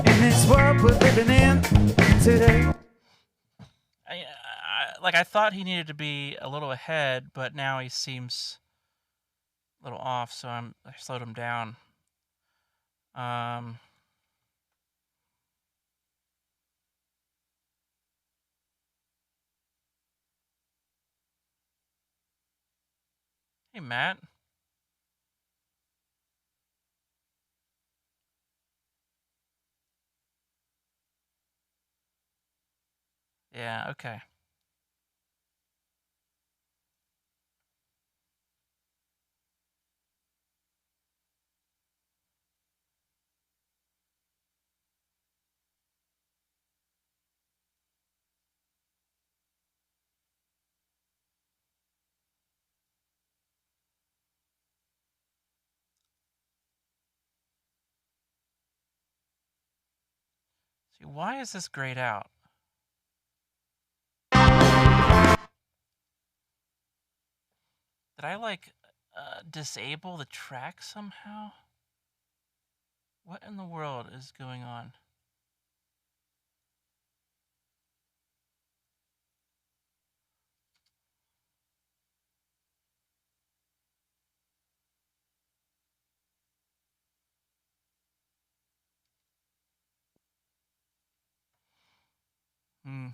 in this world we're living in today. I thought he needed to be a little ahead, but now he seems a little off, so I slowed him down. Hey, Matt. Yeah, okay. See, why is this grayed out? Did I like disable the track somehow? What in the world is going on? I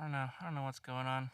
don't know. I don't know what's going on.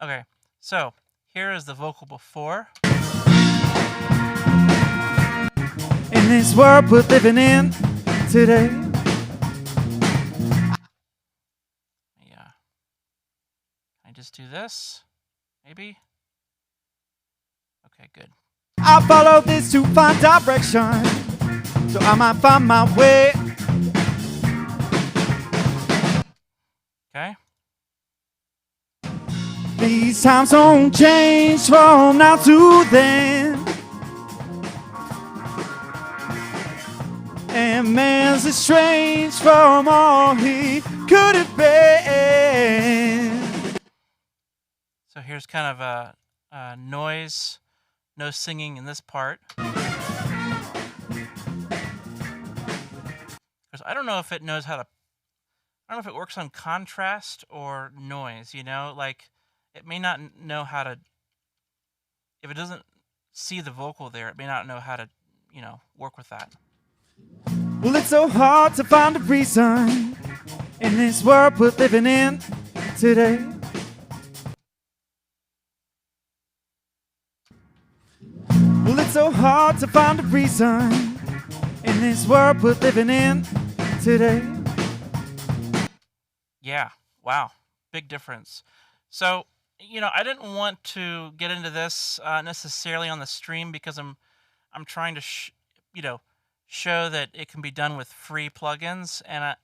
Okay, so here is the vocal before. In this world we're living in today. Yeah. Can I just do this? Maybe? Okay, good. I follow this to find direction, so I might find my way. Okay. These times don't change from now to then, and man's estranged from all he could have been. So here's kind of a noise, no singing in this part. Because I don't know if it knows how to, I don't know if it works on contrast or noise, you know? Like, it may not know how to, if it doesn't see the vocal there, it may not know how to, you know, work with that. Well, it's so hard to find a reason in this world we're living in today. Well, it's so hard to find a reason in this world we're living in today. Yeah, wow, big difference. So, you know, I didn't want to get into this necessarily on the stream because I'm trying to, you know, show that it can be done with free plugins, and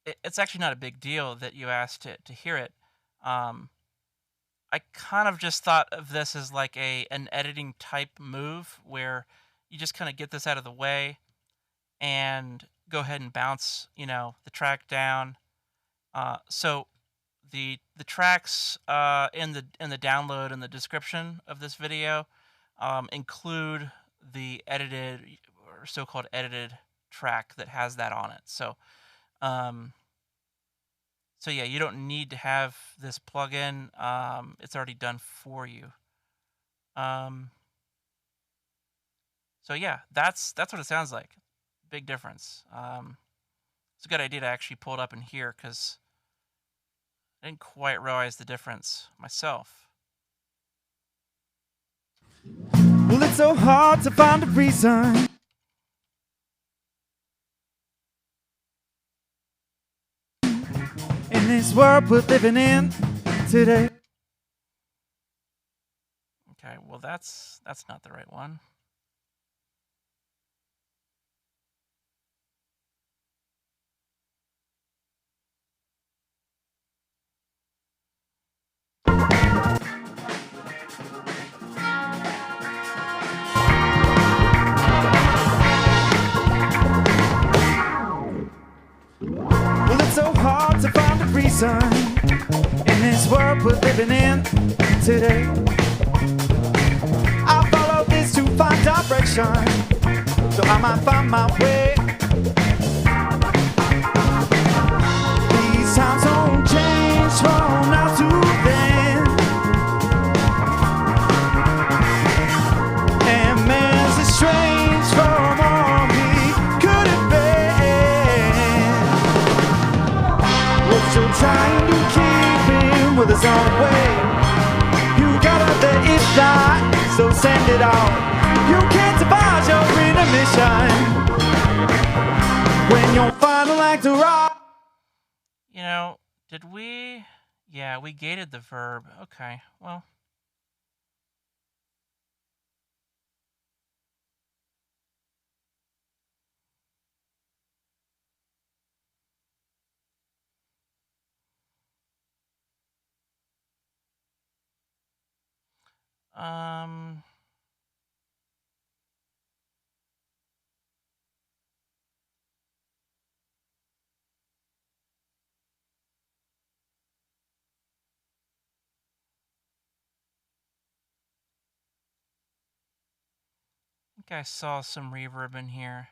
it's actually not a big deal that you asked to hear it. I kind of just thought of this as like an editing type move where you just kind of get this out of the way and go ahead and bounce, you know, the track down. So the tracks in the download and the description of this video include the edited or so-called edited track that has that on it. So so yeah, you don't need to have this plugin. It's already done for you. So yeah, that's what it sounds like. Big difference. It's a good idea to actually pull it up in here because I didn't quite realize the difference myself. Well, it's so hard to find a reason. In this world we're living in today. Okay, well that's not the right one. Well, it's so hard to find a reason in this world we're living in today. I follow this to find direction, so I might find my way. These times don't change from now to then, and man's estranged from all he could have way. You gotta let it fly, so send it out. You can't survive your intermission when your final act arrives. You know, did we... Yeah, we gated the verb. Okay, well... Um... I think I saw some reverb in here.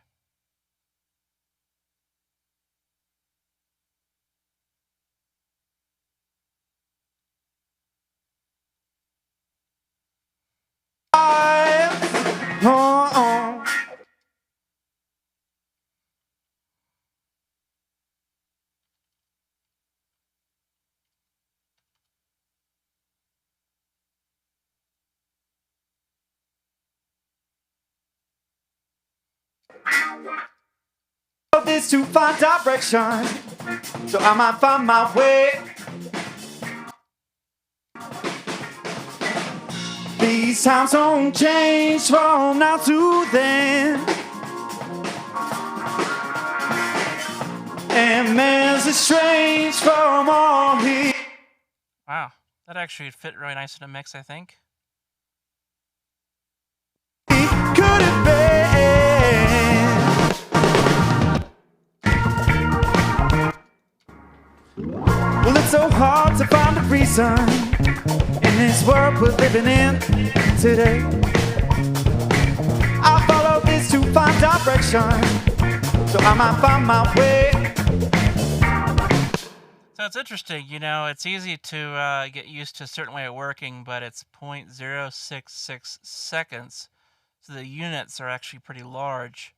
This to find direction, so I might find my way. These times don't change from now to then, and man's estranged from all he. Wow, that actually fit really nice in a mix, I think. Could it be? Well, it's so hard to find a reason in this world we're living in today. I follow this to find direction, so I might find my way. So it's interesting, you know, it's easy to get used to a certain way of working, but it's 0.066 seconds, so the units are actually pretty large.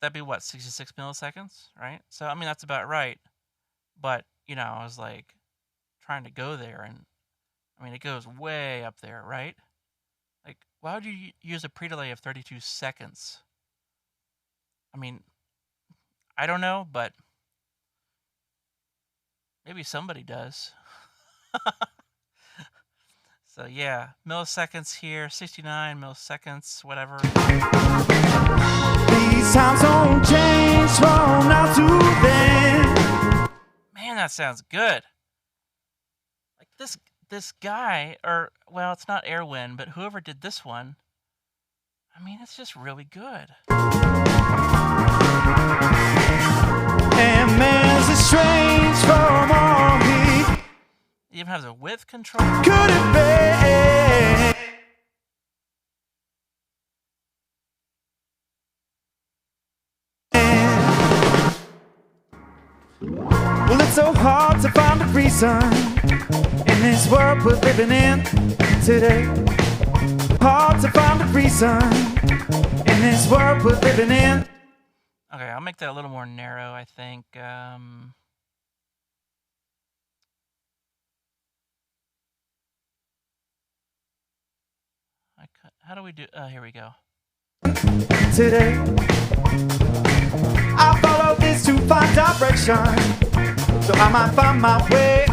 That'd be what, 66 milliseconds, right? So, I mean, that's about right. But, you know, I was like trying to go there, and I mean, it goes way up there, right? Like, why would you use a pre-delay of 32 seconds? I mean, I don't know, but maybe somebody does. So yeah, milliseconds here, 69 milliseconds, whatever. These times don't change from now to then. Man, that sounds good. Like this guy, or well, it's not Airwind, but whoever did this one, I mean, it's just really good. And man's estranged from all he. It even has a width control. Could it be? Well, it's so hard to find a reason in this world we're living in today. Hard to find a reason in this world we're living in. Okay, I'll make that a little more narrow, I think. How do we do? Here we go. Today, I follow this to find direction, so I might find my way.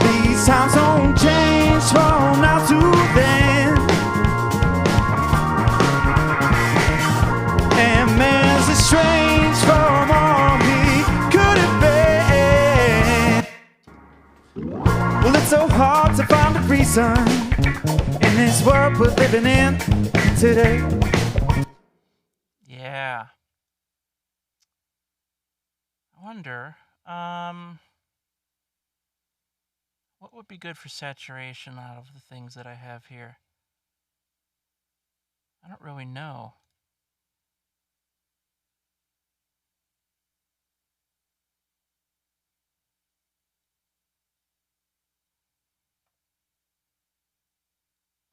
These times don't change from now to then, and man's estranged from all he. Could it be? Well, it's so hard to find a reason in this world we're living in today. Yeah. I wonder, what would be good for saturation out of the things that I have here? I don't really know.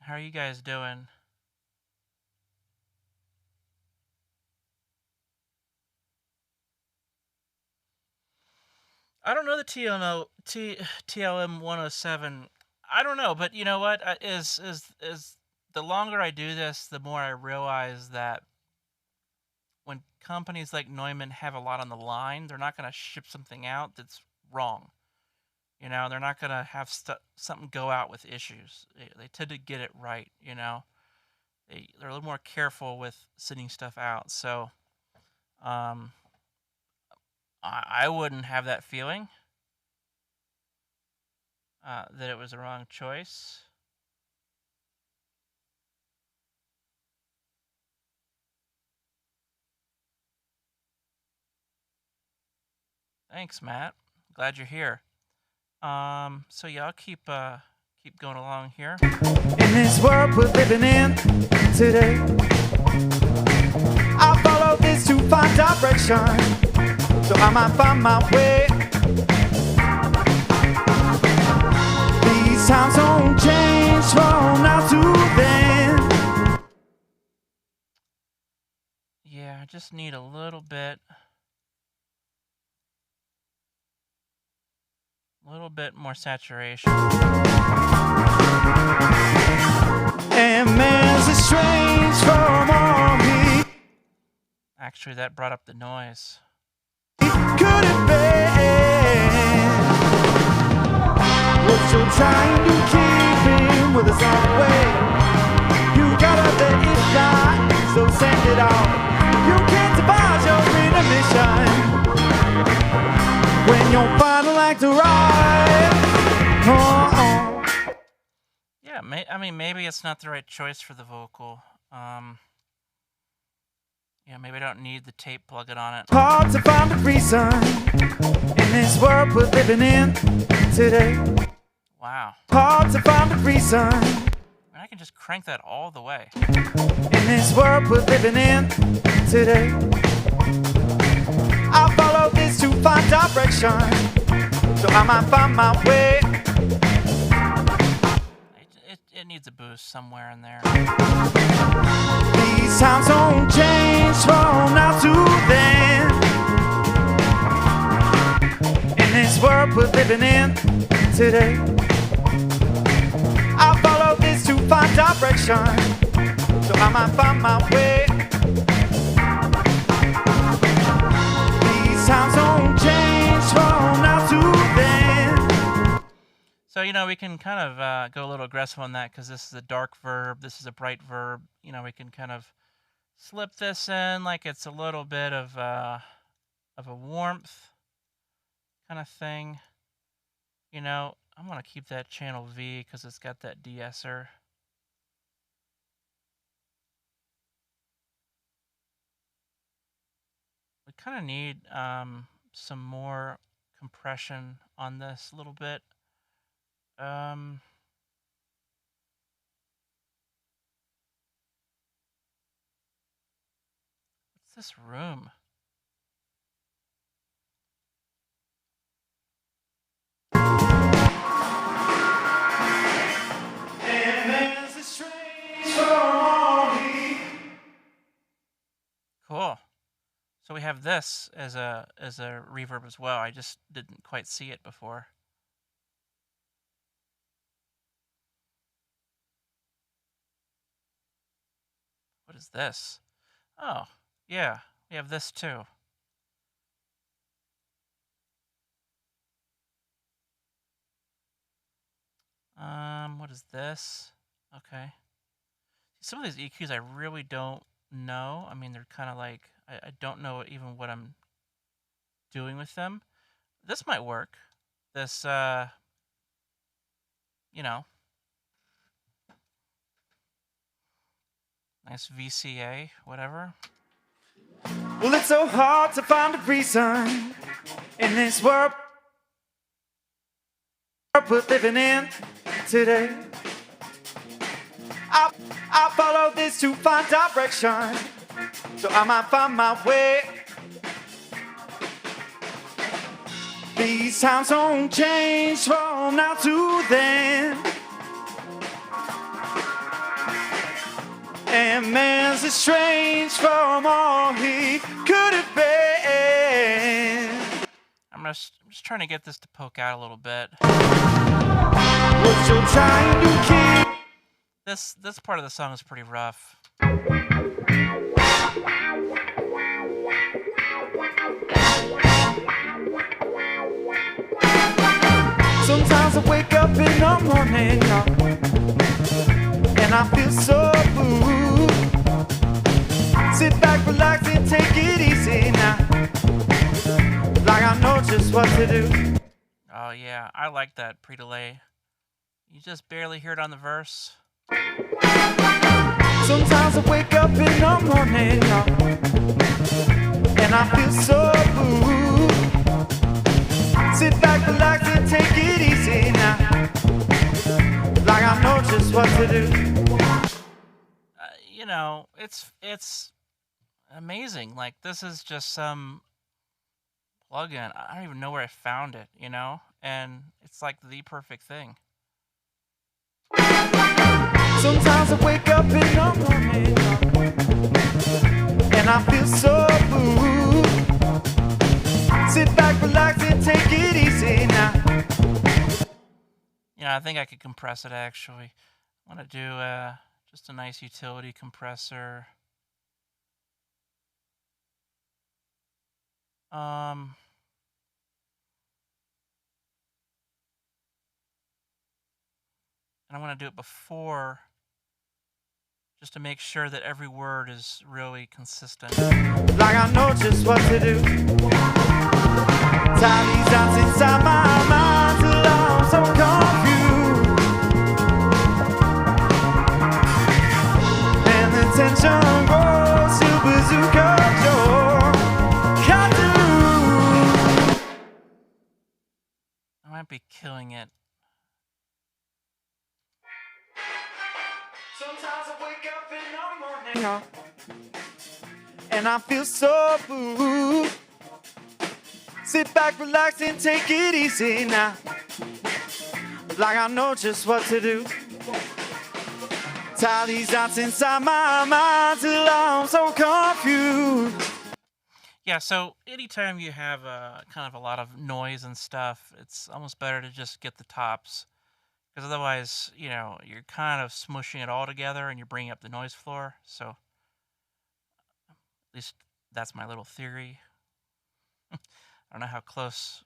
How are you guys doing? I don't know the TLM 107. I don't know, but you know what? Is the longer I do this, the more I realize that when companies like Neumann have a lot on the line, they're not going to ship something out that's wrong. You know, they're not going to have something go out with issues. They tend to get it right, you know. They're a little more careful with sending stuff out. So, um, I wouldn't have that feeling that it was the wrong choice. Thanks, Matt. Glad you're here. So yeah, I'll keep going along here. In this world we're living in today, I follow this to find direction, so I might find my way. These times don't change from now to then. Yeah, I just need a little bit more saturation. And man's estranged from all he Actually, that brought up the noise. could have been. What you're trying to keep him with his own way. You gotta let it die, so send it out. You can't devise your intermission when your final act arrives. Yeah, I mean, maybe it's not the right choice for the vocal. Yeah, maybe I don't need the tape plugged on it. Hard to find a reason in this world we're living in today. Wow. Hard to find a reason. I can just crank that all the way. In this world we're living in today, I follow this to find direction, so I might find my way. It needs a boost somewhere in there. These times don't change from now to then. In this world we're living in today, I follow this to find direction, so I might find my way. These times don't change from now to then. So, you know, we can kind of go a little aggressive on that because this is a dark verb, this is a bright verb. You know, we can kind of slip this in like it's a little bit of a warmth kind of thing. You know, I'm going to keep that channel V because it's got that de-esser. We kind of need some more compression on this a little bit. What's this room? Cool. So we have this as a reverb as well. I just didn't quite see it before. What is this? Oh, yeah, we have this too. What is this? Okay. Some of these EQs I really don't know. I mean, they're kind of like, I don't know even what I'm doing with them. This might work. This, you know, nice VCA, whatever. Well, it's so hard to find a reason in this world we're living in today. I follow this to find direction, so I might find my way. These times don't change from now to then. And man's estranged from all he could have been. I'm going I'm just trying to get this to poke out a little bit. What you're trying to keep. This part of the song is pretty rough. Sometimes I wake up in the morning and I feel so blue. Sit back, relax, and take it easy now. Like I know just what to do. Oh yeah, I like that pre-delay. You just barely hear it on the verse. Sometimes I wake up in the morning and I feel so blue. Sit back, relax, and take it easy now. Like I know just what to do. You know, it's amazing. Like this is just some plugin. I don't even know where I found it, you know? And it's like the perfect thing. Sometimes I wake up in the morning and I feel so blue. Sit back, relax, and take it easy now. You know, I think I could compress it actually. I want to do just a nice utility compressor. And I want to do it before, just to make sure that every word is really consistent. Like I know just what to do. Tie these dots inside my mind till I'm so confused. And the tension grows to bazooka door. I might be killing it. Sometimes I wake up in the morning and I feel so blue. Sit back, relax, and take it easy now. Like I know just what to do. Tie these dots inside my mind till I'm so confused. Yeah, so anytime you have kind of a lot of noise and stuff, it's almost better to just get the tops. Because otherwise, you know, you're kind of smushing it all together and you're bringing up the noise floor. So at least that's my little theory. I don't know how close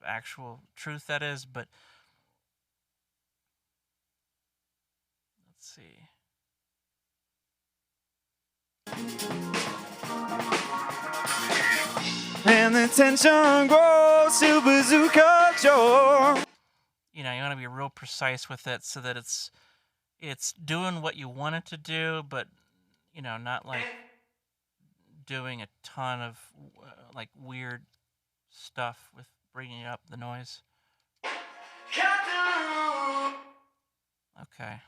actual truth that is, but let's see. And the tension grows to bazooka jaw. You know, you want to be real precise with it so that it's doing what you want it to do, but you know, not like doing a ton of like weird stuff with bringing up the noise. Okay.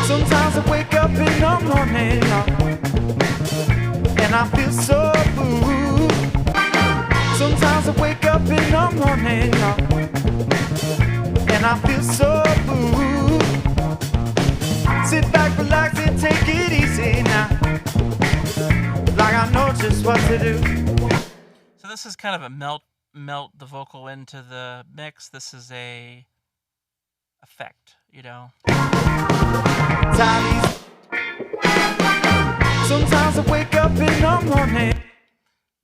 Sometimes I wake up in the morning and I feel so blue. Sometimes I wake up in the morning and I feel so blue. Sit back, relax, and take it easy now. Like I know just what to do. So this is kind of a melt the vocal into the mix. This is a effect, you know. Sometimes I wake up in the morning.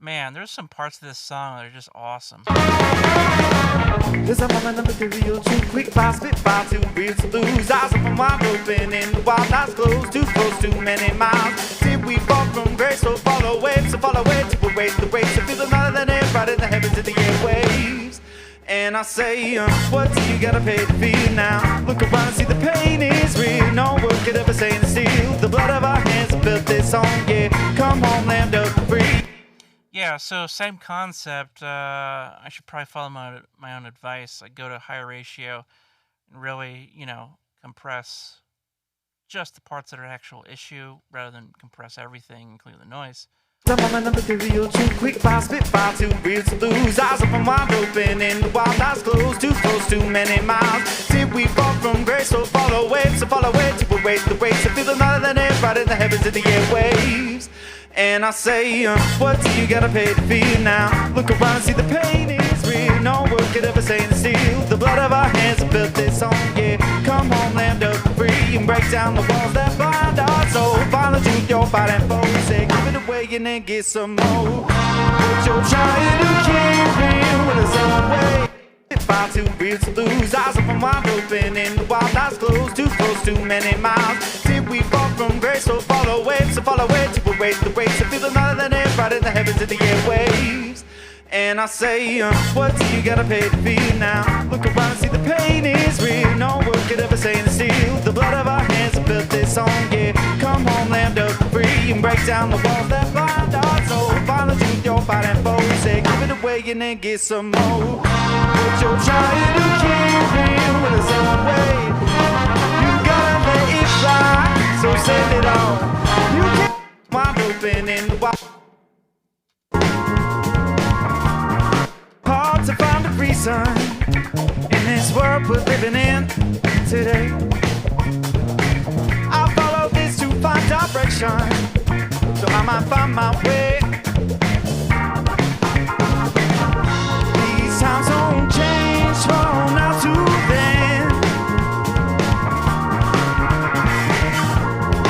Man, there's some parts of this song that are just awesome. There's a moment of material, too quick by spit by too real to lose. Eyes open wide open in the wild, eyes closed, too close, too many miles. Did we fall from grace, so follow waves, so follow waves, to erase the waves, to feel another than air, right in the heavens in the airwaves. And I say, what do you gotta pay to feel now? Look around and see the pain is real. No word could ever say in steel. The blood of our hands built this song, yeah. Come home, land up free. Yeah, so same concept. I should probably follow my own advice. Like go to higher ratio and really, you know, compress just the parts that are actual issue rather than compress everything, including the noise. the moment of material too quick fire, spit fire, too real to lose. Eyes open wide open in the wild, eyes closed, too close, too many miles. Did we fall from grace, so follow waves, so follow it, to await the waves, to feel another than air, right in the heavens in the airwaves. And I say, what do you gotta pay to feel now? Look around and see the pain is real. No word could ever say the steel. The blood of our hands have built this song, yeah. Come home, land up free, and break down the walls that bind our soul. Find the truth you're fighting for. Say, give it away and then get some more. But you're trying to keep real with us own way. Far too real to lose. Eyes open wide open in the wild, eyes closed, too close, too many miles. Did we fall from grace, so follow it, to await the waves, to feel another than air, right in the heavens in the airwaves. And I say, what do you gotta pay to feel now? Look around and see the pain is real. No word could ever say the steel. The blood of our hands have built this song, yeah. Come home, land up free, and break down the walls that bind our soul. Find the truth you're fighting for. Say, give it away and then get some more. But you're trying to keep real with us own way. You gotta let it fly, so send it on. You can't wind open in the wild. Hard to find a reason in this world we're living in today. I follow this to find direction, so I might find my way. These times don't change from now to then,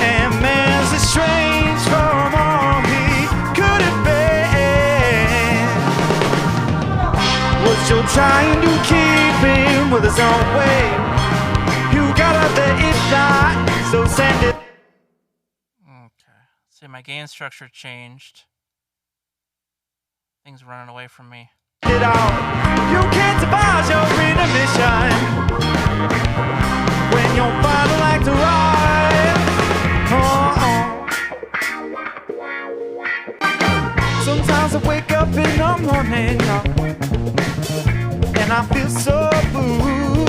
and man's estranged from all he could have been. What you're trying to keep him with his own way. You gotta let it fly, so send it. Okay. See, my gain structure changed. Things running away from me. It all. You can't devise your intermission when you're finally like to ride. Sometimes I wake up in the morning and I feel so blue.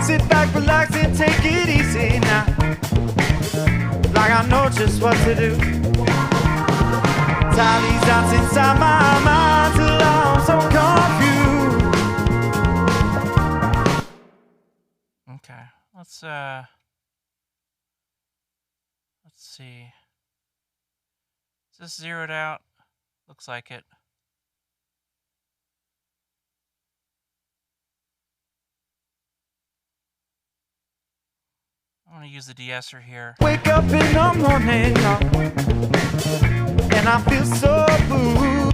Sit back, relax, and take it easy now, like I know just what to do. Tie these dots inside my mind till I'm so confused. Okay, let's see. Is this zeroed out? Looks like it. I'm gonna use the de-esser here. Wake up in the morning and I feel so blue.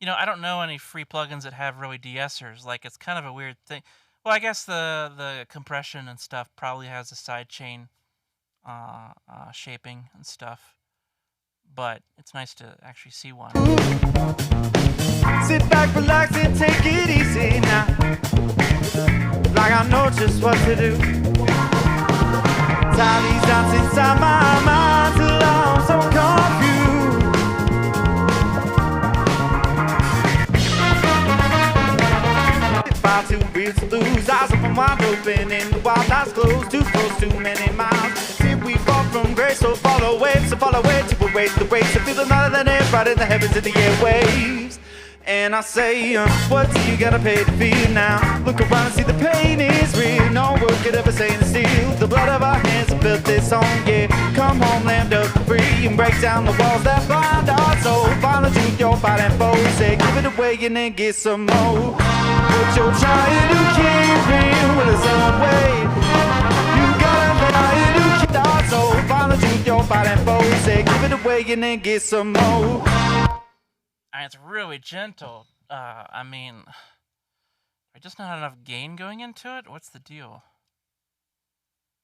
You know, I don't know any free plugins that have really de-essers. Like, it's kind of a weird thing. Well, I guess the compression and stuff probably has a sidechain shaping and stuff, but it's nice to actually see one. Sit back, relax, and take it easy now, like I know just what to do. Tie these dots inside my mind till I'm so confused. Far too real to lose. Eyes open wide open in the wild, eyes closed, too close, too many miles. Did we fall from grace, so follow it, to await the waves, to feel another than air, right in the heavens in the airwaves. And I say, what do you gotta pay to feel now? Look around and see the pain is real. No word could ever say the steel. The blood of our hands have built this song, yeah. Come home, land up free, and break down the walls that bind our soul. Find the truth you're fighting for. Say, give it away and then get some more. But you're trying to keep real with his own way. You gotta let it keep our soul. Find the truth you're fighting for. Say, give it away and then get some more. It's really gentle. I mean, I just not enough gain going into it? What's the deal?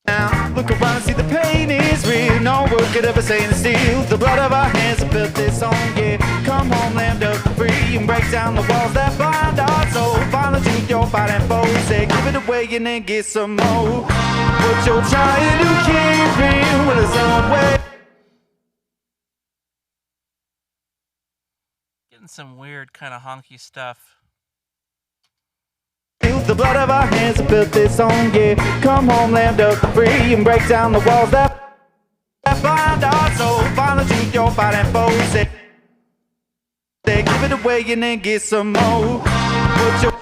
Now, look around and see the pain is real. No word could ever say the steel. The blood of our hands have built this song, yeah. Come home, land up free, and break down the walls that bind our soul. Find the truth you're fighting for. Say, give it away and then get some more. But you're trying to keep real with his own way. Some weird kind of honky stuff. The blood of our hands have built this song, yeah. Come home, land up free, and break down the walls that find our soul. Find the truth you're fighting for. Say, give it away and then get some more. Put your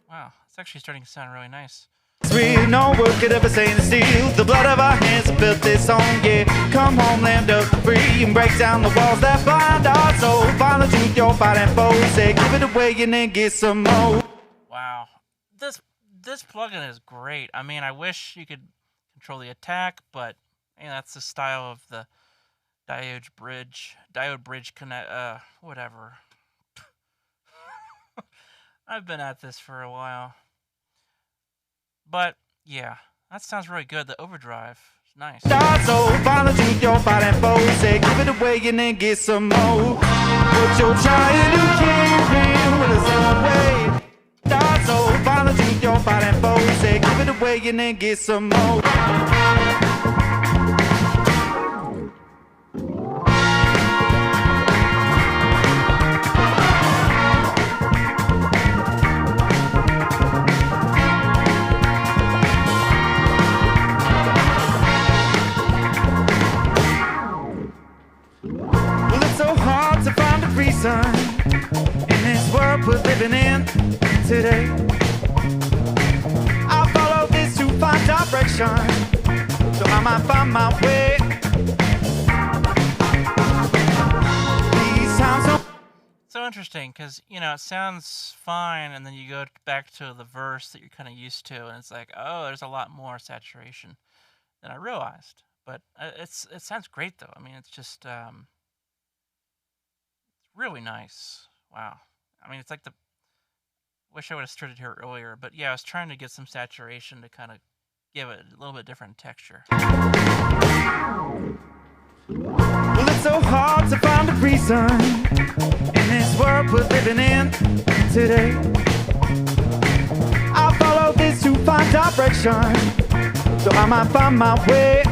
Wow, it's actually starting to sound really nice. real, no word could ever stand still. The blood of our hands have built this song, yeah. Come home, land of the free, and break down the walls that bind our soul. Find the truth you're fighting for. Say, give it away and then get some more. Wow, this plugin is great. I mean, I wish you could control the attack, but man, that's the style of the diode bridge connect. Whatever. I've been at this for a while. But, yeah, that sounds really good. The overdrive is nice. So find the truth you're fighting for. Say, give it away and then get some more. What you're trying to keep in with us away. So find the truth you're fighting for. Say, give it away and then get some more. In this world we're living in today, I follow this to find direction, so I might find my way. These times don't. So interesting, because, you know, it sounds fine, and then you go back to the verse that you're kind of used to, and it's like, oh, there's a lot more saturation than I realized. But it sounds great, though. I mean, it's just really nice. Wow. I mean, it's like wish I would have started here earlier, but yeah, I was trying to get some saturation to kind of give it a little bit different texture. Well, it's so hard to find a reason in this world we're living in today. I follow this to find direction, so I might find my way.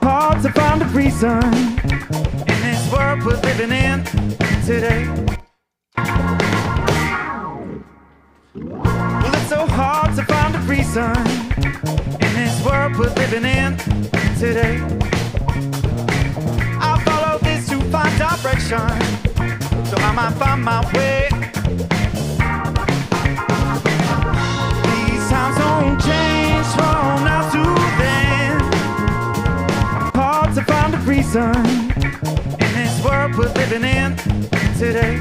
Hard to find a reason in this world we're living in today. Well, it's so hard to find a reason in this world we're living in today. I follow this to find direction, so I might find my way. These times don't change from now to then. Hard to find a reason in this world we're living in today.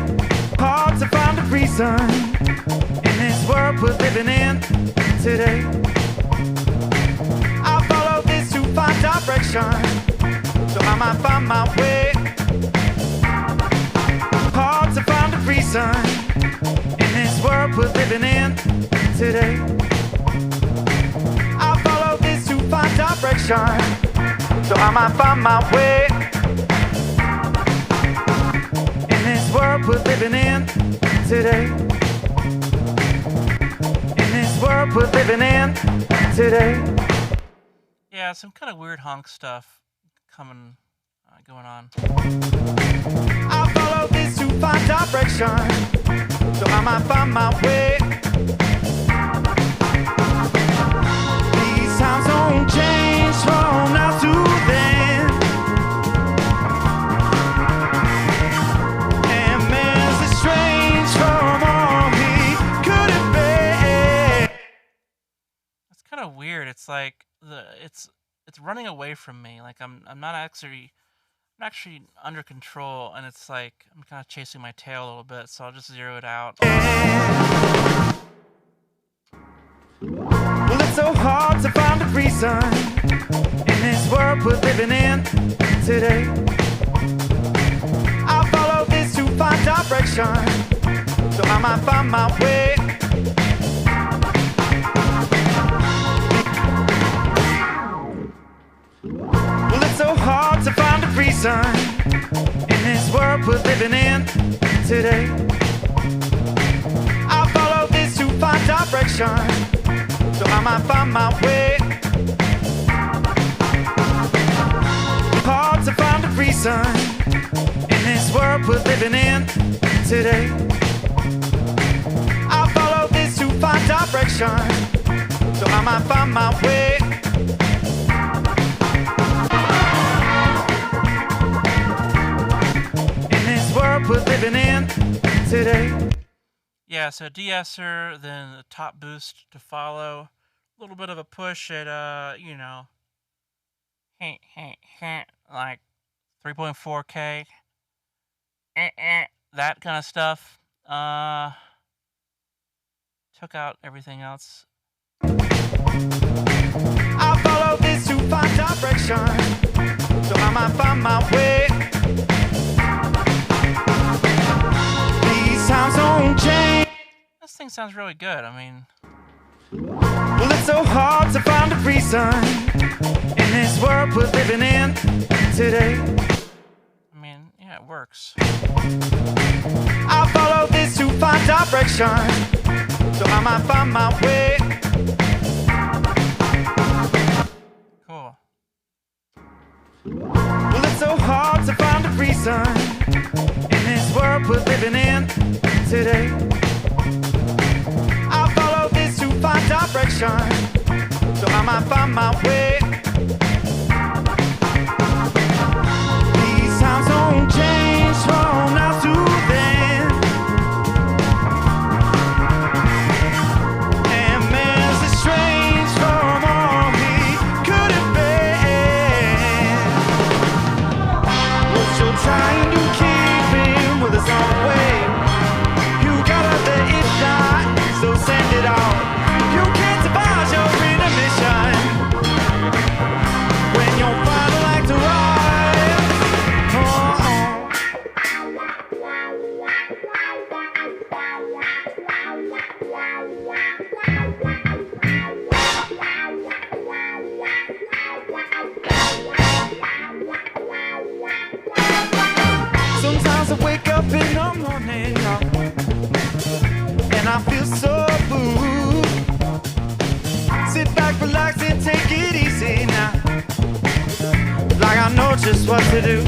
Hard to find a reason in this world we're living in today. I follow this to find direction, so I might find my way. Hard to find a reason in this world we're living in today. I follow this to find direction, so I might find my way. In this world we're living in today. In this world we're living in today. Yeah, some kind of weird honk stuff going on. I follow this to find direction, so I might find my way. These times don't change from now to then. And man's estranged from all he could have been. It's kind of weird. It's like it's running away from me. Like I'm actually under control, and it's like I'm kind of chasing my tail a little bit. So I'll just zero it out. Well, it's so hard to find a reason in this world we're living in today. I follow this to find direction, so I might find my way. Well, it's so hard to find a reason in this world we're living in today. I follow this to find direction, so I might find my way. Hard to find a reason in this world we're living in today. I follow this to find direction, so I might find my way. we're living in today. Yeah, so de-esser, then the top boost to follow. A little bit of a push at, like 3.4K. That kind of stuff. Took out everything else. I follow this to find direction, so I might find my way. These times don't change. This thing sounds really good. I mean, well, it's so hard to find a reason in this world we're living in today. Yeah, it works. I follow this to find direction, so I might find my way. Cool. Well, it's so hard to find a reason in this world we're living in today. I follow this to find direction, so I might find my way. These times don't change from now to then, and man's estranged from all he could have been. We're still trying to keep him with his own way. You gotta let it die, so send it out. You can't survive your intermission when your final act arrives. Sometimes I wake up in the morning and I feel so blue. Sit back, relax, and take it easy now, like I know just what to do.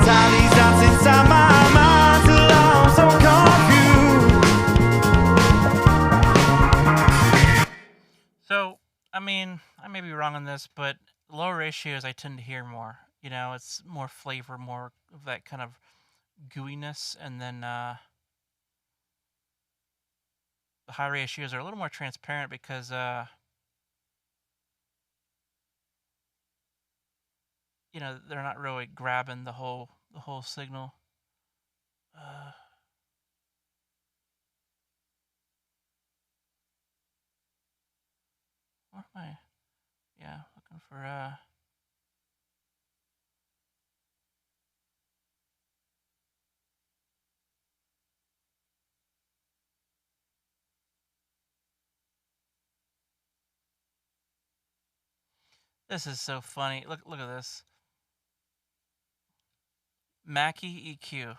Tie these dots inside my mind till I'm so confused. So, I may be wrong on this, but lower ratios I tend to hear more. It's more flavor, more of that kind of gooiness, and then the high ratios are a little more transparent because they're not really grabbing the whole signal. Where am I? Yeah, looking for This is so funny. Look at this. Mackie EQ.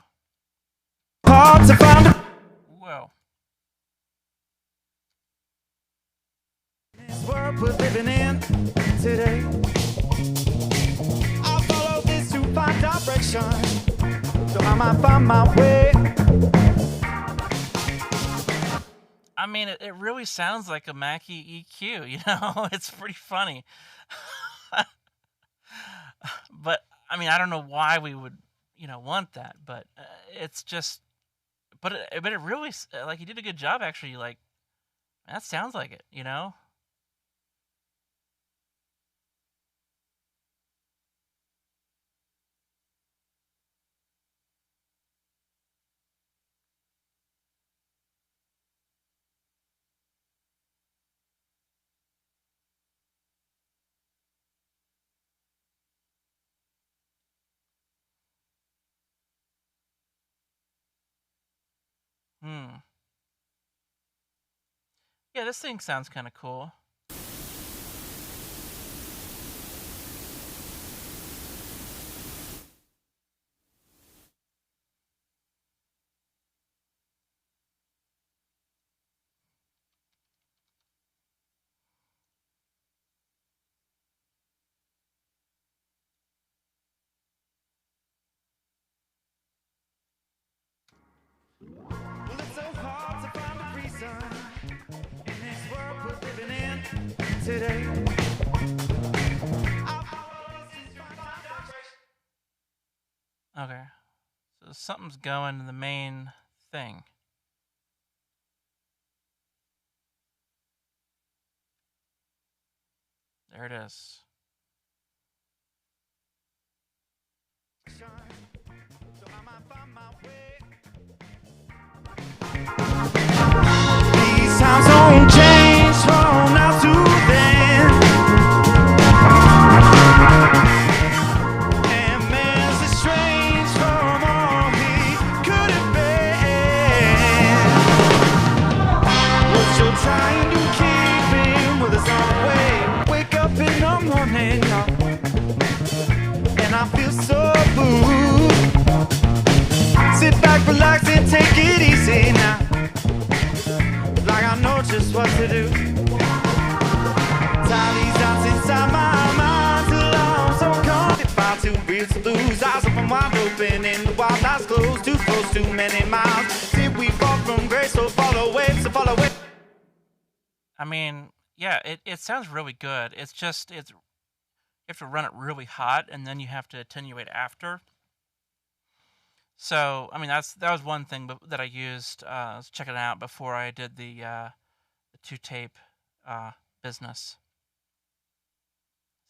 Hard to find. Whoa. This world we're living in today. I follow this to find direction, so I might find my way. It really sounds like a Mackie EQ, It's pretty funny. But, I don't know why we would, want that, but it's just, but it really, like, you did a good job, actually, like, that sounds like it, Hmm. Yeah, this thing sounds kind of cool. Well, it's so hard to find a reason in this world we're living in today. Okay. something's going to the main thing. There it is. These times don't change from now to then. And man's estranged from all he could have been. But you're trying to keep him with his own way. Wake up in the morning and I feel so blue. Sit back, relax, and take it easy now. Like I know just what to do. Tie these dots inside my mind till I'm so confined to real to lose. Eyes open wide open and the wild eyes closed. Too close, too many miles. Did we fall from grace, so fall away, so fall away? I mean, yeah, it sounds really good. It's just you have to run it really hot and then you have to attenuate after. So, I mean, that was one thing that I used. I was checking it out before I did the 2-tape business.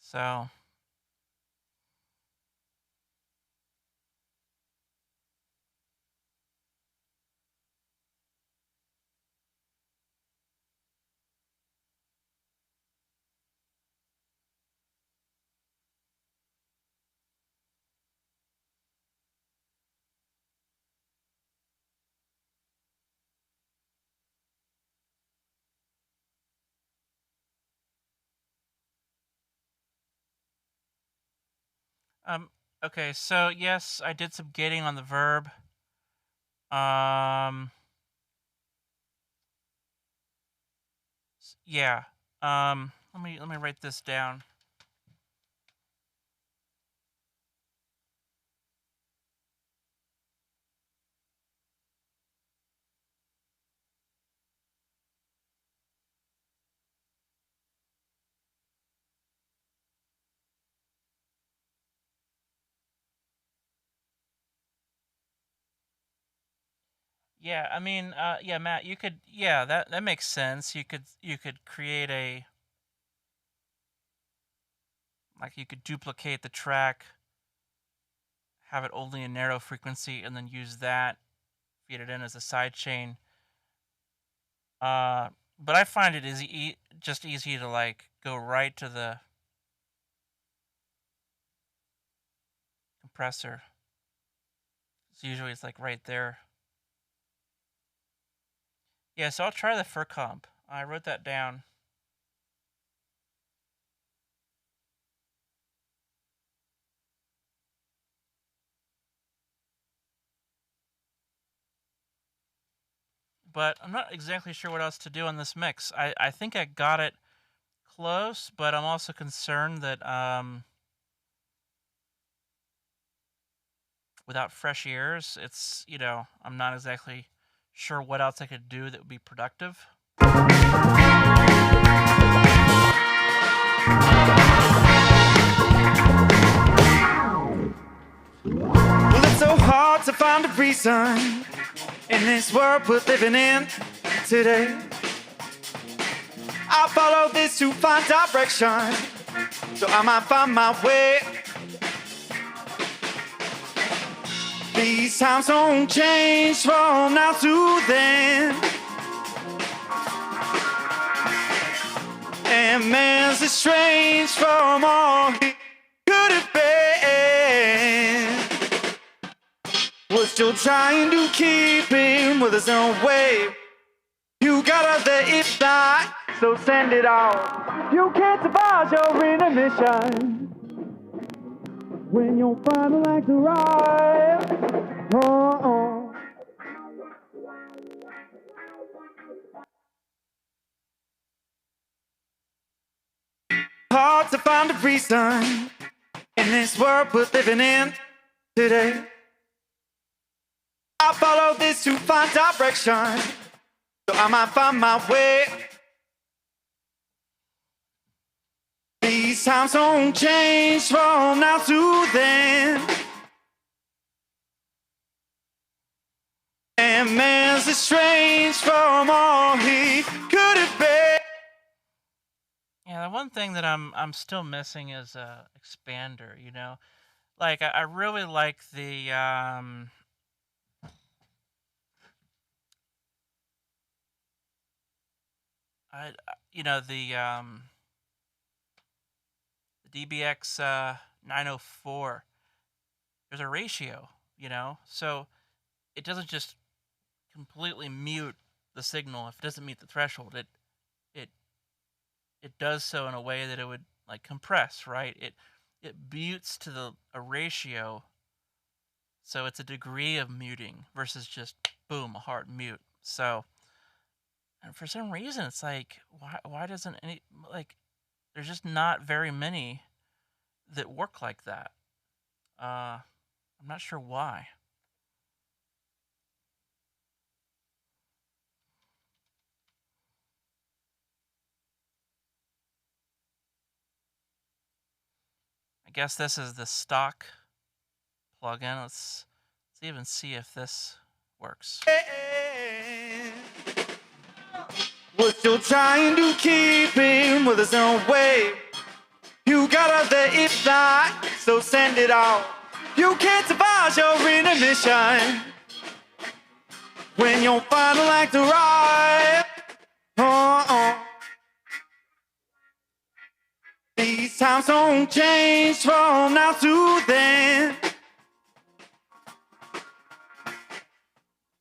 So, okay, so yes, I did some gating on the verb. Yeah. Let me write this down. Yeah, I mean, yeah, Matt, you could, yeah, that makes sense. You could create you could duplicate the track, have it only in narrow frequency, and then use that, feed it in as a side chain. But I find it is just easy to like go right to the compressor. So usually it's like right there. Yeah, so I'll try the fur comp. I wrote that down. But I'm not exactly sure what else to do on this mix. I think I got it close, but I'm also concerned that without fresh ears, it's, I'm not exactly sure what else I could do that would be productive. Well, it's so hard to find a reason in this world we're living in today. I follow this to find direction, so I might find my way. These times don't change from now to then. And man's estranged from all he could have been. We're still trying to keep him with his own way. You gotta let it fly, so send it out. You can't survive your intermission when your final act arrives. Hard to find a reason in this world we're living in today. I follow this to find direction, so I might find my way. These times don't change from now to then. And man's estranged from all he could have been. Yeah, the one thing that I'm still missing is a expander, you know? Like I really like the you know the DBX 904. There's a ratio, you know? So it doesn't just completely mute the signal if it doesn't meet the threshold. It it does so in a way that it would like compress, right? It mutes to a ratio, so it's a degree of muting versus just boom, a hard mute. So, and for some reason, it's like why doesn't any like there's just not very many that work like that. I'm not sure why. I guess this is the stock plugin. Let's even see if this works. We're still trying to keep him with his own way. You got out there if not, so send it out. You can't survive your intermission when your final act arrives. These times don't change from now to then.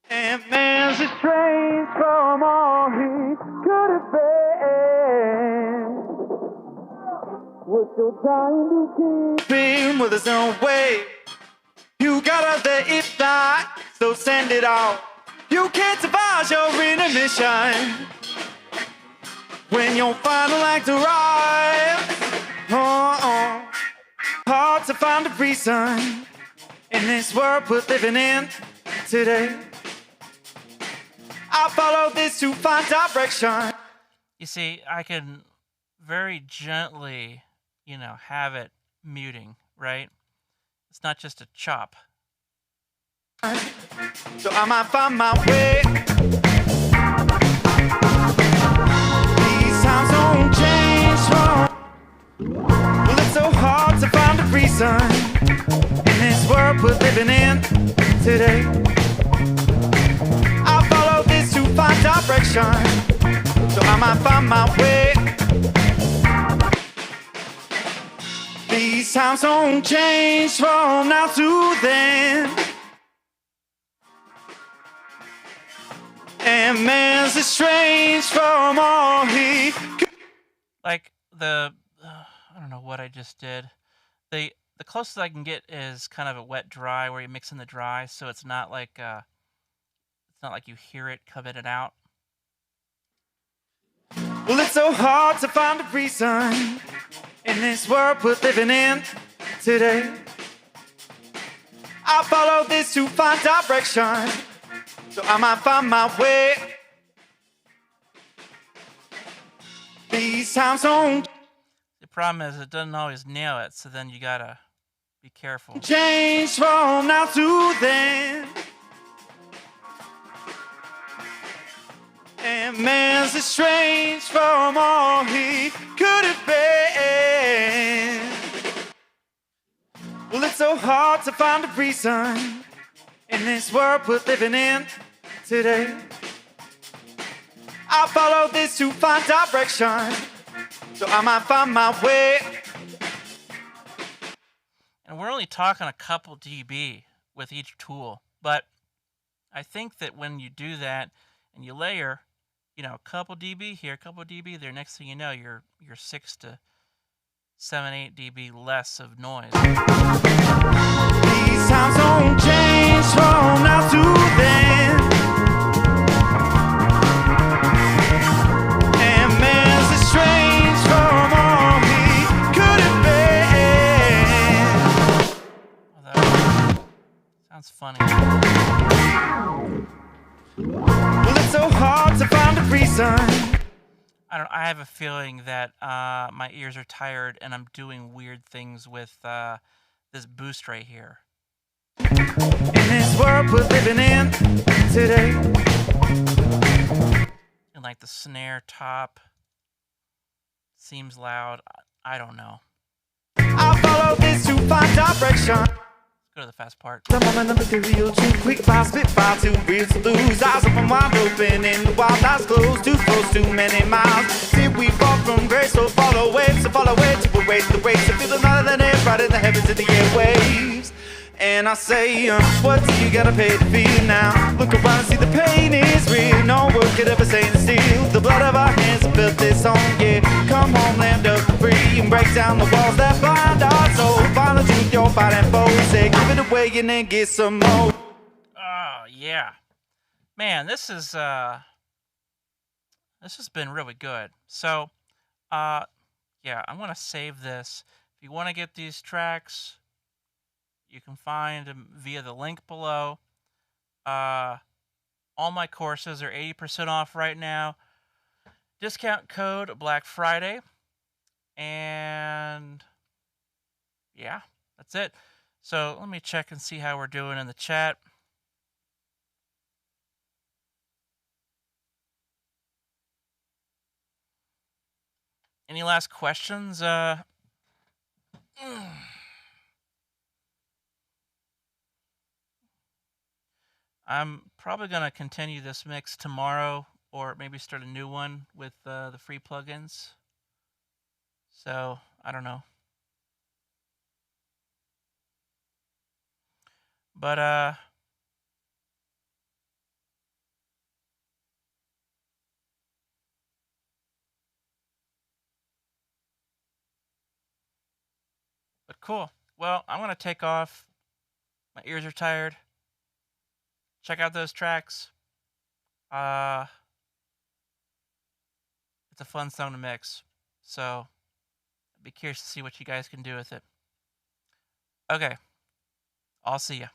And man's estranged from all he could have been. We're still trying to keep him with his own way. You got out there if not, so send it out. You can't survive your intermission when your final act arrives. Hard to find a reason in this world we're living in today. I follow this to find direction. You see, I can very gently, you know, have it muting, right? It's not just a chop. So I might find my way. These times don't change from. Well, it's so hard to find a reason in this world we're living in today. I follow this to find direction, so I might find my way. These times don't change from now to then. And man's estranged from all he could. Like I don't know what I just did. The closest I can get is kind of a wet dry where you mix in the dry, so it's not like you hear it come in and out. Well, it's so hard to find a reason in this world we're living in today. I follow this to find direction, so I might find my way. These times don't. The problem is it doesn't always nail it, so then you gotta be careful. Change from now to then. And man's estranged from all he could have been. Well, it's so hard to find a reason in this world we're living in today. I follow this to find direction, so I might find my way. And we're only talking a couple dB with each tool, but I think that when you do that and you layer, you know, a couple dB here, a couple dB there, next thing you know, you're 6 to 7, 8 dB less of noise. These times don't change from now to then. And man's estranged from all he could have been. Well, that sounds funny. Well, it's so hard to find a reason. I have a feeling that my ears are tired and I'm doing weird things with this boost right here. In this world we're living in today. And like the snare top seems loud. I don't know. I follow this to find direction. Let's go to the fast part. The moment of material too quick, fire, spit fire, too real to lose. Eyes open wide open in the wild, eyes closed, too close, too many miles. Did we fall from grace, so follow waves, so follow way to await the waves, to feel another than air, right in the heavens in the airwaves. And I say, what do you gotta pay to feel now? Look around and see the pain is real. No word could ever say the steel. The blood of our hands have built this song, yeah. Come home, land up free, and break down the walls that bind our soul. Find the truth you're fighting for. Say, give it away and then get some more. Oh yeah, man, this has been really good. So, yeah, I'm gonna save this. If you want to get these tracks, you can find them via the link below. All my courses are 80% off right now. Discount code Black Friday. And yeah, that's it. So let me check and see how we're doing in the chat. Any last questions? I'm probably going to continue this mix tomorrow, or maybe start a new one with the free plugins. So, I don't know. But cool. Well, I'm going to take off. My ears are tired. Check out those tracks. It's a fun song to mix. So, I'd be curious to see what you guys can do with it. Okay. I'll see ya.